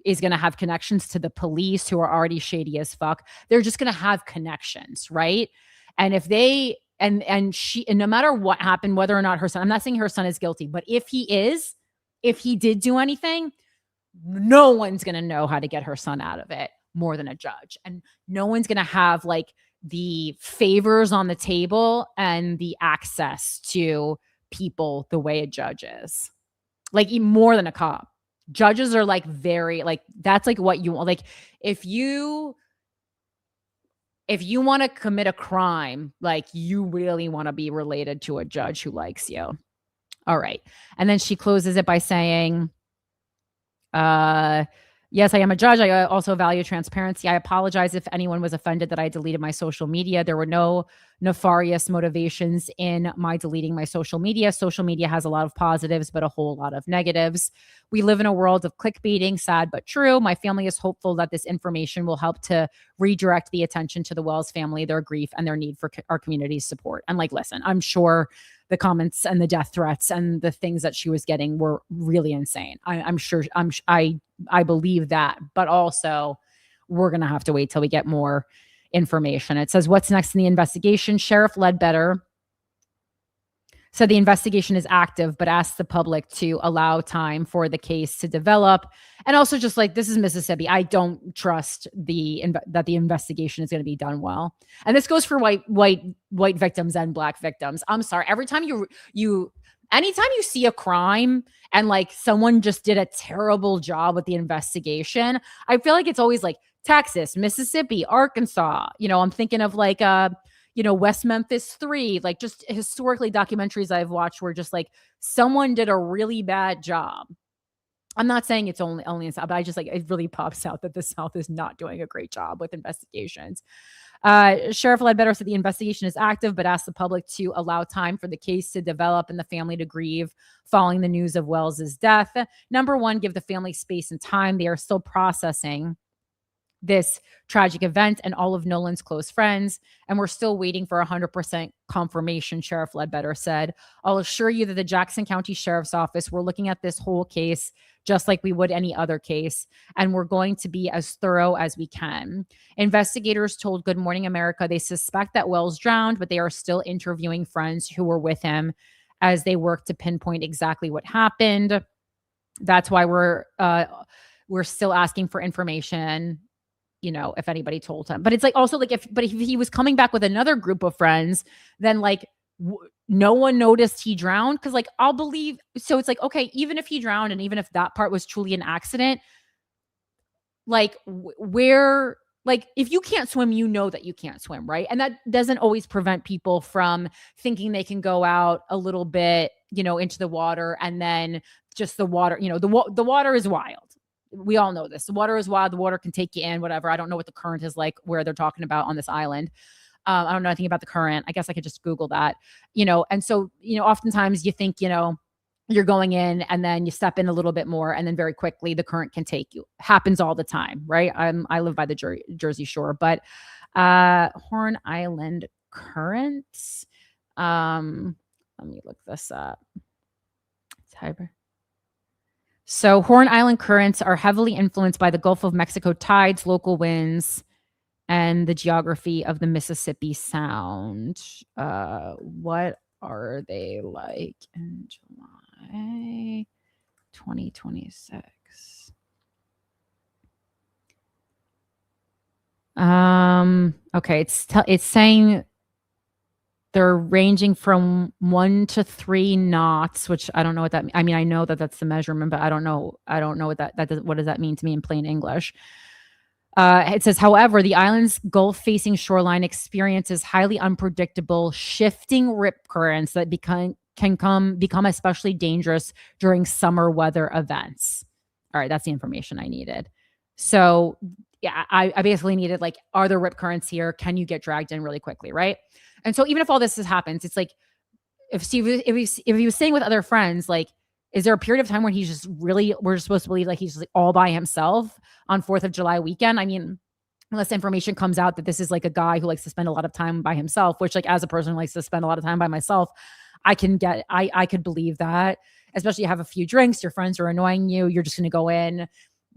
is going to have connections to the police who are already shady as fuck. They're just going to have connections, right? And if they, and no matter what happened, whether or not her son, I'm not saying her son is guilty, but if he did do anything, no one's going to know how to get her son out of it more than a judge. And no one's going to have like the favors on the table and the access to people the way a judge is, like even more than a cop. Judges are like very like, that's like what you want. Like if you want to commit a crime, like you really want to be related to a judge who likes you. All right. And then she closes it by saying, Yes, I am a judge. I also value transparency. I apologize if anyone was offended that I deleted my social media. There were no nefarious motivations in my deleting my social media. Social media has a lot of positives, but a whole lot of negatives. We live in a world of clickbaiting, sad but true. My family is hopeful that this information will help to redirect the attention to the Wells family, their grief, and their need for our community's support. And like, listen, I'm sure the comments and the death threats and the things that she was getting were really insane. I'm sure. I believe that, but also we're going to have to wait till we get more information. It says, what's next in the investigation? Sheriff Ledbetter said the investigation is active, but asked the public to allow time for the case to develop. And also just like, this is Mississippi. I don't trust that the investigation is going to be done well. And this goes for white victims and black victims. I'm sorry. Every time anytime you see a crime and like someone just did a terrible job with the investigation, I feel like it's always like Texas, Mississippi, Arkansas. I'm thinking of like, West Memphis 3, like just historically documentaries I've watched where just like someone did a really bad job. I'm not saying it's only in the South, but I just like, it really pops out that the South is not doing a great job with investigations. Sheriff Ledbetter said the investigation is active, but asked the public to allow time for the case to develop and the family to grieve following the news of Wells's death. Number one, give the family space and time. They are still processing this tragic event and all of Nolan's close friends, and we're still waiting for 100% confirmation, Sheriff Ledbetter said. I'll assure you that the Jackson County Sheriff's Office, we're looking at this whole case just like we would any other case, and we're going to be as thorough as we can. Investigators told Good Morning America they suspect that Wells drowned, but they are still interviewing friends who were with him as they work to pinpoint exactly what happened. That's why we're still asking for information, if anybody told him. But it's like also like if he was coming back with another group of friends, then like no one noticed he drowned. Cause like I'll believe, so it's like, okay, even if he drowned and even if that part was truly an accident, like where, like if you can't swim, that you can't swim, right? And that doesn't always prevent people from thinking they can go out a little bit, into the water and then just the water, the water is wild. We all know this. The water is wild. The water can take you in, whatever. I don't know what the current is like where they're talking about on this island. I don't know anything about the current. I guess I could just Google that, and so, oftentimes you think, you're going in and then you step in a little bit more and then very quickly the current can take you. Happens all the time, right? I live by the Jersey Shore, but Horn Island currents. Let me look this up. Tiber. So Horn Island currents are heavily influenced by the Gulf of Mexico tides, local winds, and the geography of the Mississippi Sound. What are they like in July 2026? Okay, it's saying they're ranging from 1 to 3 knots, which I don't know what that means. I mean, I know that that's the measurement, but I don't know what that does. What does that mean to me in plain English? It says, however, the island's Gulf-facing shoreline experiences highly unpredictable, shifting rip currents that can become especially dangerous during summer weather events. All right, that's the information I needed. So, yeah, I basically needed like, are there rip currents here? Can you get dragged in really quickly, right? And so even if all this happens, it's like if he was staying with other friends, like, is there a period of time when he's just really, we're supposed to believe like he's just like all by himself on 4th of July weekend? I mean, unless information comes out that this is like a guy who likes to spend a lot of time by himself, which like as a person who likes to spend a lot of time by myself, I could believe that, especially you have a few drinks, your friends are annoying you, you're just going to go in.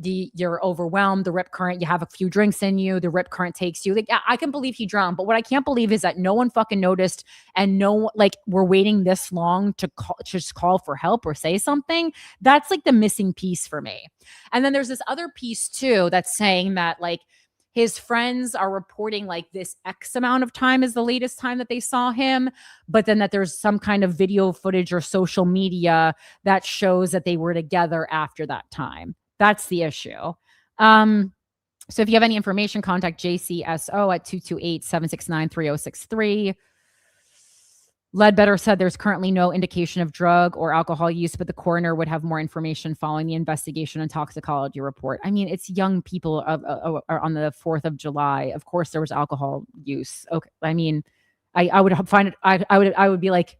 You're overwhelmed, the rip current, you have a few drinks in you, the rip current takes you. Like, I can believe he drowned, but what I can't believe is that no one fucking noticed and we're waiting this long to just call for help or say something. That's like the missing piece for me. And then there's this other piece too that's saying that like his friends are reporting like this X amount of time is the latest time that they saw him, but then that there's some kind of video footage or social media that shows that they were together after that time. That's the issue. So if you have any information, contact JCSO at 228-769-3063. Ledbetter said there's currently no indication of drug or alcohol use, but the coroner would have more information following the investigation and toxicology report. I mean, it's young people are on the 4th of July. Of course, there was alcohol use. Okay, I mean, I would find it. I would be like,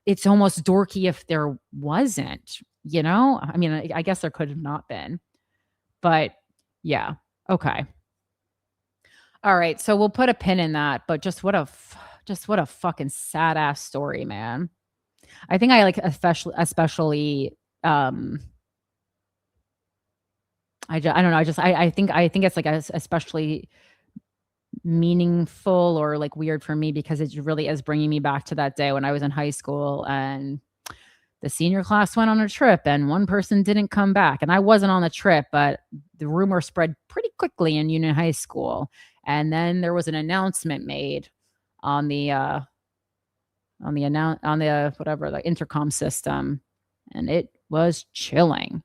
it's almost dorky if there wasn't. You know, I mean, I guess there could have not been, but yeah, okay, all right. So we'll put a pin in that. But just what a fucking sad ass story, man. I think I like especially I don't know. I think it's like especially meaningful or like weird for me because it really is bringing me back to that day when I was in high school and the senior class went on a trip and one person didn't come back. And I wasn't on the trip, but the rumor spread pretty quickly in Union High School. And then there was an announcement made on the intercom system, and it was chilling.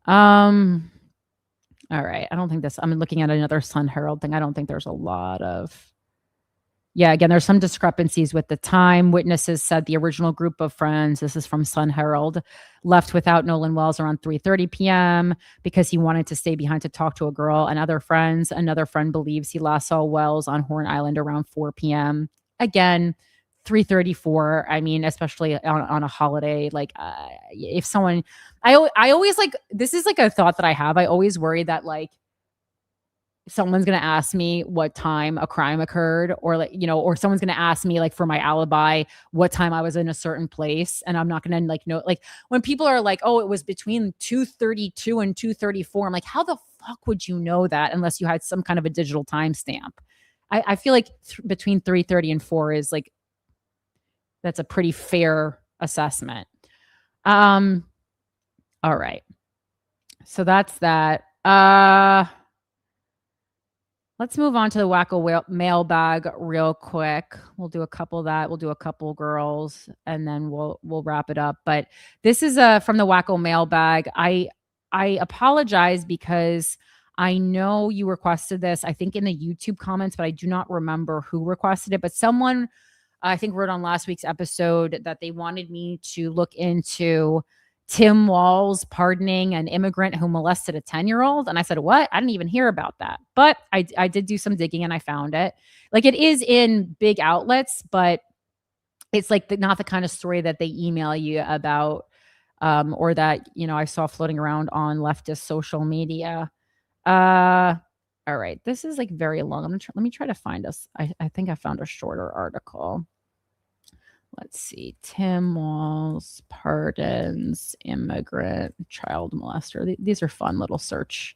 All right, I don't think this. I'm looking at another Sun Herald thing. I don't think there's a lot of. Yeah, again, there's some discrepancies with the time. Witnesses said the original group of friends, this is from Sun Herald, left without Nolan Wells around 3:30 p.m. because he wanted to stay behind to talk to a girl and other friends. Another friend believes he last saw Wells on Horn Island around 4 p.m. Again, 3:34. I mean, especially on a holiday, like if someone, I always like, this is like a thought that I have. I always worry that like someone's going to ask me what time a crime occurred, or like, you know, or someone's going to ask me like for my alibi, what time I was in a certain place. And I'm not going to like know, like when people are like, oh, it was between 2:32 and 2:34. I'm like, how the fuck would you know that unless you had some kind of a digital timestamp? I feel like between 3:30 and 4 is like, that's a pretty fair assessment. All right. So that's that. Let's move on to the Wacko Mailbag real quick. We'll do a couple of that. We'll do a couple girls, and then we'll wrap it up. But this is from the Wacko Mailbag. I apologize because I know you requested this, I think in the YouTube comments, but I do not remember who requested it. But someone, I think, wrote on last week's episode that they wanted me to look into Tim Walz pardoning an immigrant who molested a 10-year-old. And I said, what? I didn't even hear about that. But I did do some digging and I found it. Like, it is in big outlets, but it's like not the kind of story that they email you about, or that, you know, I saw floating around on leftist social media. All right. This is like very long. Let me try to find us. I think I found a shorter article. Let's see. Tim Walz pardons immigrant child molester. These are fun little search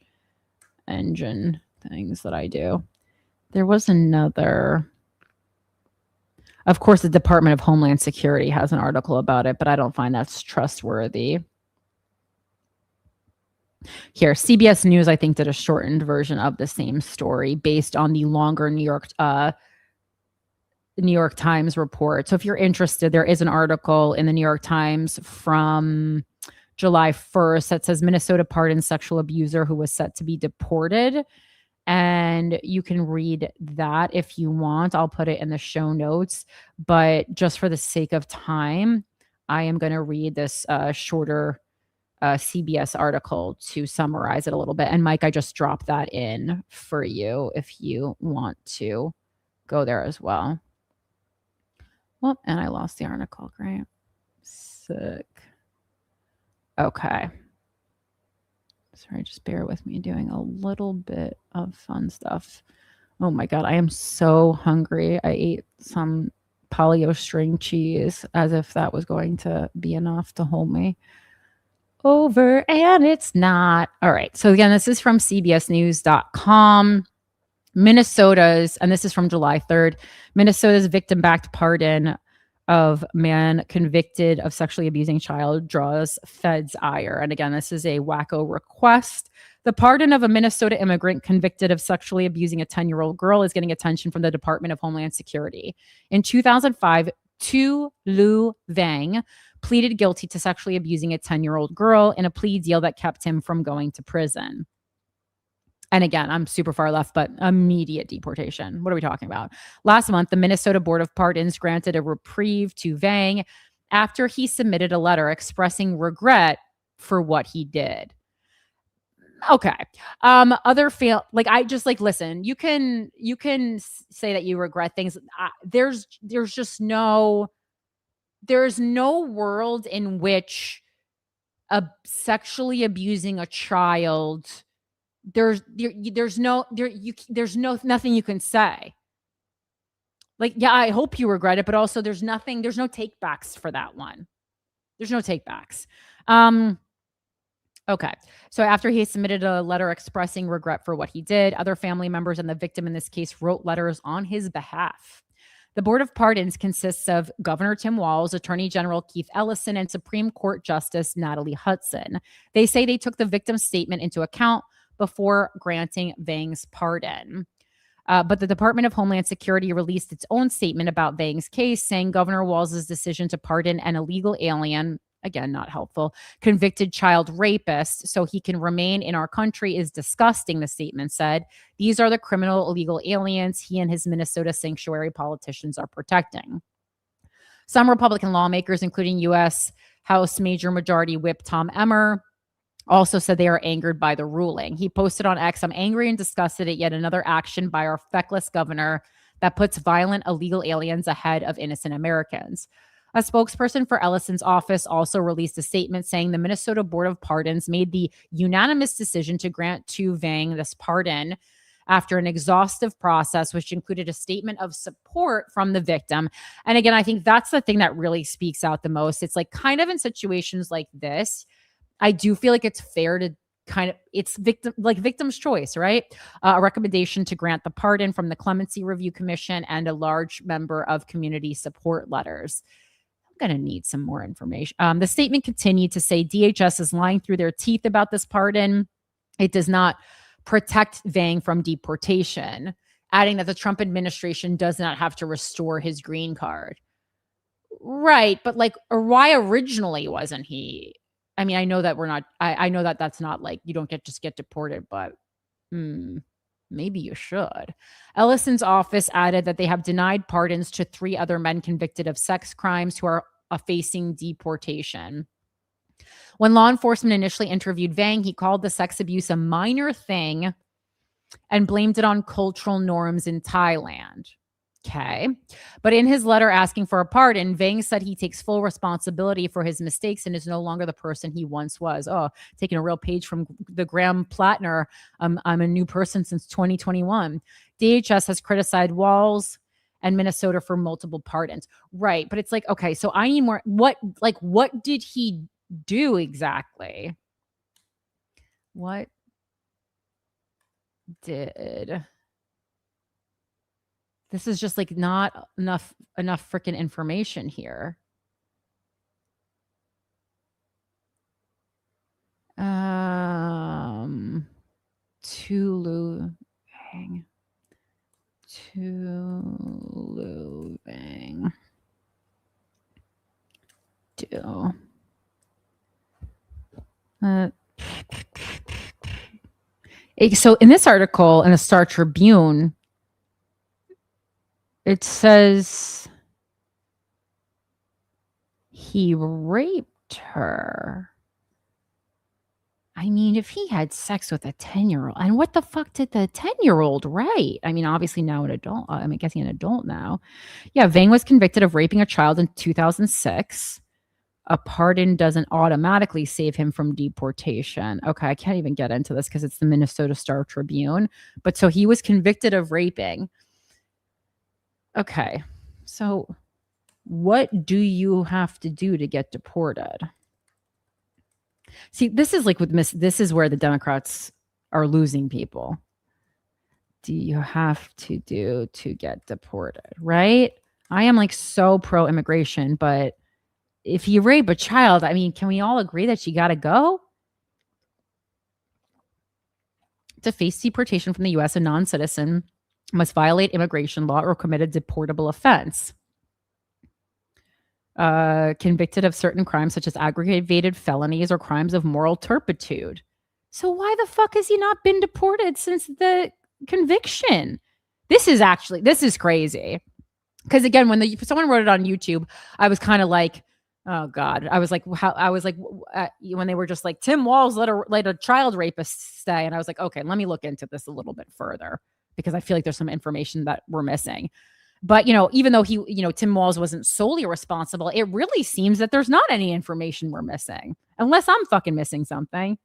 engine things that I do. There was another. Of course, the Department of Homeland Security has an article about it, but I don't find that's trustworthy. Here, CBS News, I think, did a shortened version of the same story based on the longer New York Times report. So if you're interested, there is an article in the New York Times from July 1st that says Minnesota pardons sexual abuser who was set to be deported. And you can read that if you want. I'll put it in the show notes. But just for the sake of time, I am going to read this shorter CBS article to summarize it a little bit. And Mike, I just dropped that in for you if you want to go there as well. Well, and I lost the article. Great. Sick. Okay. Sorry, just bear with me doing a little bit of fun stuff. Oh my God, I am so hungry. I ate some polio string cheese as if that was going to be enough to hold me over, and it's not. All right. So again, this is from cbsnews.com. Minnesota's, and this is from July 3rd, Minnesota's victim-backed pardon of man convicted of sexually abusing child draws feds ire. And again, this is a Wacko request. The pardon of a Minnesota immigrant convicted of sexually abusing a 10-year-old girl is getting attention from the Department of Homeland Security. In 2005, Tu Lu Vang pleaded guilty to sexually abusing a 10-year-old girl in a plea deal that kept him from going to prison. And again, I'm super far left, but immediate deportation. What are we talking about? Last month, the Minnesota Board of Pardons granted a reprieve to Vang after he submitted a letter expressing regret for what he did. Okay. I just like, listen, you can say that you regret things. There's no world in which sexually abusing a child, there's nothing you can say. Like, yeah, I hope you regret it, but also there's no take backs for that one. There's no take backs. Okay. So after he submitted a letter expressing regret for what he did, other family members and the victim in this case wrote letters on his behalf. The Board of Pardons consists of Governor Tim Walz, Attorney General Keith Ellison, and Supreme Court Justice Natalie Hudson. They say they took the victim's statement into account before granting Vang's pardon. But the Department of Homeland Security released its own statement about Vang's case, saying Governor Walz's decision to pardon an illegal alien, again, not helpful, convicted child rapist so he can remain in our country is disgusting, the statement said. These are the criminal illegal aliens he and his Minnesota sanctuary politicians are protecting. Some Republican lawmakers, including U.S. House Majority Whip Tom Emmer, also said they are angered by the ruling. He posted on X, "I'm angry and disgusted at yet another action by our feckless governor that puts violent illegal aliens ahead of innocent Americans." A spokesperson for Ellison's office also released a statement saying the Minnesota Board of Pardons made the unanimous decision to grant to Vang this pardon after an exhaustive process, which included a statement of support from the victim. And again, I think that's the thing that really speaks out the most. It's like kind of in situations like this, I do feel like it's fair to it's victim's choice, right? A recommendation to grant the pardon from the Clemency Review Commission and a large number of community support letters. I'm going to need some more information. The statement continued to say DHS is lying through their teeth about this pardon. It does not protect Vang from deportation, adding that the Trump administration does not have to restore his green card. Right. But why originally wasn't he? I mean, I know that I know that that's not like, you don't just get deported, but maybe you should. Ellison's office added that they have denied pardons to 3 other men convicted of sex crimes who are facing deportation. When law enforcement initially interviewed Vang, he called the sex abuse a minor thing and blamed it on cultural norms in Thailand. Okay. But in his letter asking for a pardon, Vang said he takes full responsibility for his mistakes and is no longer the person he once was. Oh, taking a real page from the Graham Platner. I'm a new person since 2021. DHS has criticized Walz and Minnesota for multiple pardons. Right. But it's like, okay, so I need more. What did he do exactly? What did... This is just like not enough freaking information here. Tulu Vang. Do. So in this article in the Star Tribune, it says he raped her. I mean, if he had sex with a 10-year-old, and what the fuck did the 10-year-old write? I mean, obviously now an adult. I'm guessing an adult now. Yeah, Vang was convicted of raping a child in 2006. A pardon doesn't automatically save him from deportation. Okay, I can't even get into this because it's the Minnesota Star Tribune. But so he was convicted of raping. Okay, so what do you have to do to get deported? See, this is like this is where the Democrats are losing people. Do you have to do to get deported, right? I am like so pro-immigration, but if you rape a child, I mean, can we all agree that she got to go? To face deportation from the U.S., a non-citizen must violate immigration law or commit a deportable offense. Convicted of certain crimes such as aggravated felonies or crimes of moral turpitude. So why the fuck has he not been deported since the conviction? This is crazy. Because again, when someone wrote it on YouTube, I was kind of like, oh God. I was like, when they were just like, Tim Walz let a child rapist stay. And I was like, okay, let me look into this a little bit further because I feel like there's some information that we're missing. But, even though Tim Walz wasn't solely responsible, it really seems that there's not any information we're missing unless I'm fucking missing something.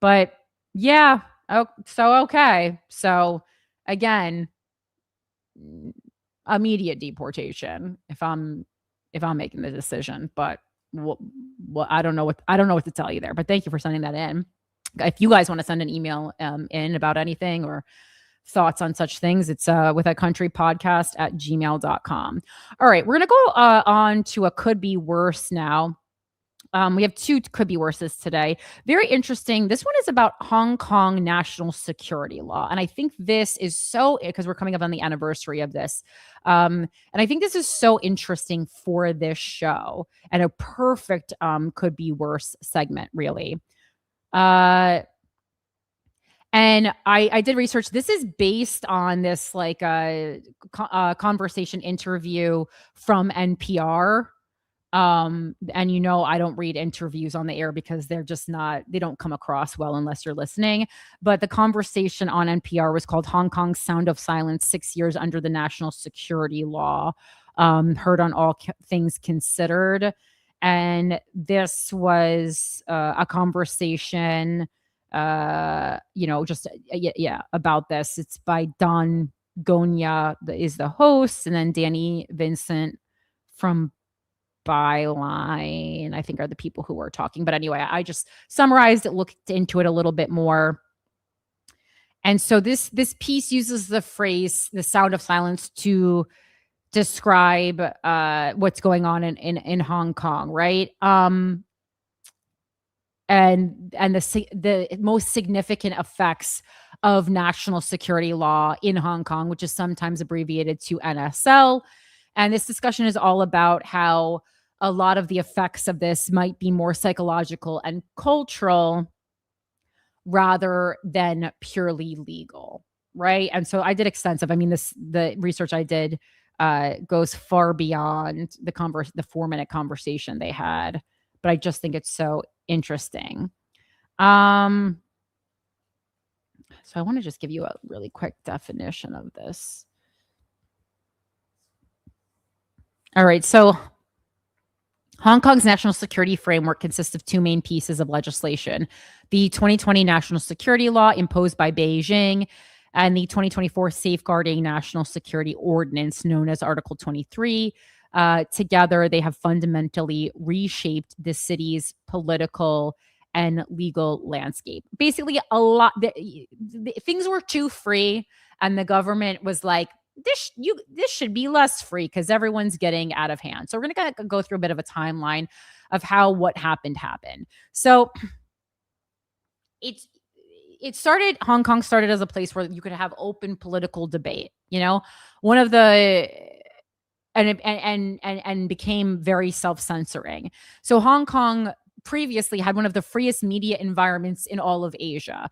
But yeah. Okay. So again, immediate deportation if I'm making the decision. But I don't know what to tell you there. But thank you for sending that in. If you guys want to send an email in about anything or thoughts on such things, it's withacountrypodcast@gmail.com. All right, we're gonna go on to a could be worse now. We have two could be worses today. Very interesting. This one is about Hong Kong national security law. And I think this is because we're coming up on the anniversary of this. And I think this is so interesting for this show and a perfect could be worse segment, really. And I did research. This is based on this conversation interview from NPR. And I don't read interviews on the air because they don't come across well unless you're listening. But the conversation on NPR was called Hong Kong's Sound of Silence, 6 years under the national security law, heard on All Things Considered. And this was a conversation, about this. It's by Don Gonya is the host, and then Danny Vincent from Byline, I think, are the people who are talking. But anyway, I just summarized it, looked into it a little bit more. And so this piece uses the phrase, the sound of silence, to describe what's going on in Hong Kong, right? And the most significant effects of national security law in Hong Kong, which is sometimes abbreviated to NSL. And this discussion is all about how a lot of the effects of this might be more psychological and cultural rather than purely legal, right? And so I did extensive. The research I did goes far beyond the 4-minute conversation they had, but I just think it's so interesting. So I want to just give you a really quick definition of this. All right, so Hong Kong's national security framework consists of two main pieces of legislation: the 2020 national security law imposed by Beijing and the 2024 safeguarding national security ordinance known as Article 23. Together, they have fundamentally reshaped the city's political and legal landscape. Basically, things were too free, and the government was like, this should be less free because everyone's getting out of hand. So we're going to go through a bit of a timeline of how what happened. So Hong Kong started as a place where you could have open political debate, one of the, and became very self-censoring. So Hong Kong previously had one of the freest media environments in all of Asia.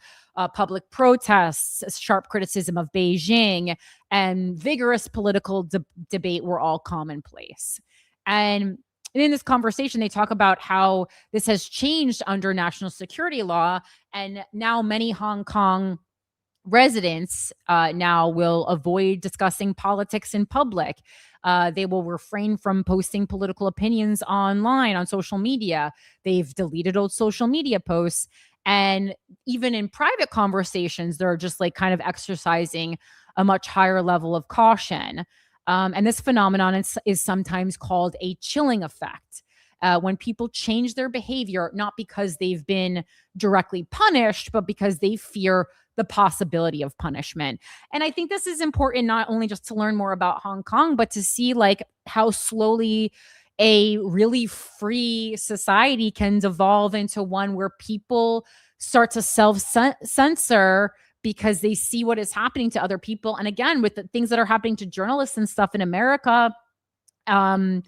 Public protests, sharp criticism of Beijing, and vigorous political debate were all commonplace. And in this conversation, they talk about how this has changed under national security law, and now many Hong Kong residents now will avoid discussing politics in public. They will refrain from posting political opinions online on social media. They've deleted old social media posts. And even in private conversations, they're just kind of exercising a much higher level of caution. And this phenomenon is sometimes called a chilling effect. When people change their behavior, not because they've been directly punished, but because they fear the possibility of punishment. And I think this is important, not only just to learn more about Hong Kong, but to see how slowly a really free society can devolve into one where people start to self-censor because they see what is happening to other people. And again, with the things that are happening to journalists and stuff in America, and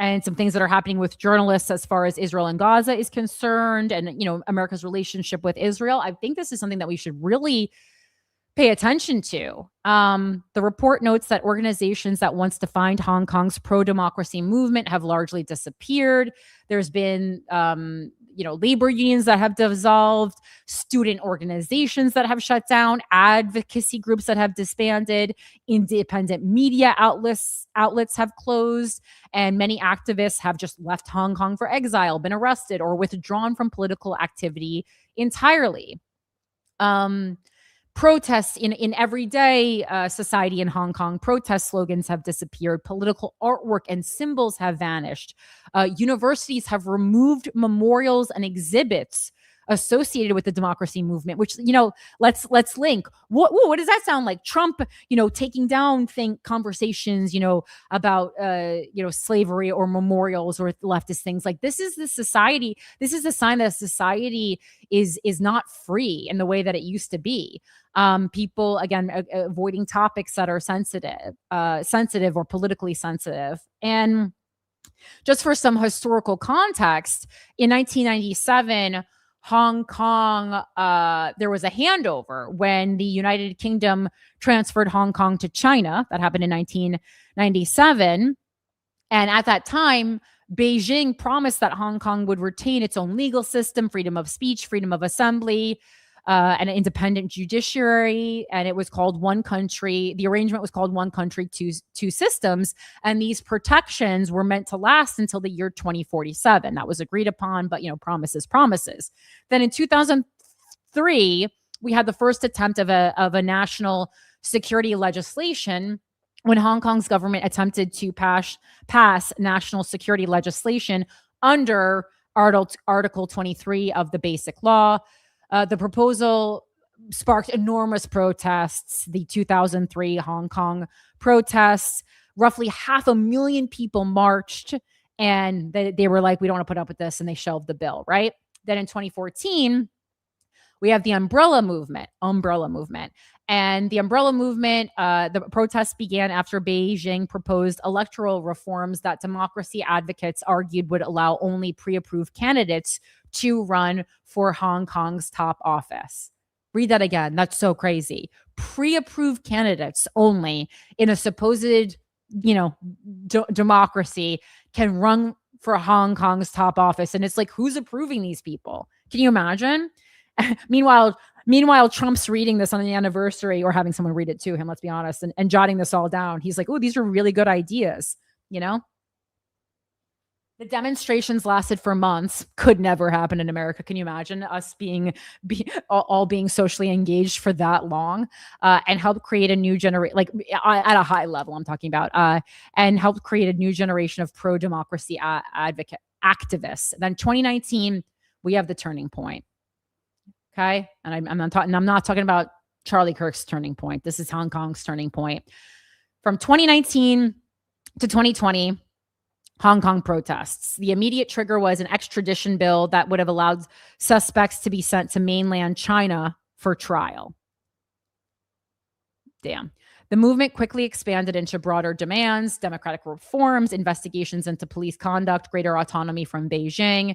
and some things that are happening with journalists as far as Israel and Gaza is concerned, and America's relationship with Israel. I think this is something that we should really pay attention to. The report notes that organizations that once defined Hong Kong's pro-democracy movement have largely disappeared. There's been, labor unions that have dissolved, student organizations that have shut down, advocacy groups that have disbanded, independent media outlets have closed, and many activists have just left Hong Kong for exile, been arrested, or withdrawn from political activity entirely. Protests in everyday society in Hong Kong, protest slogans have disappeared. Political artwork and symbols have vanished. Universities have removed memorials and exhibits associated with the democracy movement, which, let's link. What does that sound like? Trump, taking down conversations, about, slavery or memorials or leftist things. Like, this is the society. This is a sign that society is not free in the way that it used to be. People, again, avoiding topics that are sensitive or politically sensitive. And just for some historical context, in 1997, Hong Kong, there was a handover when the United Kingdom transferred Hong Kong to China. That happened in 1997. And at that time, Beijing promised that Hong Kong would retain its own legal system, freedom of speech, freedom of assembly, and an independent judiciary. And it was called One Country. The arrangement was called One Country, Two Systems. And these protections were meant to last until the year 2047. That was agreed upon, but, promises. Then in 2003, we had the first attempt of a national security legislation when Hong Kong's government attempted to pass national security legislation under Article 23 of the Basic Law. The proposal sparked enormous protests. The 2003 Hong Kong protests, roughly 500,000 people marched, and they were like, we don't want to put up with this, and they shelved the bill, right? Then in 2014, we have the umbrella movement. And the umbrella movement, the protests began after Beijing proposed electoral reforms that democracy advocates argued would allow only pre-approved candidates to run for Hong Kong's top office. Read that again. That's so crazy. Pre-approved candidates only in a supposed, democracy can run for Hong Kong's top office. And it's like, who's approving these people? Can you imagine? Meanwhile, Trump's reading this on the anniversary, or having someone read it to him, let's be honest, and jotting this all down. He's like, oh, these are really good ideas, The demonstrations lasted for months. Could never happen in America. Can you imagine us being socially engaged for that long, and help create a new generation, at a high level, I'm talking about, and help create a new generation of pro-democracy activists. Then 2019, we have the turning point. Okay. And I'm not talking about Charlie Kirk's turning point. This is Hong Kong's turning point. From 2019 to 2020, Hong Kong protests. The immediate trigger was an extradition bill that would have allowed suspects to be sent to mainland China for trial. Damn. The movement quickly expanded into broader demands, democratic reforms, investigations into police conduct, greater autonomy from Beijing.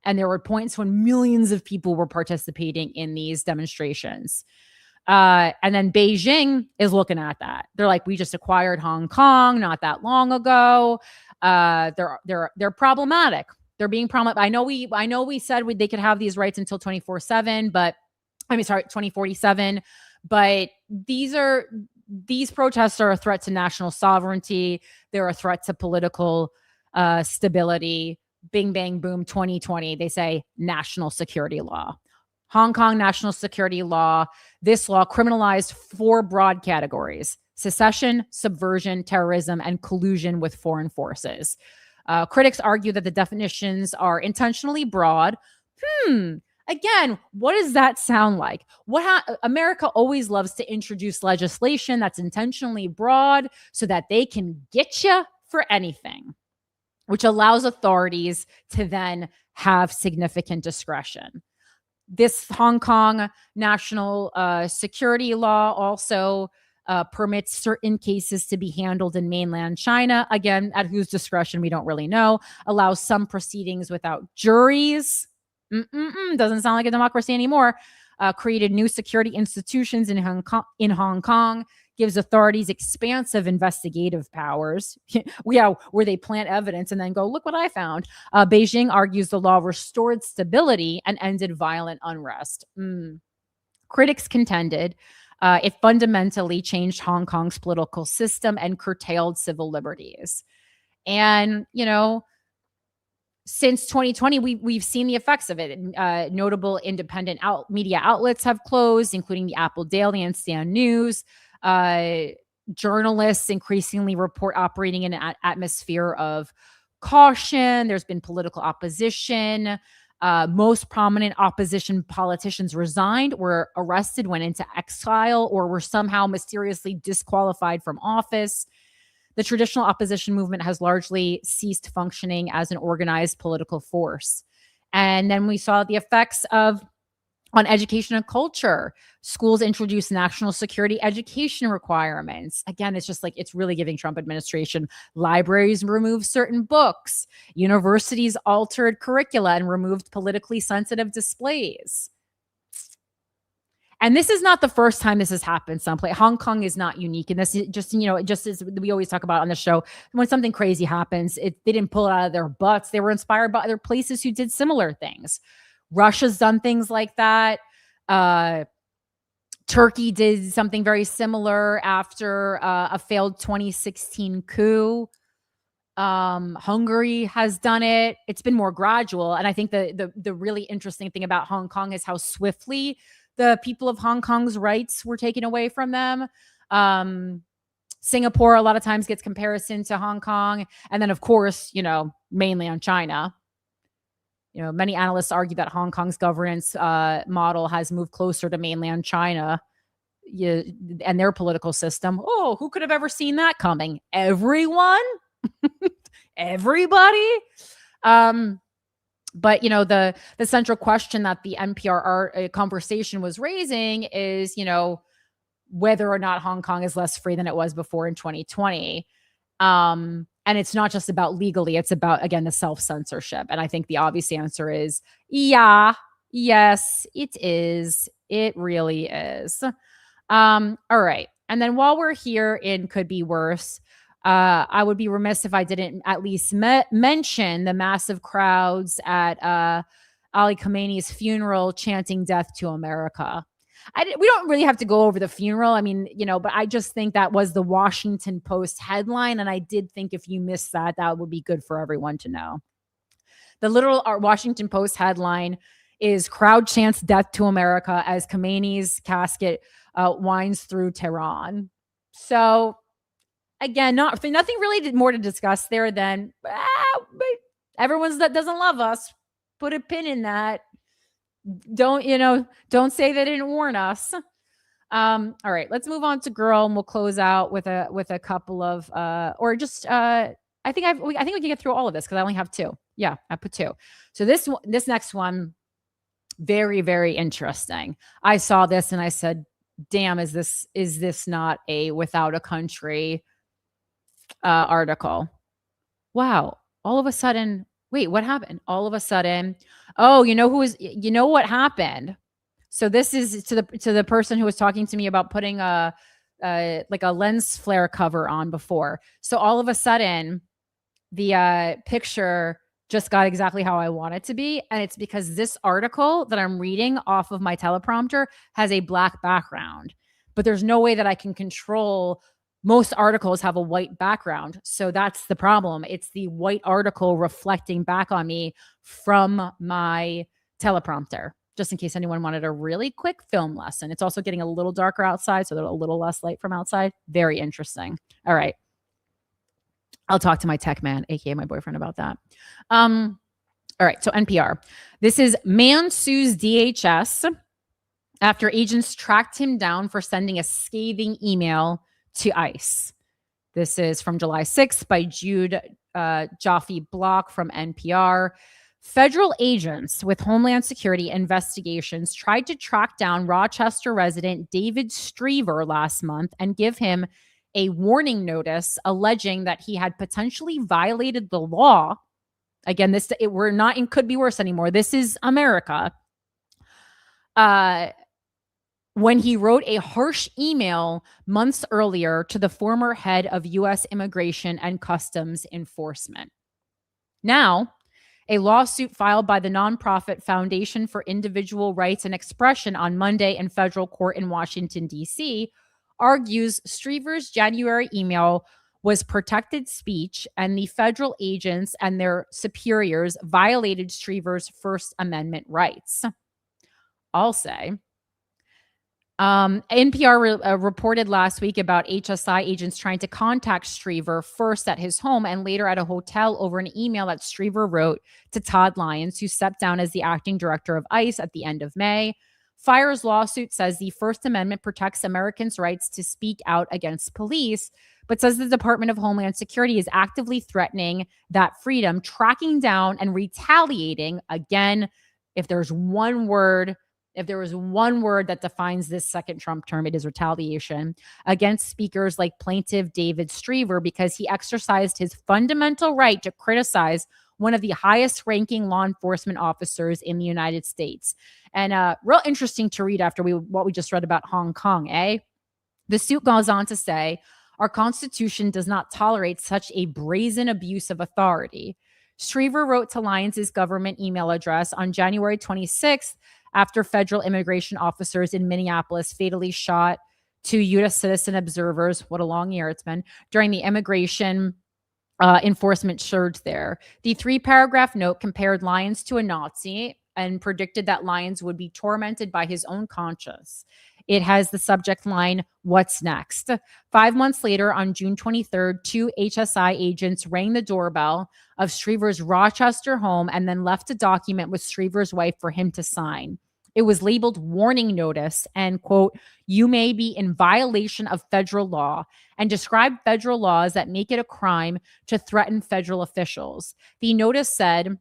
And there were points when millions of people were participating in these demonstrations. And then Beijing is looking at that. They're like, we just acquired Hong Kong not that long ago. They're problematic. They're being problematic. I know we said they could have these rights until 2047, 2047. But these protests are a threat to national sovereignty. They're a threat to political stability. Bing, bang, boom, 2020, they say national security law. Hong Kong national security law. This law criminalized 4 broad categories: secession, subversion, terrorism, and collusion with foreign forces. Critics argue that the definitions are intentionally broad. Again, what does that sound like? America always loves to introduce legislation that's intentionally broad so that they can get you for anything, which allows authorities to then have significant discretion. This Hong Kong national security law also permits certain cases to be handled in mainland China. Again, at whose discretion, we don't really know. Allows some proceedings without juries. Doesn't sound like a democracy anymore. Created new security institutions in Hong Kong. Gives authorities expansive investigative powers. Where they plant evidence and then go, look what I found. Beijing argues the law restored stability and ended violent unrest. Critics contended it fundamentally changed Hong Kong's political system and curtailed civil liberties. And, since 2020, we've seen the effects of it. Notable independent media outlets have closed, including the Apple Daily and Stand News. Journalists increasingly report operating in an atmosphere of caution. There's been political opposition. Most prominent opposition politicians resigned, were arrested, went into exile, or were somehow mysteriously disqualified from office. The traditional opposition movement has largely ceased functioning as an organized political force. And then we saw the effects on education and culture. Schools introduced national security education requirements. Again, it's just like, it's really giving Trump administration. Libraries removed certain books. Universities altered curricula and removed politically sensitive displays. And this is not the first time this has happened someplace. Hong Kong is not unique. And this is just, just as we always talk about on the show, when something crazy happens, they didn't pull it out of their butts. They were inspired by other places who did similar things. Russia's done things like that. Turkey did something very similar after a failed 2016 coup. Hungary has done it. It's been more gradual. And I think the really interesting thing about Hong Kong is how swiftly the people of Hong Kong's rights were taken away from them. Singapore a lot of times gets comparison to Hong Kong. And then, of course, mainland China. Many analysts argue that Hong Kong's governance model has moved closer to mainland China and their political system. Oh, who could have ever seen that coming? Everyone? Everybody? But, the central question that the NPR conversation was raising is, whether or not Hong Kong is less free than it was before in 2020. And it's not just about legally, it's about, again, the self-censorship. And I think the obvious answer is, yes, it is. It really is. All right. And then while we're here in Could Be Worse, I would be remiss if I didn't at least mention the massive crowds at Ali Khamenei's funeral chanting "Death to America." We don't really have to go over the funeral. I mean, but I just think that was the Washington Post headline. And I did think if you missed that, that would be good for everyone to know. The literal Washington Post headline is "Crowd Chants Death to America as Khamenei's casket winds through Tehran." So again, nothing really more to discuss there than everyone's that doesn't love us. Put a pin in that. Don't say they didn't warn us. All right, let's move on to girl, and we'll close out with a couple of or just I think we can get through all of this because I only have two. Yeah, I put two. So this next one, very, very interesting. I saw this and I said, damn, is this not a Without a Country article? Wow. All of a sudden, wait, what happened? All of a sudden, oh, what happened? So this is to the person who was talking to me about putting a lens flare cover on before. So all of a sudden, the picture just got exactly how I want it to be. And it's because this article that I'm reading off of my teleprompter has a black background, but there's no way that I can control. Most articles have a white background. So that's the problem. It's the white article reflecting back on me from my teleprompter, just in case anyone wanted a really quick film lesson. It's also getting a little darker outside, so there's a little less light from outside. Very interesting. All right. I'll talk to my tech man, aka my boyfriend, about that. All right. So NPR. This is man sues DHS after agents tracked him down for sending a scathing email to ICE. This is from July 6th by Jude Jaffe Block from NPR. Federal agents with Homeland Security investigations tried to track down Rochester resident David Strever last month and give him a warning notice alleging that he had potentially violated the law. Again, we're not in could be worse anymore. This is America. When he wrote a harsh email months earlier to the former head of U.S. Immigration and Customs Enforcement. Now, a lawsuit filed by the nonprofit Foundation for Individual Rights and Expression on Monday in federal court in Washington, D.C., argues Strever's January email was protected speech, and the federal agents and their superiors violated Strever's First Amendment rights. I'll say. NPR reported last week about HSI agents trying to contact Strever first at his home and later at a hotel over an email that Strever wrote to Todd Lyons, who stepped down as the acting director of ICE at the end of May. FIRE's lawsuit says the First Amendment protects Americans' rights to speak out against police, but says the Department of Homeland Security is actively threatening that freedom, tracking down and retaliating. Again, if there was one word that defines this second Trump term, it is retaliation against speakers like plaintiff David Strever because he exercised his fundamental right to criticize one of the highest ranking law enforcement officers in the United States. And real interesting to read after what we just read about Hong Kong, eh? The suit goes on to say, our Constitution does not tolerate such a brazen abuse of authority. Strever wrote to Lyons' government email address on January 26th after federal immigration officers in Minneapolis fatally shot two U.S. citizen observers, what a long year it's been, during the immigration enforcement surge there. The 3-paragraph note compared Lyons to a Nazi and predicted that Lyons would be tormented by his own conscience. It has the subject line, "What's next?" 5 months later, on June 23rd, 2 HSI agents rang the doorbell of Strever's Rochester home and then left a document with Strever's wife for him to sign. It was labeled warning notice and, quote, you may be in violation of federal law, and described federal laws that make it a crime to threaten federal officials. The notice said,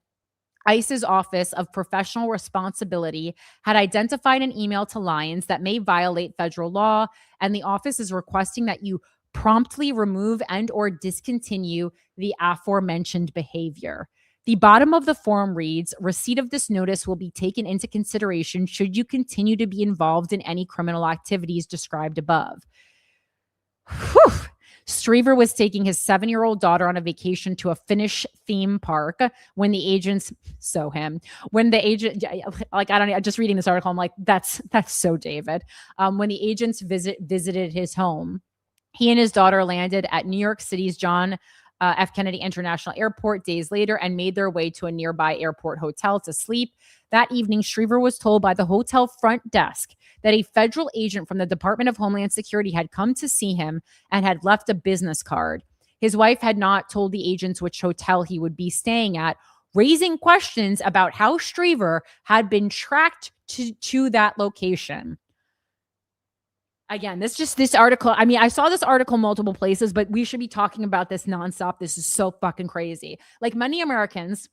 ICE's Office of Professional Responsibility had identified an email to Lyons that may violate federal law, and the office is requesting that you promptly remove and or discontinue the aforementioned behavior. The bottom of the form reads, receipt of this notice will be taken into consideration should you continue to be involved in any criminal activities described above. Whew. Strever was taking his 7-year-old daughter on a vacation to a Finnish theme park when the agents just reading this article, I'm like, that's so David. When the agents visited his home, he and his daughter landed at New York City's John F. Kennedy International Airport days later and made their way to a nearby airport hotel to sleep. That evening, Strever was told by the hotel front desk that a federal agent from the Department of Homeland Security had come to see him and had left a business card. His wife had not told the agents which hotel he would be staying at, raising questions about how Strever had been tracked to that location. Again, this article, I mean, I saw this article multiple places, but we should be talking about this nonstop. This is so fucking crazy. Like many Americans,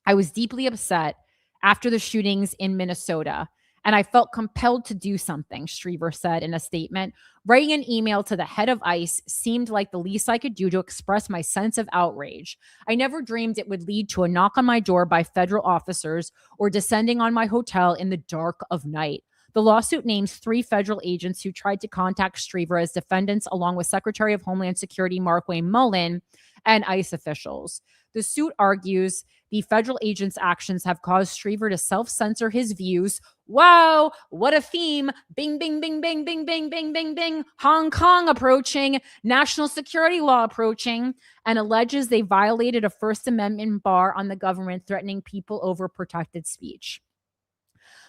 I was deeply upset after the shootings in Minnesota, and I felt compelled to do something, Strever said in a statement. Writing an email to the head of ICE seemed like the least I could do to express my sense of outrage. I never dreamed it would lead to a knock on my door by federal officers or descending on my hotel in the dark of night. The lawsuit names 3 federal agents who tried to contact Strever as defendants, along with Secretary of Homeland Security Markwayne Mullin and ICE officials. The suit argues the federal agents' actions have caused Strever to self-censor his views. Wow, what a theme. Bing, bing, bing, bing, bing, bing, bing, bing, bing. Hong Kong approaching, national security law approaching, and alleges they violated a First Amendment bar on the government threatening people over protected speech.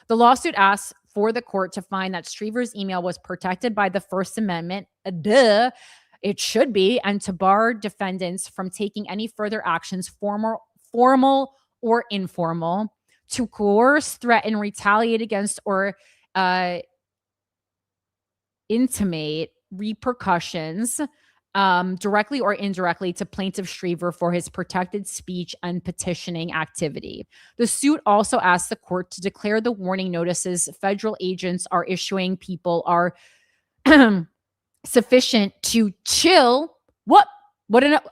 The lawsuit asks for the court to find that Strever's email was protected by the First Amendment. Duh. It should be, and to bar defendants from taking any further actions, formal or informal, to coerce, threaten, retaliate against, or intimate repercussions directly or indirectly to plaintiff Shriver for his protected speech and petitioning activity. The suit also asks the court to declare the warning notices federal agents are issuing people are sufficient to chill.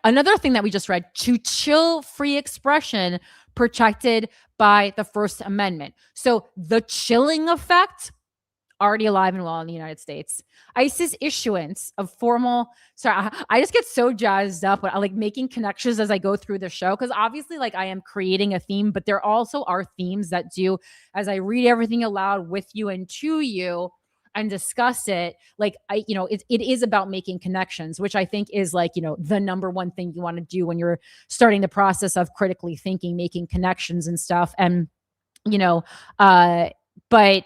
Another thing that we just read, to chill free expression protected by the First Amendment. So the chilling effect, already alive and well in the United States. ICE's issuance of formal, I just get so jazzed up when I like making connections as I go through the show, because obviously like I am creating a theme, but there also are themes that do, as I read everything aloud with you and to you and discuss it, like it is about making connections, which I think is like, the number one thing you want to do when you're starting the process of critically thinking, making connections and stuff. And, but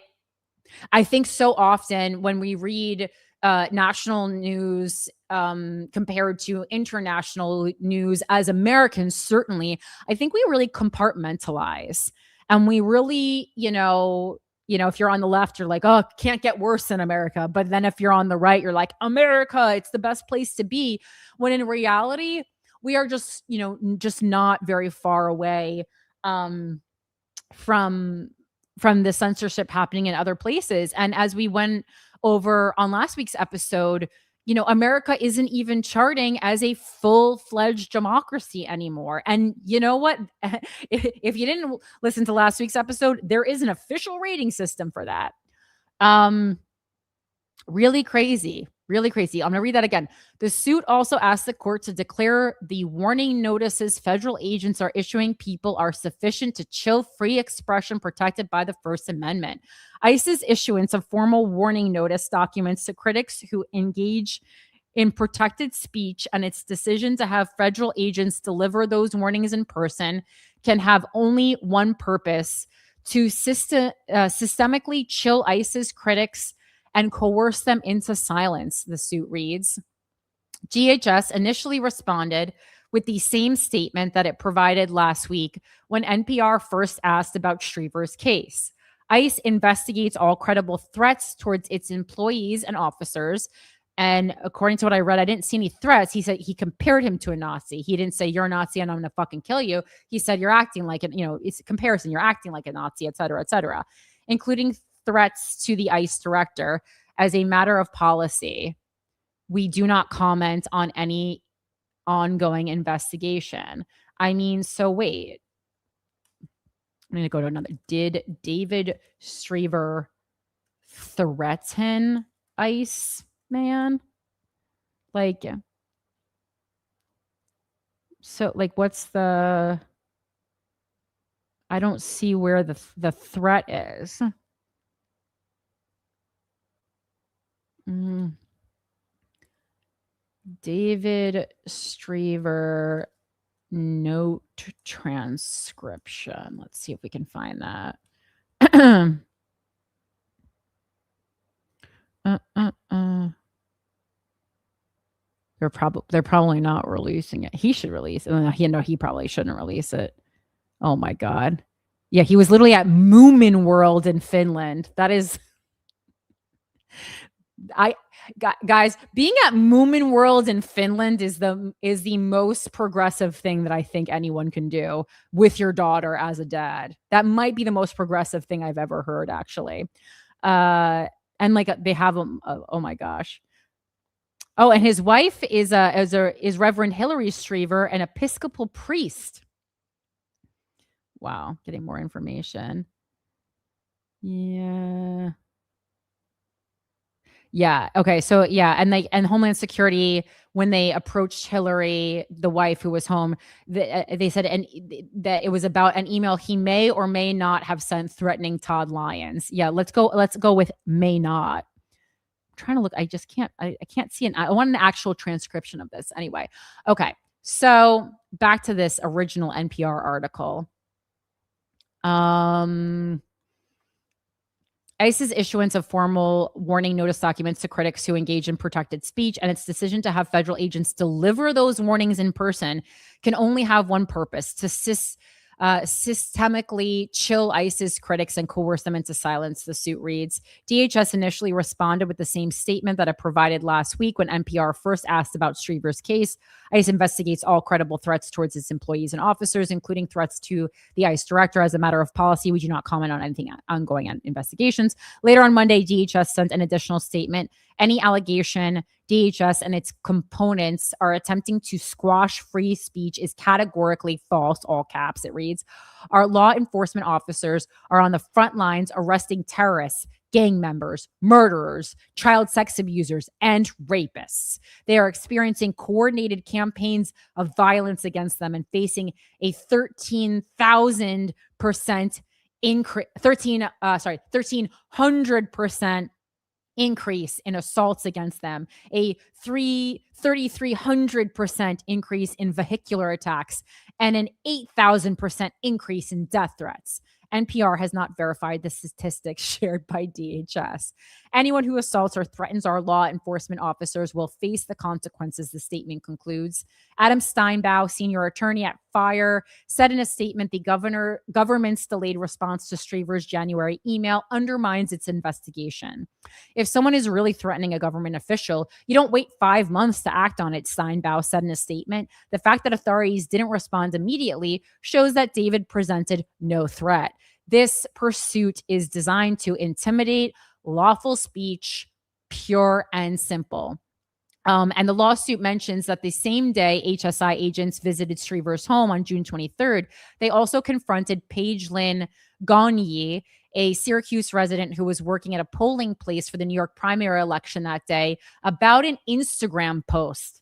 I think so often when we read national news compared to international news as Americans, certainly, I think we really compartmentalize, and we really, if you're on the left, you're like, oh, can't get worse than America. But then if you're on the right, you're like, America, it's the best place to be. When in reality, we are just, just not very far away from the censorship happening in other places. And as we went over on last week's episode, America isn't even charting as a full-fledged democracy anymore. And you know what? If you didn't listen to last week's episode, there is an official rating system for that. Really crazy. Really crazy. I'm going to read that again. The suit also asks the court to declare the warning notices federal agents are issuing people are sufficient to chill free expression protected by the First Amendment. ICE's issuance of formal warning notice documents to critics who engage in protected speech and its decision to have federal agents deliver those warnings in person can have only one purpose: to systemically chill ICE's critics and coerce them into silence, the suit reads. DHS initially responded with the same statement that it provided last week when NPR first asked about Shriver's case. ICE investigates all credible threats towards its employees and officers. And according to what I read, I didn't see any threats. He said he compared him to a Nazi. He didn't say, you're a Nazi and I'm going to fucking kill you. He said, you're acting like it, it's a comparison. You're acting like a Nazi, et cetera, including threats to the ICE director. As a matter of policy, we do not comment on any ongoing investigation. I mean, so wait. I'm going to go to another. Did David Shriver threaten ICE, man? Like, so like, what's the, I don't see where the threat is. David Shriver note transcription. Let's see if we can find that. They're probably not releasing it. He should release it. He probably shouldn't release it. Oh my God. Yeah, he was literally at Moomin World in Finland. That is, guys, being at Moomin World in Finland is the most progressive thing that I think anyone can do with your daughter as a dad. That might be the most progressive thing I've ever heard, actually. And like they have them. Oh my gosh. Oh, and his wife is Reverend Hillary Shriver, an Episcopal priest. Wow, getting more information. Yeah. Okay. So yeah, and Homeland Security, when they approached Hillary, the wife who was home, they said that it was about an email he may or may not have sent threatening Todd Lyons. Yeah, let's go with may not. I'm trying to look. I just can't. I can't see I want an actual transcription of this. Anyway, okay. So back to this original NPR article. ICE's issuance of formal warning notice documents to critics who engage in protected speech and its decision to have federal agents deliver those warnings in person can only have one purpose: to systemically chill ISIS critics and coerce them into silence, the suit reads. DHS initially responded with the same statement that it provided last week when NPR first asked about Shriver's case. ICE investigates all credible threats towards its employees and officers, including threats to the ICE director. As a matter of policy, we do not comment on anything ongoing investigations. Later on Monday, DHS sent an additional statement. Any allegation DHS and its components are attempting to squash free speech is categorically false, all caps, it reads. Our law enforcement officers are on the front lines arresting terrorists, gang members, murderers, child sex abusers, and rapists. They are experiencing coordinated campaigns of violence against them and facing a 13,000% increase, 1,300% increase in assaults against them, a 3,300% increase in vehicular attacks, and an 8,000% increase in death threats. NPR has not verified the statistics shared by DHS. Anyone who assaults or threatens our law enforcement officers will face the consequences, the statement concludes. Adam Steinbaugh, senior attorney at FIRE, said in a statement the government's delayed response to Shriver's January email undermines its investigation. If someone is really threatening a government official, you don't wait 5 months to act on it, Steinbaugh said in a statement. The fact that authorities didn't respond immediately shows that David presented no threat. This pursuit is designed to intimidate lawful speech, pure and simple. And the lawsuit mentions that the same day HSI agents visited Shriver's home on June 23rd, they also confronted Paige Lynn Gagne, a Syracuse resident who was working at a polling place for the New York primary election that day, about an Instagram post.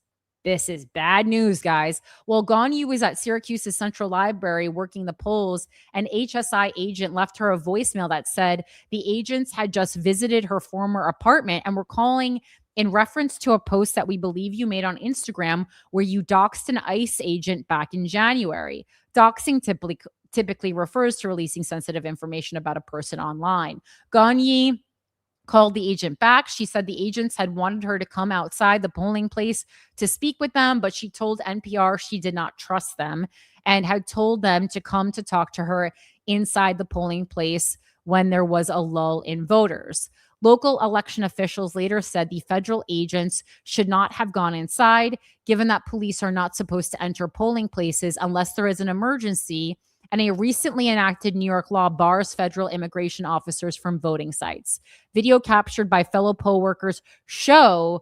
This is bad news, guys. Well, Gagne was at Syracuse's Central Library working the polls. An HSI agent left her a voicemail that said the agents had just visited her former apartment and were calling in reference to a post that we believe you made on Instagram where you doxed an ICE agent back in January. Doxing typically refers to releasing sensitive information about a person online. Gagne called the agent back. She said the agents had wanted her to come outside the polling place to speak with them, but she told NPR she did not trust them and had told them to come to talk to her inside the polling place when there was a lull in voters. Local election officials later said the federal agents should not have gone inside, given that police are not supposed to enter polling places unless there is an emergency, and a recently enacted New York law bars federal immigration officers from voting sites. Video captured by fellow poll workers show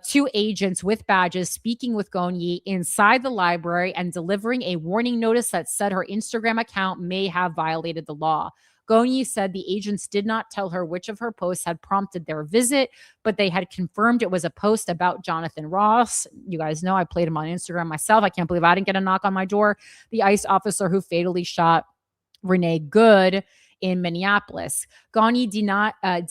two agents with badges speaking with Gagne inside the library and delivering a warning notice that said her Instagram account may have violated the law. Gagne said the agents did not tell her which of her posts had prompted their visit, but they had confirmed it was a post about Jonathan Ross. You guys know I played him on Instagram myself. I can't believe I didn't get a knock on my door. The ICE officer who fatally shot Renee Good in Minneapolis. Gagne denied to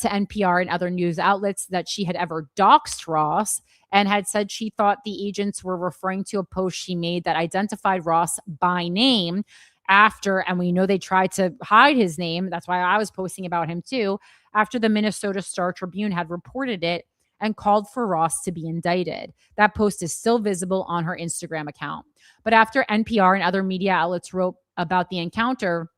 NPR and other news outlets that she had ever doxed Ross and had said she thought the agents were referring to a post she made that identified Ross by name after, and we know they tried to hide his name. That's why I was posting about him too, after the Minnesota Star Tribune had reported it and called for Ross to be indicted. That post is still visible on her Instagram account. But after NPR and other media outlets wrote about the encounter,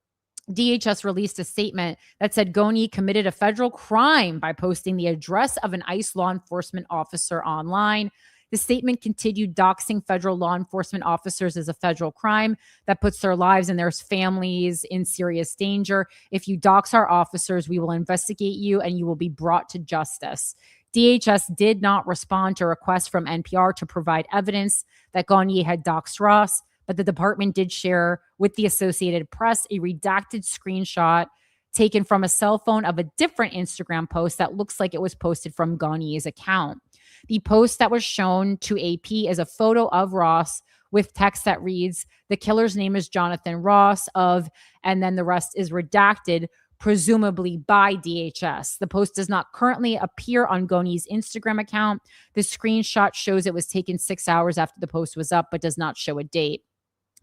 DHS released a statement that said Gagne committed a federal crime by posting the address of an ICE law enforcement officer online. The statement continued, doxing federal law enforcement officers as a federal crime that puts their lives and their families in serious danger. If you dox our officers, we will investigate you and you will be brought to justice. DHS did not respond to requests from NPR to provide evidence that Gagne had doxed Ross, but the department did share with the Associated Press a redacted screenshot taken from a cell phone of a different Instagram post that looks like it was posted from Gagne's account. The post that was shown to AP is a photo of Ross with text that reads, "The killer's name is Jonathan Ross of," and then the rest is redacted, presumably by DHS. The post does not currently appear on Gagne's Instagram account. The screenshot shows it was taken 6 hours after the post was up, but does not show a date.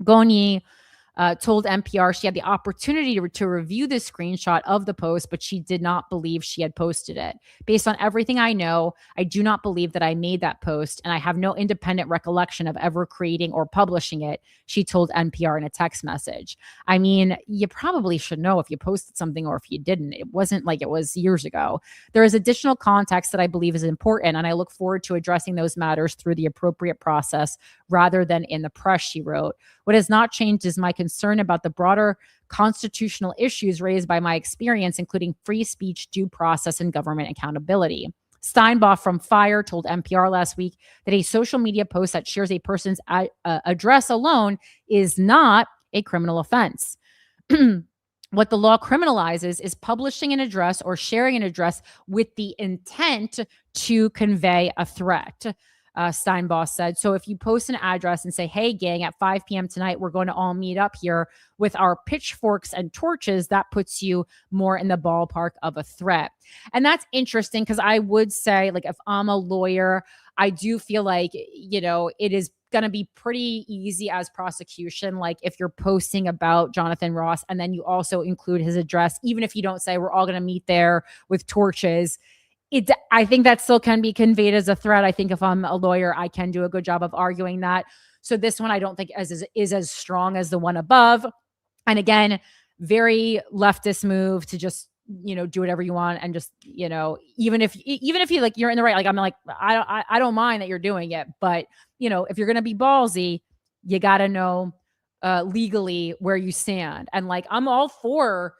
Gagne told NPR she had the opportunity to review the screenshot of the post, but she did not believe she had posted it. Based on everything I know, I do not believe that I made that post, and I have no independent recollection of ever creating or publishing it, she told NPR in a text message. I mean, you probably should know if you posted something or if you didn't. It wasn't like it was years ago. There is additional context that I believe is important, and I look forward to addressing those matters through the appropriate process rather than in the press, she wrote. What has not changed is my concern about the broader constitutional issues raised by my experience, including free speech, due process, and government accountability. Steinbach from FIRE told NPR last week that a social media post that shares a person's address alone is not a criminal offense. What the law criminalizes is publishing an address or sharing an address with the intent to convey a threat. Steinbach said. So if you post an address and say, hey, gang, at 5 p.m. tonight, we're going to all meet up here with our pitchforks and torches, that puts you more in the ballpark of a threat. And that's interesting because I would say, like, if I'm a lawyer, I do feel like, you know, it is going to be pretty easy as prosecution. Like if you're posting about Jonathan Ross and then you also include his address, even if you don't say we're all going to meet there with torches, I think that still can be conveyed as a threat. I think if I'm a lawyer, I can do a good job of arguing that. So this one I don't think is as strong as the one above. And again, very leftist move to just, you know, do whatever you want and just, you know, even if you like you're in the right, like I'm like I don't mind that you're doing it, but you know, if you're gonna be ballsy, you gotta know legally where you stand. And like I'm all for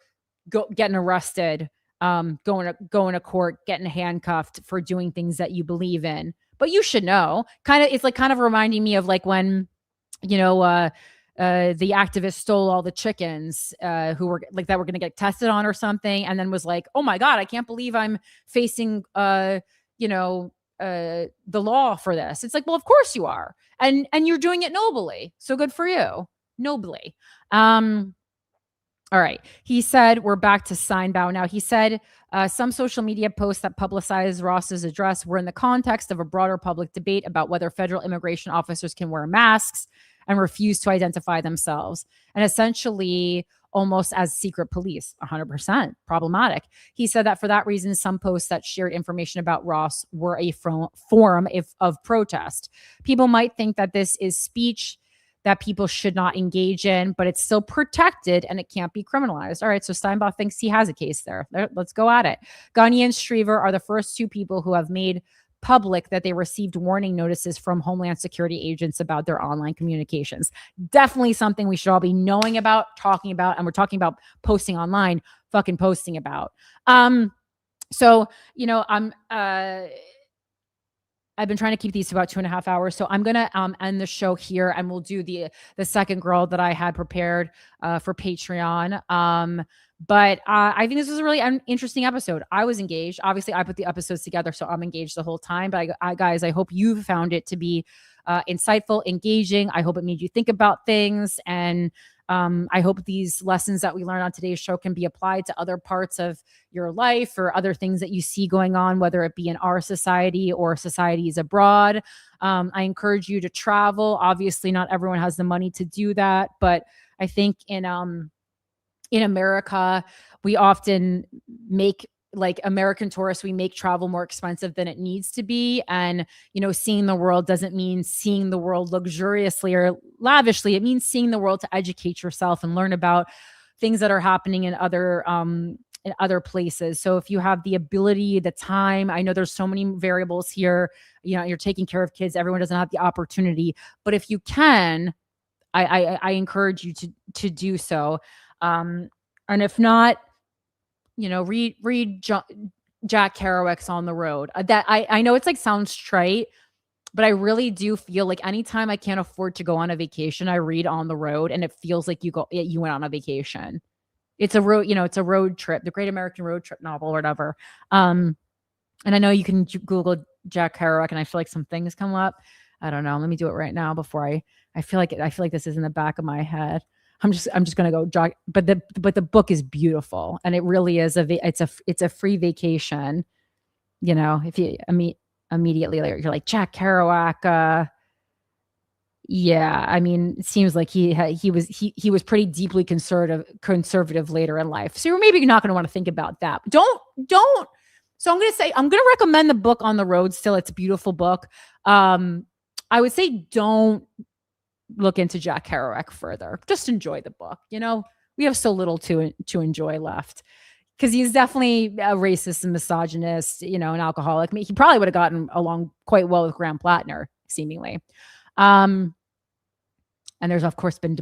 getting arrested. Going to court, getting handcuffed for doing things that you believe in, but you should know. It's like kind of reminding me of like when, you know, the activist stole all the chickens who were like that were going to get tested on or something, and then was like, oh my god, I can't believe I'm facing you know, the law for this. It's like, well, of course you are, and you're doing it nobly, so good for you, nobly. All right. He said, we're back to Steinbach now. He said, some social media posts that publicize Ross's address were in the context of a broader public debate about whether federal immigration officers can wear masks and refuse to identify themselves, and essentially almost as secret police. 100% problematic. He said that for that reason, some posts that shared information about Ross were a form of protest. People might think that this is speech that people should not engage in, but it's still protected and it can't be criminalized. All right, so Steinbach thinks he has a case there. Let's go at it. Gagne and Shriver are the first two people who have made public that they received warning notices from Homeland Security agents about their online communications. Definitely something we should all be knowing about, talking about, and we're talking about posting online, fucking posting about. So, you know, I've been trying to keep these to about 2.5 hours. So I'm going to end the show here, and we'll do the second girl that I had prepared for Patreon. But I think this was a really interesting episode. I was engaged. Obviously, I put the episodes together, so I'm engaged the whole time. But guys, I hope you found it to be insightful, engaging. I hope it made you think about things. And I hope these lessons that we learned on today's show can be applied to other parts of your life or other things that you see going on, whether it be in our society or societies abroad. I encourage you to travel. Obviously, not everyone has the money to do that, but I think in America, we often make, like American tourists, we make travel more expensive than it needs to be. And, you know, seeing the world doesn't mean seeing the world luxuriously or lavishly. It means seeing the world to educate yourself and learn about things that are happening in other places. So if you have the ability, the time, I know there's so many variables here, you know, you're taking care of kids. Everyone doesn't have the opportunity, but if you can, I encourage you to do so. And if not, you know, read Jack Kerouac's On the Road. That I know it's like sounds trite, but I really do feel like anytime I can't afford to go on a vacation, I read On the Road, and it feels like you went on a vacation. It's a road, you know, it's a road trip, the Great American Road Trip novel or whatever. And I know you can Google Jack Kerouac, and I feel like some things come up. I don't know. Let me do it right now before I feel like this is in the back of my head. I'm just gonna go jog, but the book is beautiful, and it really is it's a free vacation. You know, if you immediately you're like Jack Kerouac, Yeah, I mean, it seems like he was pretty deeply conservative later in life. So you're maybe not going to want to think about that. But don't. So I'm going to recommend the book On the Road still. It's a beautiful book. I would say don't look into Jack Kerouac further. Just enjoy the book. You know, we have so little to enjoy left. Because he's definitely a racist and misogynist, you know, an alcoholic. I mean, he probably would have gotten along quite well with Graham Platner, seemingly. And there's, of course, been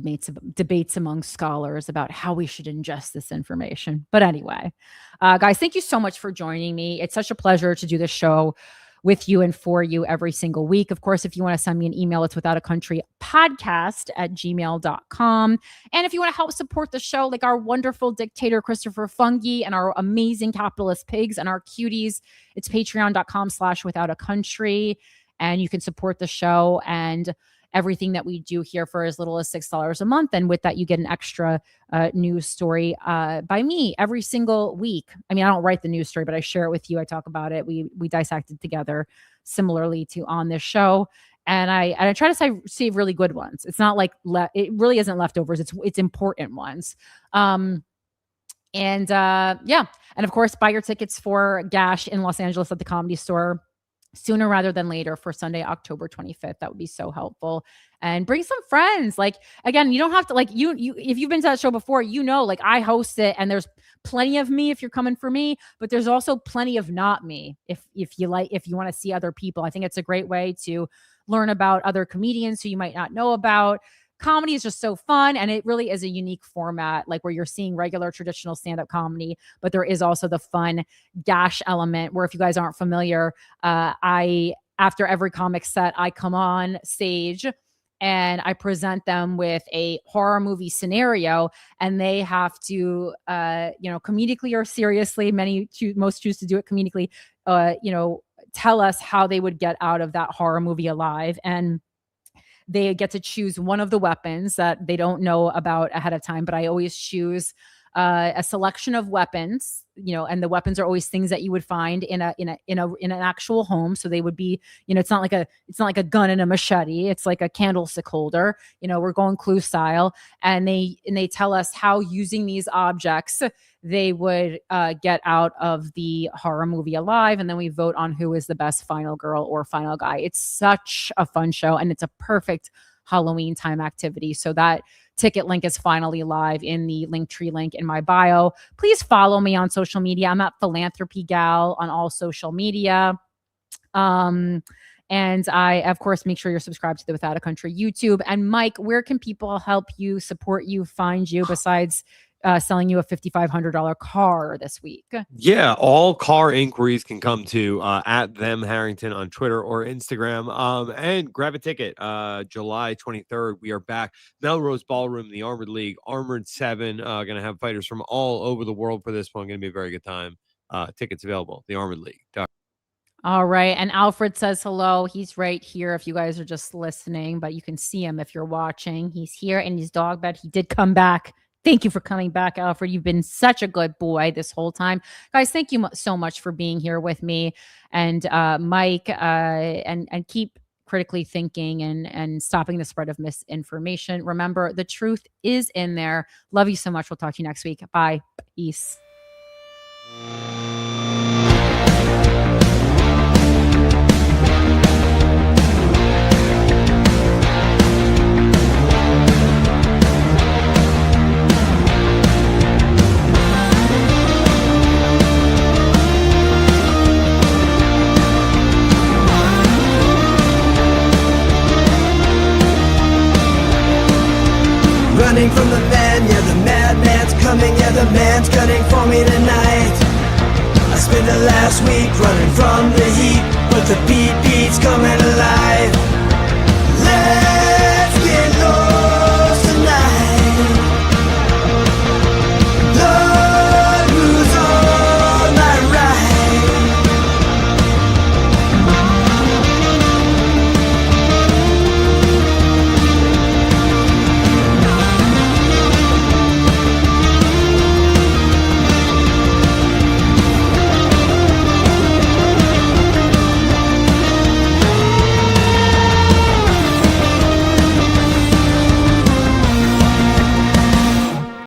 debates among scholars about how we should ingest this information. But anyway, guys, thank you so much for joining me. It's such a pleasure to do this show with you and for you every single week. Of course, if you want to send me an email, it's withoutacountrypodcast@gmail.com. And if you want to help support the show, like our wonderful dictator, Christopher Fungi, and our amazing capitalist pigs and our cuties, it's patreon.com/withoutacountry. And you can support the show and everything that we do here for as little as $6 a month. And with that, you get an extra news story by me every single week. I mean, I don't write the news story, but I share it with you. I talk about it. We dissect it together similarly to on this show. And I try to save really good ones. It's not like it really isn't leftovers. It's important ones. And of course, buy your tickets for Gash in Los Angeles at the Comedy Store sooner rather than later for Sunday, October 25th. That would be so helpful. And bring some friends. Like, again, you don't have to, like, you if you've been to that show before, you know, like, I host it and there's plenty of me if you're coming for me, but there's also plenty of not me if you want to see other people. I think it's a great way to learn about other comedians who you might not know about. Comedy is just so fun, and it really is a unique format, like where you're seeing regular traditional stand-up comedy, but there is also the fun Gash element where, if you guys aren't familiar, after every comic set, I come on stage and I present them with a horror movie scenario, and they have to, comedically or seriously, most choose to do it comedically, tell us how they would get out of that horror movie alive. And they get to choose one of the weapons that they don't know about ahead of time, but I always choose a selection of weapons, and the weapons are always things that you would find in an actual home. So they would be, it's not like a gun and a machete. It's like a candlestick holder. We're going Clue style, and they tell us how, using these objects, they would get out of the horror movie alive. And then we vote on who is the best final girl or final guy. It's such a fun show, and it's a perfect Halloween time activity. So that ticket link is finally live in the Linktree link in my bio. Please follow me on social media. I'm at Philanthropy Gal on all social media. And I, of course, make sure you're subscribed to the Without a Country YouTube. And Mike, where can people help you, support you, find you, besides selling you a $5,500 car this week? Yeah, all car inquiries can come to at them Harrington on Twitter or Instagram. And grab a ticket. July 23rd, we are back. Melrose Ballroom, the Armored League, Armored 7. Going to have fighters from all over the world for this one. Going to be a very good time. Tickets available. The Armored League. All right. And Alfred says hello. He's right here if you guys are just listening, but you can see him if you're watching. He's here in his dog bed. He did come back. Thank you for coming back, Alfred. You've been such a good boy this whole time. Guys, thank you so much for being here with me. And Mike, and keep critically thinking and stopping the spread of misinformation. Remember, the truth is in there. Love you so much. We'll talk to you next week. Bye. Peace. Running from the man, yeah, the madman's coming, yeah, the man's gunning for me tonight. I spent the last week running from the heat, but the beat's coming alive.